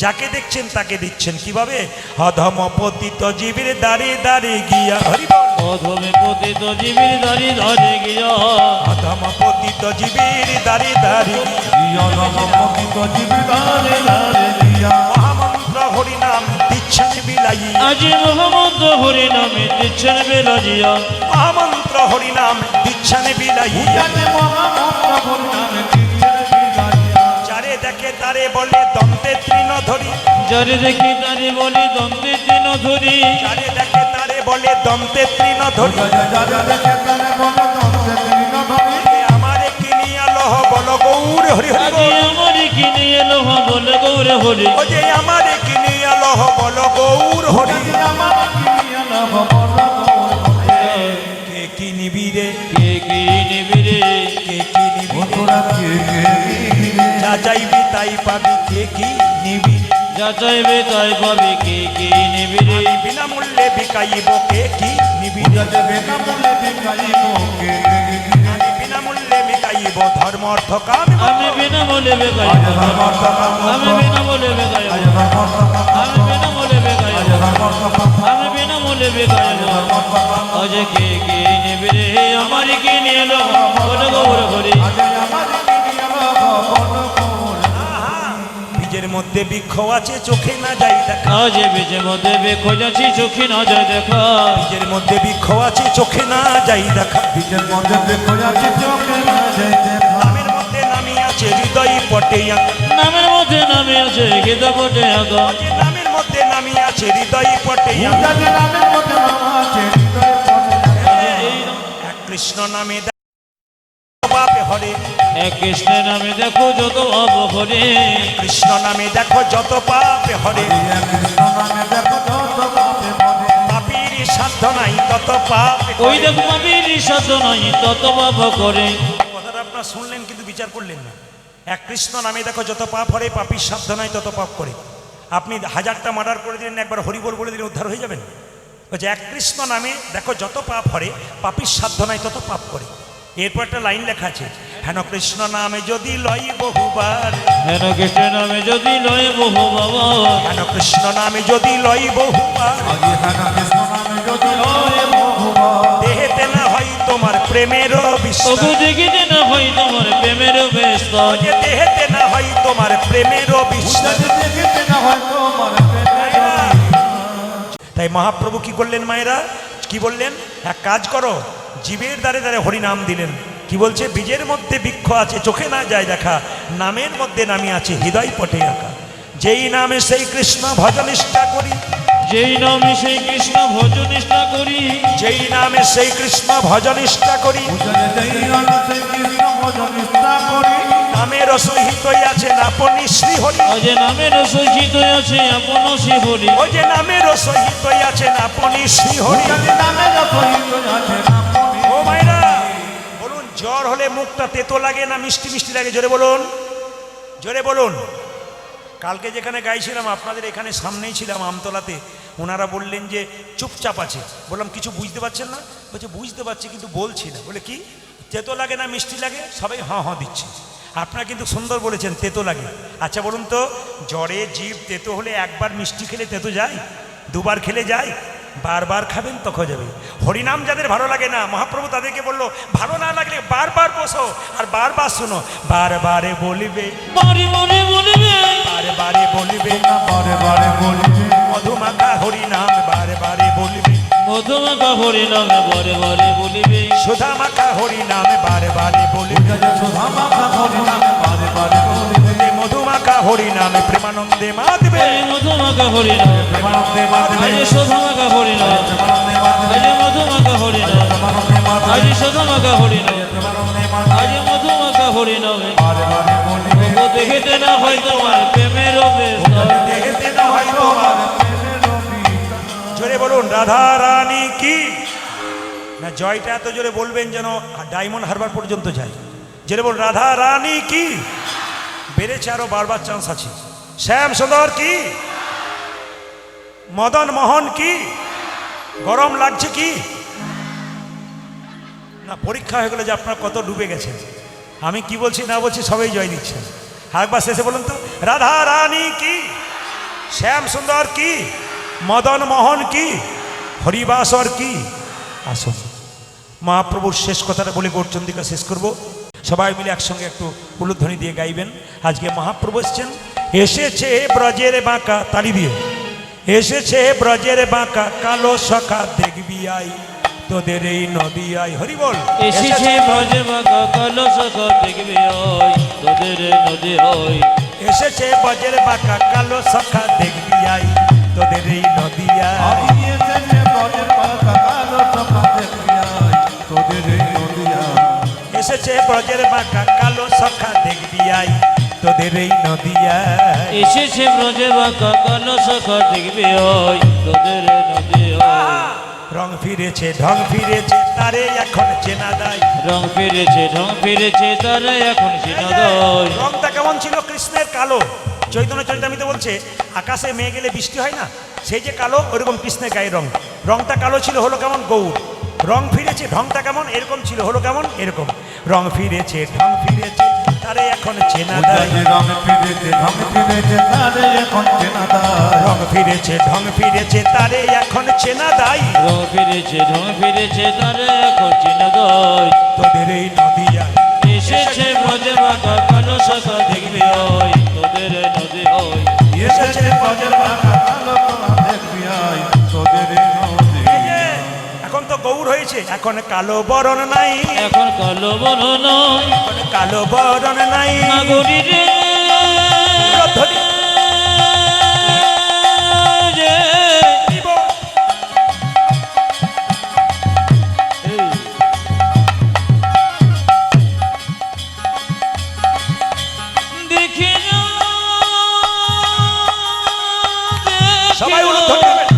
যাকে দেখছেন তাকে দিচ্ছেন। কিভাবে? অধম পতিত জীবের দাঁড়ে দাঁড়ে গিয়া, হরি বল। অধমে পতিত জীবের দাঁড়ি ধরে গিয়া, অধম পতিত জীবের দাঁড়ে দাঁড়ে দিয়া নবপতিত জীবিতারে লারে দিয়া। মহামন্ত্র হরিনাম দিচ্ছেন বিলাই, আজ মহামন্ত্র হরি নামে দিচ্ছেন বেলাজিয়া। মহামন্ত্র হরিনাম দিচ্ছেন বিলাই। উজানে মহামন্ত্র হরিনামে দিচ্ছেন বিলাইয়া। যারে দেখে তারে বলে দন্তে তৃণ ধরি, যারে দেখি তারে বলি দন্তে দিন ধরি, যারে দেখে তারে বলে দন্তে তৃণ ধরি। যারা দেখে তারে বলে দন্তে তৃণ ধরি। আমারে কিনিয়া লহ বল গৌর হরি হরি আজ বল। আমারি কিনে এলো বলে গৌরে হরি। ও যে আমারে কিনিয়া লহ বল গৌর হরি। ওজানে আমার কিনিয়া লাভ বল গৌর হরি। কে কি নিবি রে, কে কি নিবি রে, কে কি নিবি ও রে, তোরা কে কে নিবি রে। যা চাইবি তাই পাবি, কে কি নিবি। যা চাইবে তাই পাবে, কে কি নিবি রে। আমি বিনামূল্যে বিকাইব, কে কি নিবি রে। উজানে বিনামূল্যে বিকাইব কে কে নিবি রে। আমি বিনামূল্যে বিকাইব, ধর্ম অর্থ কাম আমি বিনামূল্যে গাইব আমি বিনামূল্যে গাইব আমি বিনামূল্যে গাইব আমি বিনামূল্যে গাইব আজ কে নেবে রে আমার কি নিয়ে এলো বল গৌর হরি বীজের মধ্যে বৃক্ষ আছে চোখে না যাই দেখা আজ বীজের মধ্যে খোঁজাছি চোখে না যায় দেখা বীজের মধ্যে বৃক্ষ আছে চোখে না যাই দেখা বীজের মধ্যে বৃক্ষ আছে চোখে না যাই দেখা নামের মধ্যে নামি আছে হৃদয় পটে আঁকা নামের মধ্যে নামে আছে গীত বটে আঁকা যে নামের মধ্যে নামি আছে হৃদয় পটে আঁকা যাদের নামের মধ্যে নাম আছে হৃদয়ে পড়ে এক কৃষ্ণ নামে বাপে হরে এক কৃষ্ণের নামে দেখো যত অব হরে কৃষ্ণ নামে দেখো যত পাপে হরে এক কৃষ্ণ নামে দেখো যত পাপে মরে পাপীর সাধ্য নাই তত পাপে ওই করে। দেখো পাপির সাধ্য নাই তত পাপ করে কথাটা আপনারা শুনলেন কিন্তু বিচার করলেন না এক কৃষ্ণ নামে দেখো যত পাপ হরে পাপীর সাধ্য নাই তত পাপ করে আপনি 1000টা মার্ডার করে দিলেন একবার হরিবল বলে দিলে উদ্ধার হয়ে যাবেন বলছে এক কৃষ্ণ নামে দেখো যত পাপ হরে পাপীর সাধ্য নাই তত পাপ করে এরপর একটা লাইন লেখা আছে হেন কৃষ্ণ নামে যদি লই বহুবার হেন কৃষ্ণের নামে যদি লয় বহু বাবা হেন কৃষ্ণ নামে যদি লই বহুবার আগে হানা কৃষ্ণ নামে যদি হয় বহুবার দেহেতে না হয় তোমার প্রেমের বিশ্বাস তবু দেখিতে না হয় তোমার প্রেমের ব্যস্ত যে দেহেতে না হয় তোমার প্রেমের বিশ্বাস যদি দেখিতে না হয় তোমার প্রেমের তাই মহাপ্রভু কি করলেন মায়েরা কি বললেন এক কাজ করো জীবের দ্বারে দ্বারে হরিনাম দিলেন কি বলছে বীজের মধ্যে বৃক্ষ আছে চোখে না যায় দেখা নামের মধ্যে নামি আছে হৃদয় পটে আঁকা যেই নামে সেই কৃষ্ণ ভজনিষ্ঠা করি যেই নামে সেই কৃষ্ণ ভজনিষ্ঠা করি যেই নামে সেই কৃষ্ণ ভজনিষ্ঠা করি বুঝালে যাই আমি সেই কৃষ্ণ ভজন নিষ্ঠা করি নামের সহিত আছেন আপনি শ্রীহরি আজ নামের সহিত আছে আপন সে বলি ও যে নামের সহিত আছেন আপনি শ্রীহরি বুঝালে নামের সহিত আছে আপনি ও মায়েরা বলুন জ্বর হলে মুখটা তেতো লাগে না মিষ্টি মিষ্টি লাগে জোরে বলুন জোরে বলুন কালকে যেখানে গাইছিলাম আপনাদের এখানে সামনেই ছিলাম আমতলাতে ওনারা বললেন যে চুপচাপ আছে বললাম কিছু বুঝতে পারছেন না বলছে বুঝতে পারছি কিন্তু বলছি না বলে কি তেতো লাগে না মিষ্টি লাগে সবাই হাঁ হাঁ দিচ্ছে আপনারা কিন্তু সুন্দর বলেছেন তেতো লাগে আচ্ছা বলুন তো জ্বরে জিভ তেতো হলে একবার মিষ্টি খেলে তেতো যায় দুবার খেলে যায় বারবার খাবেন তখন যাবে হরিনাম যাদের ভালো লাগে না মহাপ্রভু তাদেরকে বললো ভালো না লাগলে বারবার বসো আর বারবার শোনো বারবারে বলিবে বারে বারে বলিবে বারবারে বলিবে বারে বারে বলিবে মধুমাখা হরিনাম বারবারে বলিবে মধুমাখা হরি নামে বারে বারে বলিবে সুধা মাখা হরিনাম বারবারে বলিবে বুঝালে সুধা মাখা হরি নামে বারে বারে বলিবে মধুমাখা হরিনামে প্রেমানন্দে মাতবে আজ মধুমাখা হরি নামে প্রেমানন্দে মাতবে আজ সুধামাখা হরি নামে প্রেমানন্দে মাতবে আজ মধুমাখা হরি নামে প্রেমানন্দে মাতবে আজ সুধামাখা হরি নামে প্রেমানন্দে মাতবে আজ মধুমাখা হরি নামে বারে বারে বলিবে তবু দেখিতে না হয় তোমার প্রেমের ব্যস্ত দেখতে না হয় তোমার জোরে বলুন রাধা রানী কি না জয়টা এত জোরে বলবেন যেন ডায়মন্ড হারবার পর্যন্ত যায় জোরে বলুন রাধা রানী কি বেড়েছে আরো বারবার চান্স আছে শ্যাম সুন্দর কি মদন মোহন কি গরম লাগছে কি না পরীক্ষা হয়ে গেলে যে আপনার কত ডুবে গেছেন আমি কি বলছি না বলছি সবাই জয় দিচ্ছেন একবার শেষে বলুন তো রাধা রানী কি শ্যাম সুন্দর কি মদন মোহন কি হরিবাসর কি আসুন মহাপ্রভুর শেষ কথাটা বলে গৌরচন্দ্রিকা শেষ করব সবাই মিলে একসঙ্গে একটু উলুধ্বনি দিয়ে গাইবেন আজকে মহাপ্রভু এসছেন এসেছে ব্রজের বাঁকা তালি দিয়ে এসেছে ব্রজের বাঁকা কালো সখা দেখবি আই তোদের এই নদী আই হরি বল এসেছে ব্রজে বাঁকা কালো সখা দেখবি ওই তোদের নদী হয় এসেছে ব্রজের বাঁকা কালো সখা দেখবি আই তোদের এই নদী আই আমি এসেছে ব্রজের বাঁকা কালো সখা দেখবি আই তোদের এই নদিয়া এসেছে ব্রজের বাঁকা কালো সখা দেখবি আই তোদের এই নদী আই এসেছে ব্রজে বাঁকা কালো সখা দেখবি ওই তোদের নদী হয় রং ফিরেছে ঢং ফিরেছে তারে এখন চেনা দেয় রং ফিরেছে তারা এখন সিনাদয় রংটা কেমন ছিল কৃষ্ণের কালো চৈতন্য চরিতামিতে বলছে আকাশে মেয়ে গেলে বৃষ্টি হয় না সেই যে কালো ওইরকম কৃষ্ণের গায়ের রংটা কালো ছিল হলো কেমন গৌর রং ফিরেছে, ঢংটা কেমন এরকম ছিল, হলো কেমন এরকম। রং ফিরেছে ঢং ফিরেছে তারে এখন চেনা দেয়, রং ফিরেছে ঢং ফিরেছে তারে এখন চেনা দেয়, রং ফিরেছে ঢং ফিরেছে তারে এখন চেনা দেয়। রং ফিরেছে ঢং ফিরেছে তারে এখন চিনা দয়। তোদের এই নদিয়ায় এসেছে ব্রজে বাঁকা কালো শাখা দেখবি ওই তোদের নদী ওই। এসেছে ব্রজের বাঁকা কালো শাখা দেখবি আয় তোদের এই নদী। এই যে, এখন তো গৌর হয়েছে, এখন কালো বরণ নাই, এখন কালো বলো নয় এখন কালো বরণ নাই। নাগরী রে ধ্বনি যে দিব। দেখি না সবাই উলুধ্বনি দেবেন।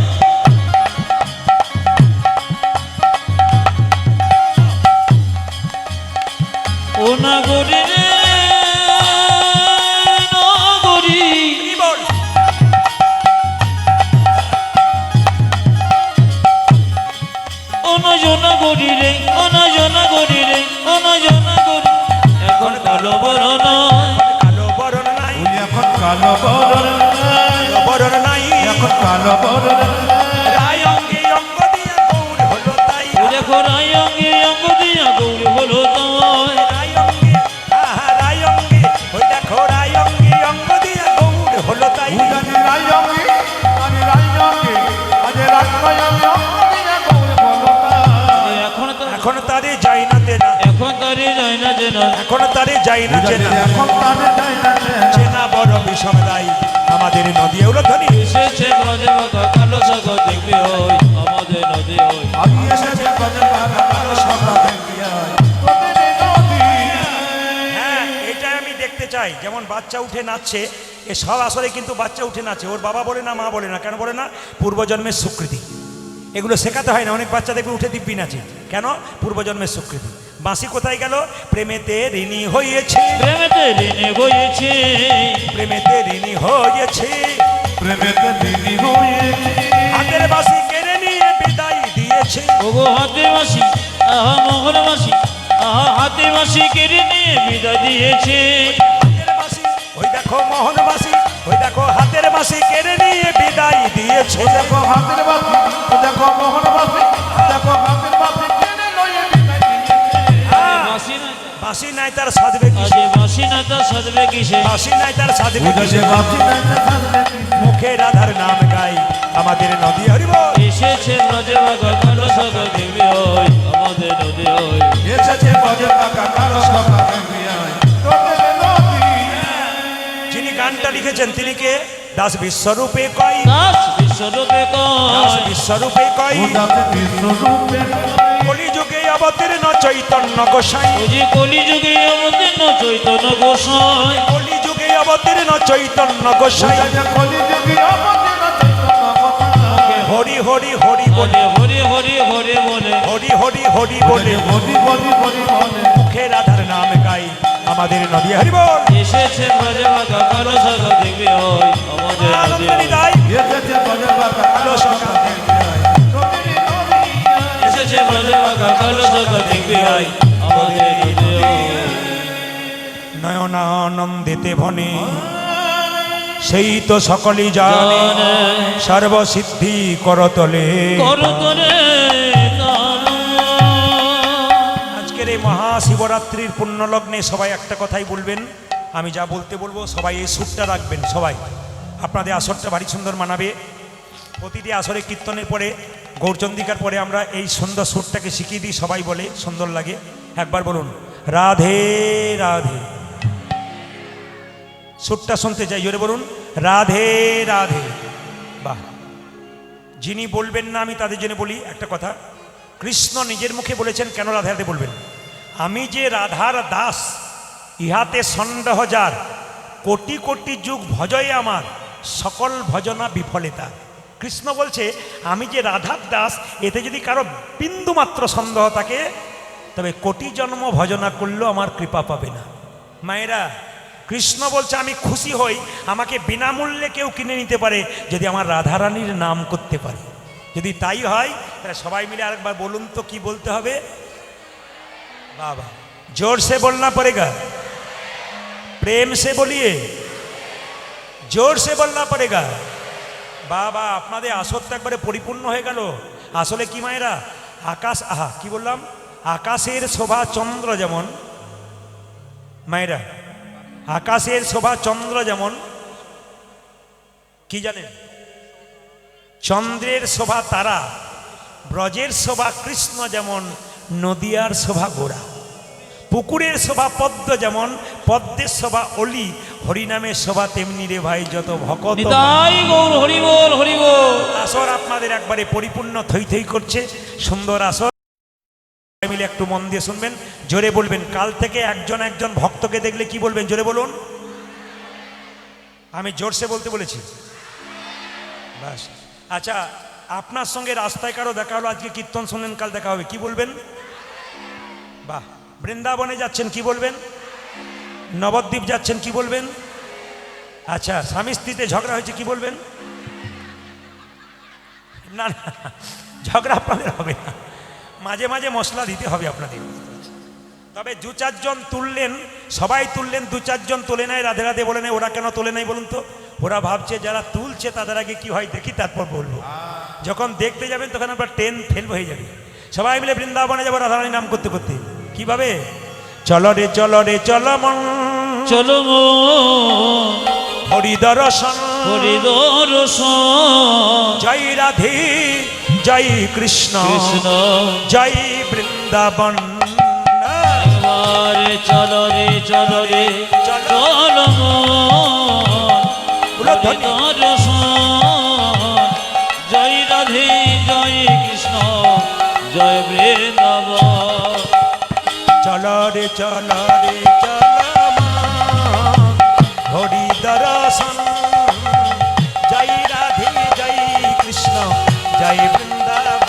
ও নাগরী রে নাগরী কি বল? অনজনা গরি রে অনজনা গরি রে অনজনা গরি। এখন কালো বড় নয় কালো বরণ নাই, ওই এখন কালো বরণ নাই, কালো বরণ নাই। এখন কালো বরণ নাই। রায় অঙ্গে অঙ্গ দিয়ে গৌর হলো তাই, ও দেখো রায় অঙ্গে অঙ্গ দিয়া গৌর হলো তোমায়। রায় অঙ্গে আহা রায় অঙ্গে, ওই দেখো রায় অঙ্গে অঙ্গ দিয়ে গৌর হলো তাই। উজানি রায়ঙ্গি আমি রায়ঙ্গি আজ রাজময়ঙ্গি অঙ্গিনা গৌর বলতা। এখন তো এখন তারে যাই না তেনা, এখন তারি যায় না যে না এখন তারে যাই না উজানি চেনা, এখন তারে যাই না চেনা। চেনা বড় বিষম দায়ী। আমাদের নদী উলুধ্বনি এসেছে ব্রজে বাঁকা কালো শাখা দেখবি ওই আমাদের নদী ওই। আমি এসেছে ব্রজের বাঁকা কালো শাখা দেখবি আয় তোদের এই নদী। হ্যাঁ, এটাই আমি দেখতে চাই। যেমন বাচ্চা উঠে নাচছে, এ সব আসলে কিন্তু বাচ্চা উঠে নাচে, ওর বাবা বলে না মা বলে না, কেন বলে না? পূর্বজন্মের স্বীকৃতি। এগুলো শেখাতে হয় না। অনেক বাচ্চা দেখবে উঠে দিব্যি নাচে, কেন? পূর্বজন্মের স্বীকৃতি। বাঁশি কোথায় গেল? প্রেমেতে ঋণী হয়েছে, প্রেমেতে ঋণে হয়েছে প্রেমেতে ঋণী হয়েছে, প্রেমেতে দিনী হয়েছে হাতের বাঁশি কেড়ে নিয়ে বিদায় দিয়েছে। ওগো হাতে বাসি আহা মঙ্গল বাসি আহা হাতে বাসি কেড়ে নিয়ে বিদায় দিয়েছে। হাতের বাঁশি, ওই দেখো মোহন বাঁশি, ওই দেখো হাতের বাঁশি কেড়ে নিয়ে বিদায় দিয়েছে। দেখো হাতের বাসি দেখো মোহন বাসি দেখো হাতের বাসি কেনে লয়ে বিদায় দিয়েছে। বাসি না বাঁশি নাই তার সাজবে আজ কিসে, বাসি না তা সাজবে কিসে। বাঁশি নাই তার সাজবে উজানি কিসে। বাসি নাই না থাকলে কি মুখে রাধার নাম গাই আমাদের নদী হরিব। এসেছে ব্রজে বাঁকা কালো শাখা দেখবি ওই আমাদের নদী ওই। এসেছে ব্রজের বাঁকা কালো শাখা দেখবি আয় তোদের এই নদী। যিনি গানটা লিখেছেন তিনি কে? দাস বিশ্বরূপে কই, দাস বিশ্বরূপে দাস কয় বিশ্বরূপে কই, উদাতে বিশ্বরূপে কলিযুগে অবতীর্ণ চৈতন্য গোসাই, ওজি কলিযুগে অবতীর্ণ চৈতন্য গোসাই। কলিযুগে অবতীর্ণ চৈতন্য গোসাই। উদাতে কলিযুগে অবতীর্ণ চৈতন্য গোসাই। হরি হরি হরি বলে, বলে হরি হরি হরি বলে হরি হরি হরি বলে বলি বলি বলি বলে মুখে রাধার নাম গাই আমাদের নদী হরিব। এসেছে ব্রজে বাঁকা কালো শাখা দেখবি ওই আমাদের নদী আনন্দ ওই। নিদাই এসেছে ব্রজের বাঁকা কালো শাখা দেখবি আয় তোদের এই নদী। এসেছে ব্রজে বাঁকা কালো শাখা দেখবি ওই আমাদের নদী ওই। নয়নানন্দিতে ভনে সেই তো সকলই জানে, সর্বসিদ্ধি করতলে। করতলে আজকের এই মহাশিবরাত্রির পুণ্যলগ্নে সবাই একটা কথাই বলবেন, আমি যা বলতে বলবো সবাই এই সুরটা রাখবেন। সবাই আপনাদের আসরটা ভারী সুন্দর মানাবে। প্রতিটি আসরে কীর্তনের পরে গৌরচন্দিকার পরে আমরা এই সুন্দর সুরটাকে শিখিয়ে দিই, সবাই বলে সুন্দর লাগে। একবার বলুন রাধে রাধে। সুরটা শুনতে চাই, জোরে বলুন রাধে রাধে। বাহ, যিনি বলবেন না আমি তাদের জন্য বলি একটা কথা। কৃষ্ণ নিজের মুখে বলেছেন কেন রাধে রাধে বলবেন? আমি যে রাধার দাস ইহাতে সন্দেহ যার, কোটি কোটি যুগ ভজয়ে আমার সকল ভজনা বিফলেতা। কৃষ্ণ বলছে আমি যে রাধার দাস, এতে যদি কারো বিন্দু মাত্র সন্দেহ থাকে তবে কোটি জন্ম ভজনা করলেও আমার কৃপা পাবে না। মায়েরা, কৃষ্ণ বলছে আমি খুশি হই আমাকে বিনামূল্যে কেউ কিনে নিতে পারে যদি আমার রাধারানীর নাম করতে পারে। যদি তাই হয় তাহলে সবাই মিলে আরেকবার বলুন তো কি বলতে হবে? বাবা जोर से बोलना पड़ेगा, प्रेम से बोलिए, जोर से बोलना पड़ेगा। বাবা আপনাদের আসর তো একবারে পরিপূর্ণ হয়ে গেল। আসলে কি মায়েরা, আকাশ, আহা কি বললাম, আকাশের শোভা চন্দ্র যেমন, মায়েরা আকাশের শোভা চন্দ্র যেমন, কি জানেন, চন্দ্রের শোভা তারা, ব্রজের শোভা কৃষ্ণ যেমন, নদিয়ার শোভা গোরা, পুকুরের শোভা পদ্ম যেমন, পদ্মের শোভা অলি, হরিনামের শোভা তেমনি রে ভাই যত ভকত। নিতাই গৌর হরি বল হরি বল। আসর আপনাদের একবারে পরিপূর্ণ থই থই করছে, সুন্দর আসর। সবাই মিলে একটু মন দিয়ে শুনবেন, জোরে বলবেন। কাল থেকে একজন একজন ভক্তকে দেখলে কি বলবেন, জোরে বলুন। আমি জোরসে বলতে বলেছি, বাস। আচ্ছা, আপনার সঙ্গে রাস্তায় কারো দেখা হলো, আজকে কীর্তন শুনলেন, কাল দেখা হবে, কি বলবেন? বাহ। বৃন্দাবনে যাচ্ছেন, কি বলবেন? নবদ্বীপ যাচ্ছেন, কি বলবেন? আচ্ছা, স্বামী স্ত্রীতে ঝগড়া হয়েছে, কি বলবেন? না না, ঝগড়া আপনাদের হবে না, মাঝে মাঝে মশলা দিতে হবে আপনাদের। তবে দু চারজন তুললেন, সবাই তুললেন, দু চারজন তোলে নাই, রাধে রাধে বলে নাই। ওরা কেন তোলে নাই বলুন তো? ওরা ভাবছে যারা তুলছে তাদের আগে কি হয় দেখি, তারপর বলবো। যখন দেখতে যাবেন তখন আপনার ট্রেন ফেল হয়ে যাবে। সবাই মিলে বৃন্দাবনে যাবো রাধারানী নাম করতে করতে। কিভাবে? চলো রে চলো রে চলো মন, চলো মন, হরি দর্শন, হরি দর্শন, জয় রাধে জয় কৃষ্ণ, কৃষ্ণ জয় বৃন্দাবন। একবার চলো রে চলো রে চলো মন, হরি দর্শন, জয় রাধে জয় কৃষ্ণ, জয় বৃন্দাবন। চলো রে চলো রে চলো মন, হরি দর্শন, জয় রাধে জয় কৃষ্ণ, জয় বৃন্দাবন।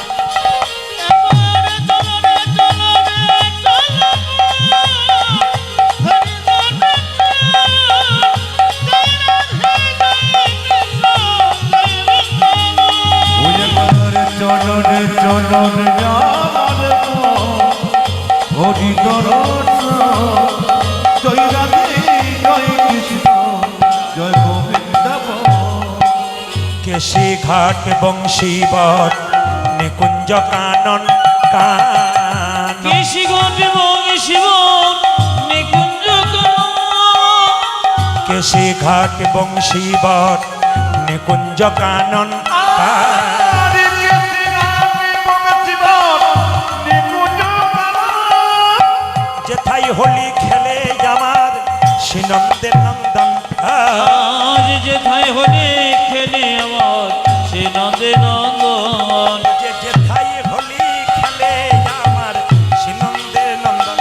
চরণে চরণে আমার হরি দর্শন, জয় রাধে জয় কৃষ্ণ, জয় গোবিন্দাবন। কেশে ঘাট বংশীবট নিকুঞ্জ কানন কানন, কৃষি ঘটে বংশী বন নিকুঞ্জ কেশে ঘাট বংশীবট নিকুঞ্জ কানন কানন। যেথায় হোলি খেলে আমার শ্রীনন্দের নন্দন, আজ যেথায় হলে খেলে আমার সে নন্দে নন্দন। যেথায় হোলি খেলে আমার শ্রীনন্দের নন্দন।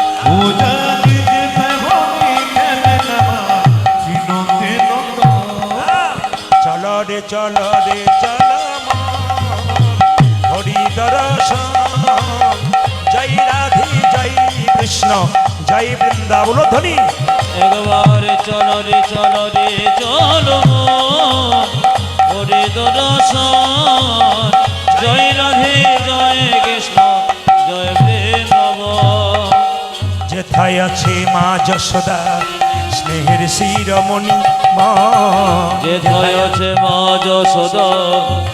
চলো রে চলো রে চলো মন, হরি দর্শন, জয় রাধে জয় কৃষ্ণ, জয় বৃন্দাবন ধ্বনি। একবার চলো রে চলো রে চলো মন, হরি দর্শন, জয় রাধে জয় কৃষ্ণ, জয় বৃন্দাবন। যেথায় আছে মা যশোদা স্নেহের শিরমণি মা, যেথায় আছে মা যশোদা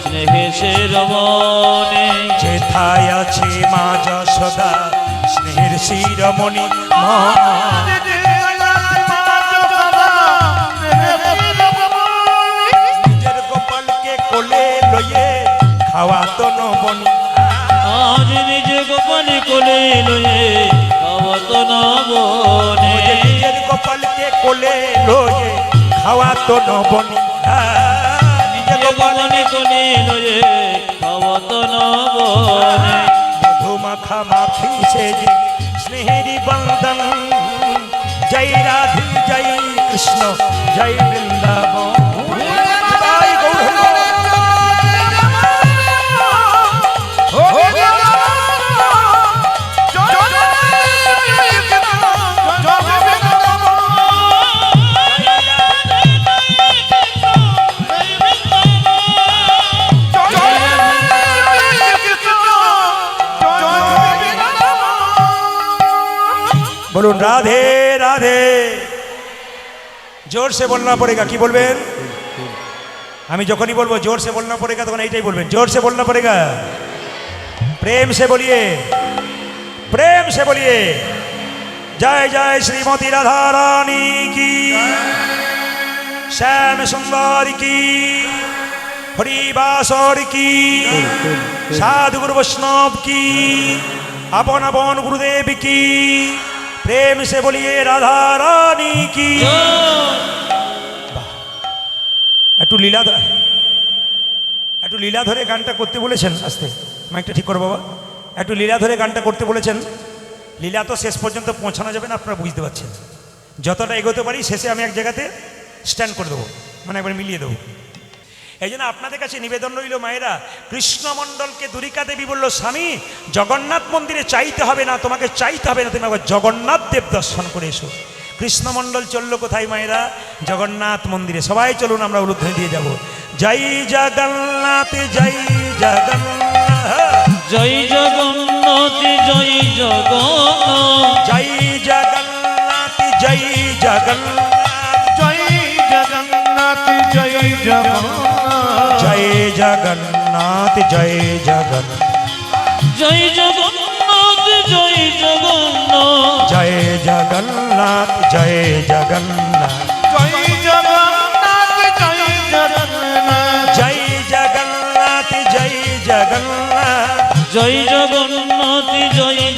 স্নেহে শিরোমণি, যেথায় আছে মা যশোদা স্নেহের শিরমণি মা। নিজের গোপালকে কোলে লইয়ে খাওয়াতো নবনী, আজ নিজে গোপনে কোলে লয়ে খাওয়াত নবনে। নিজের গোপালকে কোলে লইয়ে খাওয়াতো নবনী, নিজের গোপনে কোলে লয়ে খাওয়াত নবনে। মধুমাখা মাখি সেজে স্নেহেরি বন্দন, জয় রাধে জয় কৃষ্ণ, জয় বৃন্দাবন। জয় গৌর बोलून राधे राधे। जोर से बोलना पड़ेगा, की बोलबेन? আমি যখনই বলবো জোর সে বলনা পড়েগা তখন এইটাই বলবেন, জোর সে বলনা পড়েগা। प्रेम से बोलिए, प्रेम से बोलिए जय जय श्रीमती राधा रानी की, श्याम सुंदर की, हरिवासर की, साधु गुरु वैष्णव की, अपन अपन गुरुदेव की। प्रेम से बोलिए राधा रानी की। একটু লীলা ধরে গানটা করতে বলেছেন। আস্তে মাইকটা ঠিক করো বাবা। একটু লীলা ধরে গানটা করতে বলেছেন। লীলা তো শেষ পর্যন্ত পৌঁছানো যাবে না, আপনারা বুঝতে পারছেন। যতটা এগোতে পারি শেষে আমি এক জায়গাতে স্ট্যান্ড করে দেবো, মানে একবার মিলিয়ে দেবো। এই জন্য আপনাদের কাছে নিবেদন রইল মায়েরা, কৃষ্ণমণ্ডলকে দুরিকা দেবী বলল, স্বামী জগন্নাথ মন্দিরে চাইতে হবে না, তোমাকে চাইতে হবে না, তুমি একবার জগন্নাথ দেব দর্শন করে এসো। কৃষ্ণমণ্ডল চলল কোথায় মায়েরা? জগন্নাথ মন্দিরে। সবাই চলুন আমরা উলুধ্বনি দিয়ে যাব। জয় জগন্নাথ জয় জগন্নাথ, জয় জগন্নাথ জয় জগন্নাথ, জয় জগন্নাথ জয় জগন্নাথ, জয় জগন্নাথ জয় জগন্নাথ, জয় জগন্নাথ জয় জগন্নাথ, জয় জগন্নাথ জয় জগন্নাথ, জয় জগন্নাথ জয় জগন্নাথ, জয় জগন্নাথ জয় জগন্নাথ, জয় জগন্নাথ জয় জগন্নাথ, জয় জগন্নাথ জয় জগন্নাথ, জয় জগন্নাথ জয়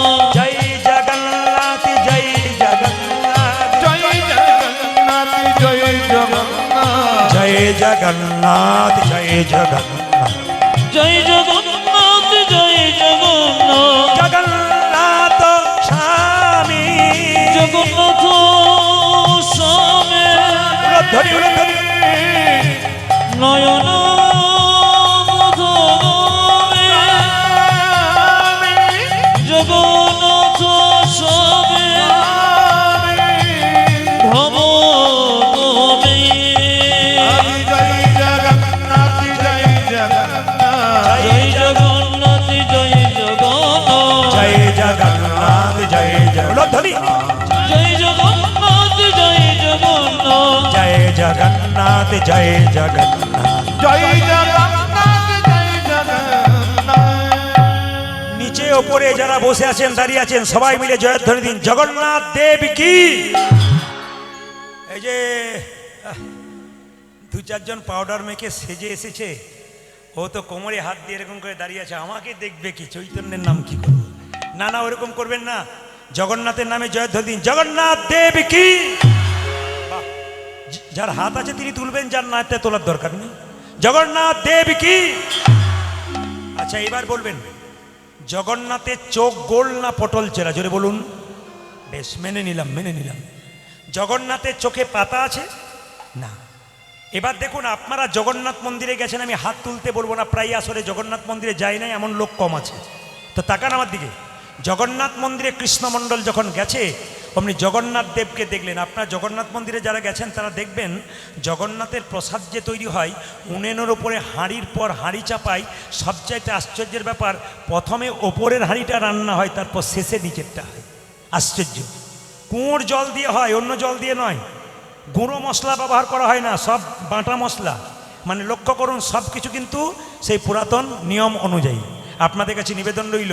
জগন্নাথ, জয় জগন্নাথ জয় জগন্নাথ, জয় জগন্নাথ জয় জগন্নাথ, জয় জগন্নাথ জয় জগন্নাথ, জগন্নাথ স্বামী, জগন্নাথ স্বামী, উলুধ্বনি উলুধ্বনি, নয়ন জগন্নাথ স্বামী, ভব তুমি, জয় জগন্নাথ জয় জগন্নাথ, জয় জগন্নাথ জয় জগন্নাথ, জয় জগন্নাথ জয় উলুধ্বনি, জয় জগন্নাথ জয় জগন্নাথ, জয় জগন্নাথ জয় জগন্নাথ। জয় জগন্নাথ জয় জগন্নাথ। নিচে ওপরে যারা বসে আছেন দাঁড়িয়ে আছেন সবাই মিলে জয়ধ্বনি দিন, জগন্নাথ দেব কি। এই যে দু চারজন পাউডার মেখে সেজে এসেছে, ও তো কোমরে হাত দিয়ে এরকম করে দাঁড়িয়ে আছে, আমাকে দেখবে কি, চৈতন্যের নাম কি করবো? না না ওরকম করবেন না, জগন্নাথের নামে জয়ধ্বনি দিন, জগন্নাথ দেব কি। বাহ, যার হাত আছে তিনি তুলবেন, যার না হাতে তোলার দরকার নেই। জগন্নাথ দেব কি। আচ্ছা এবার বলবেন, জগন্নাথের চোখ গোল না পটল চেরা? জোরে বলুন। বেশ, মেনে নিলাম মেনে নিলাম। জগন্নাথের চোখে পাতা আছে না? এবার দেখুন, আপনারা জগন্নাথ মন্দিরে গেছেন, আমি হাত তুলতে বলবো না, প্রায় আসরে জগন্নাথ মন্দিরে যায় নাই এমন লোক কম আছে। তো তাকান আমার দিকে, জগন্নাথ মন্দিরে কৃষ্ণমণ্ডল যখন গেছে অমনি জগন্নাথ দেবকে দেখলেন। আপনারা জগন্নাথ মন্দিরে যারা গেছেন তারা দেখবেন জগন্নাথের প্রসাদ যে তৈরি হয় উনুনের ওপরে হাঁড়ির পর হাঁড়ি চাপায়। সবচাইতে আশ্চর্যের ব্যাপার, প্রথমে ওপরের হাঁড়িটা রান্না হয়, তারপর শেষে নিচেরটা হয়। আশ্চর্য। কুঁড় জল দিয়ে হয়, অন্য জল দিয়ে নয়। গুঁড়ো মশলা ব্যবহার করা হয় না, সব বাটা মশলা। মানে লক্ষ্য করুন, সব কিছু কিন্তু সেই পুরাতন নিয়ম অনুযায়ী। আপনাদের কাছে নিবেদন রইল,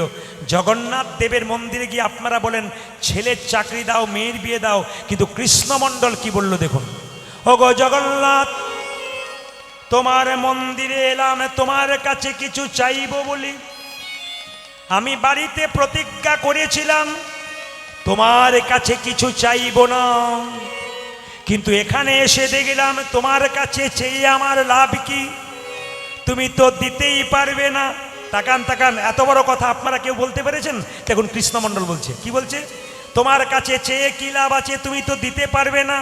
জগন্নাথ দেবের মন্দিরে গিয়ে আপনারা বলেন ছেলের চাকরি দাও, মেয়ের বিয়ে দাও, কিন্তু কৃষ্ণমণ্ডল কি বলল দেখুন। ও গো জগন্নাথ, তোমার মন্দিরে এলাম তোমার কাছে কিছু চাইব বলি। আমি বাড়িতে প্রতিজ্ঞা করেছিলাম তোমার কাছে কিছু চাইব না, কিন্তু এখানে এসে দেখলাম তোমার কাছে চেয়ে আমার লাভ কি? তুমি তো দিতেই পারবে না। তাকান তাকান, এত বড় কথা আপনারা কেউ বলতে পেরেছেন? দেখুন কৃষ্ণমণ্ডল বলছে, কি বলছে? তোমার কাছে চেয়ে কি লাভ আছে, তুমি তো দিতে পারবে না।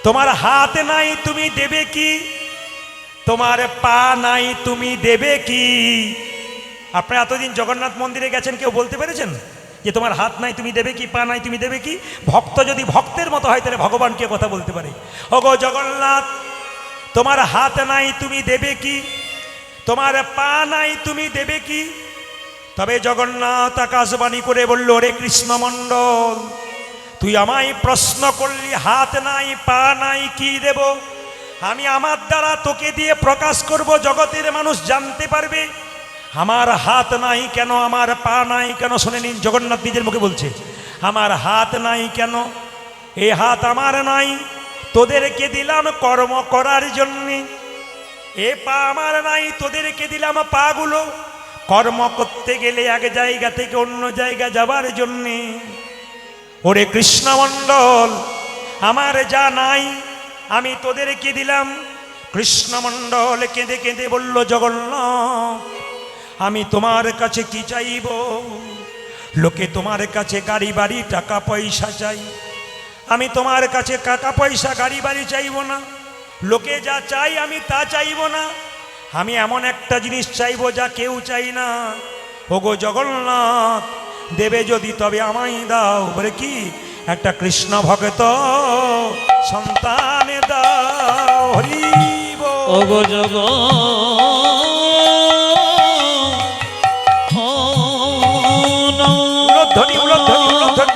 তোমার হাত নাই, তুমি দেবে কি? তোমার পা নাই, তুমি দেবে কি? আপনারা এতদিন জগন্নাথ মন্দিরে গেছেন, কেউ বলতে পেরেছেন যে তোমার হাত নাই তুমি দেবে কি, পা নাই তুমি দেবে কি? ভক্ত যদি ভক্তের মতো হয় তাহলে ভগবানকে কথা বলতে পারে। ওগো জগন্নাথ, তোমার হাত নাই তুমি দেবে কি? তোমার পা নাই তুমি দেবে কি? তবে জগন্নাথ আকাশবাণী করে বলল, রে কৃষ্ণমণ্ডল, তুই আমায় প্রশ্ন করলি হাত নাই পা নাই কি দেব? আমি আমার দ্বারা তোকে দিয়ে প্রকাশ করব, জগতের মানুষ জানতে পারবে আমার হাত নাই কেন, আমার পা নাই কেন। শুনে নিন, জগন্নাথ নিজের মুখে বলছে, আমার হাত নাই কেন? এই হাত আমার নাই, তোদেরকে দিলাম কর্ম করার জন্যে। এ পা আমার নাই, তোদেরকে দিলাম পাগুলো কর্ম করতে গেলে এক জায়গা থেকে অন্য জায়গা যাবার জন্যে। ওরে কৃষ্ণমণ্ডল, আমার যা নাই আমি তোদেরকে দিলাম। কৃষ্ণমণ্ডল কেঁদে কেঁদে বলল, জগন্নাথ, আমি তোমার কাছে কি চাইব? লোকে তোমার কাছে গাড়ি বাড়ি টাকা পয়সা চাই, আমি তোমার কাছে টাকা পয়সা গাড়ি বাড়ি চাইব না। লোকে যা চাই আমি তা চাইব না, আমি এমন একটা জিনিস চাইব যা কেউ চাই না। ওগো জগন্নাথ, দেবে যদি তবে আমায় দাও। বলে কি? একটা কৃষ্ণ ভক্ত সন্তান দাও। হরি বল। ওগো জগ উলধ্বনি, উলধ্বনি, উলধ্বনি।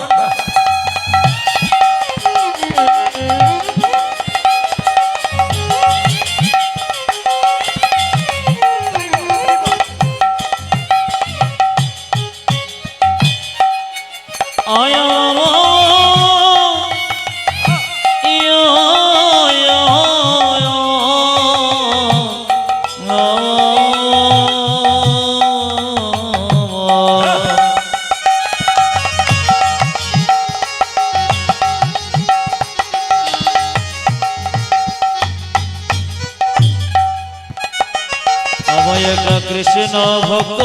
কৃষ্ণ ভক্ত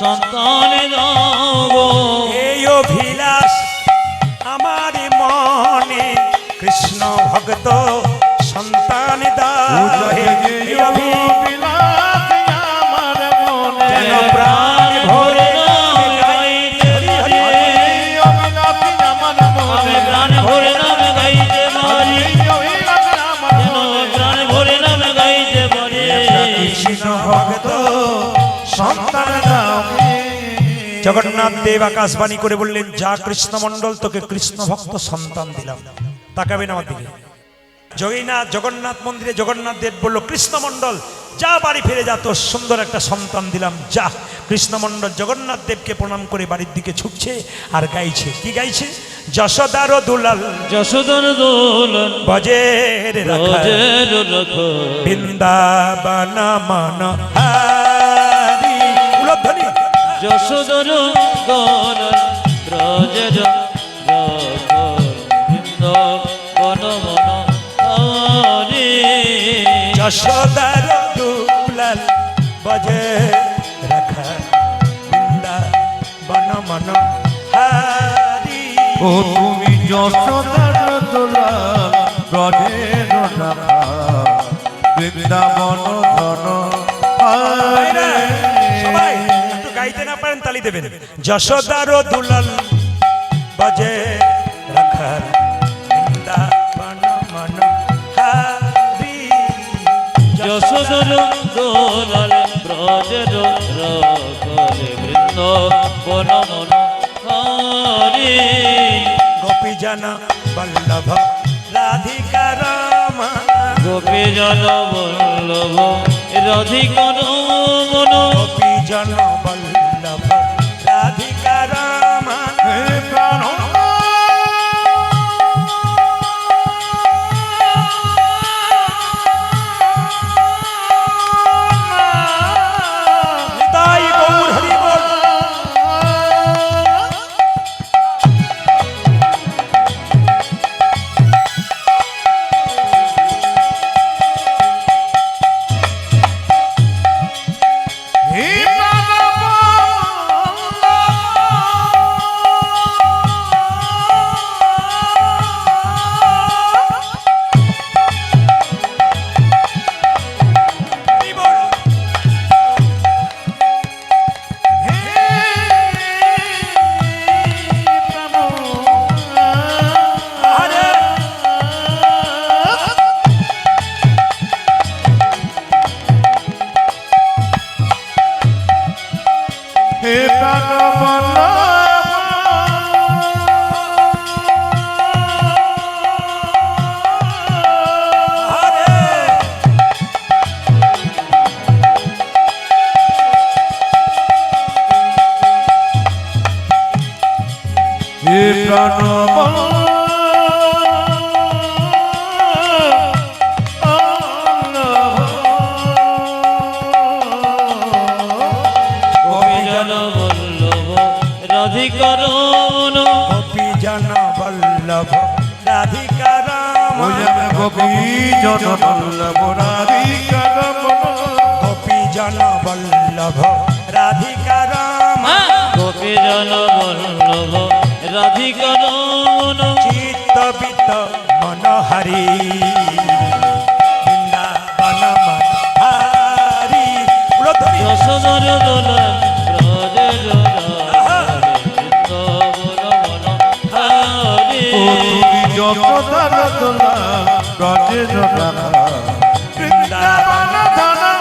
সন্তান দাও গো। এই অভিলাষ আমার মনে, কৃষ্ণ ভক্ত সন্তান দাও। এই অভিলাষ আমার মনে, যেন প্রাণ ভরে নাম গাইতে পারি। অবিনাশী আমার আমি মনে, প্রাণ ভরে নাম গাইতে পারি, অবিনাশী আমার যেন মনে, প্রাণ ভরে নাম গাইতে পারি। কৃষ্ণ ভক্ত সন্তান দাও। জগন্নাথ দেব আকাশবাণী করে বললেন, যা কৃষ্ণমণ্ডল, তোকে কৃষ্ণ ভক্ত সন্তান দিলাম। তাকাবেন আমার দিকে। জগন্নাথ মন্দিরে জগন্নাথ দেব বলল, কৃষ্ণমণ্ডল যা বাড়ি ফিরে যা, তোর সুন্দর একটা সন্তান দিলাম, যা। কৃষ্ণমণ্ডল জগন্নাথ দেবকে প্রণাম করে বাড়ির দিকে ছুটছে আর গাইছে। কি গাইছে? যশোদার দুলাল, যশোদার দোলন বজের রাখা, রোজের রাখো, বৃন্দাবন মন হারি। উলধ্বনি। যশোদার দোলন রোজের রাখো, বৃন্দাবন মন হারি। যশোদার দুলাল বজে রাখা, বৃন্দাবন মন হারি। ও তুমি যশোদার দুলাল ব্রজের রাখা, বৃন্দাবন ধন বাইরে, সবাই একটু গাইতে না পারেন তালি দেবেন। যশোদার দুলাল বজে রাখা, বৃন্দাবন মন হারি। যশোদার দোলন ব্রজের রাখো, বৃন্দাবন মন হারি। গোপী জন বল্লভ রাধিকা রমা, গোপী জন বল্লভ রাধিকা রমণ, গোপী জন বল্লভ রাধিকা রমা। হে প্রাণ নিতাই গৌর হরি বল। হে প্রাণ রাধিকরণ গোপী জন বল্লভ রাধিকা রাম ওই আমি গোপী জন বল্লভ রাধিকা রমণ গোপী জন বল্লভ রাধিকা রাম গোপীজন বল্লভ রাধিকরণ চিত্ত বিত্ত মনোহরি বৃন্দাবন মনোহরি উলধ্বনি। যশোদর দোলা ব্রজে হরি ও তুমি যশোদার দোলা ব্রজে রাখা বৃন্দাবন ধারা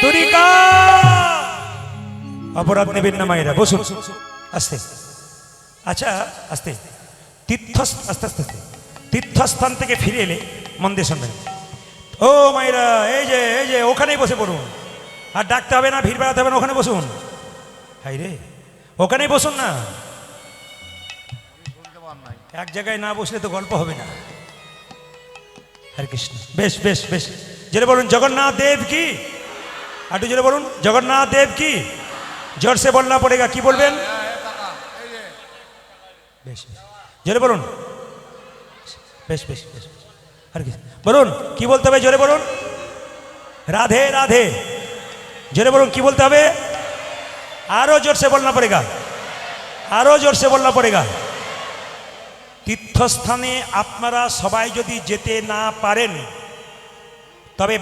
তুরিকা অপরাধ নেবেন না মায়েরা, বসুন আস্তে। আচ্ছা আস্তে আস্তে আস্তে তীর্থস্থান থেকে ফিরে এলে মন দিয়ে শুনবেন। ও মায়েরা, এই যে ওখানেই বসে পড়ুন, আর ডাকতে হবে না, ভিড় বেড়াতে হবে না, ওখানে বসুন। হাই রে, ওখানেই বসুন না, এক জায়গায় না বসলে তো গল্প হবে না। হরে কৃষ্ণ। বেশ বেশ বেশ, জোরে বলুন জগন্নাথ দেব কি, একটু জোরে বলুন জগন্নাথ দেব কি। জোর সে বলনা পড়েগা, কি বলবেন? বেশ জোরে বলুন। বেশ বেশ বেশ, আর কি বলুন, কি বলতে হবে জোরে বলুন? রাধে রাধে। জোরে বলুন, কি বলতে হবে? আরো জোর সে বলনা পড়েগা, আরো জোর সে বলনা পড়েগা। তীর্থস্থানে আপনারা সবাই যদি যেতে না পারেন, তবে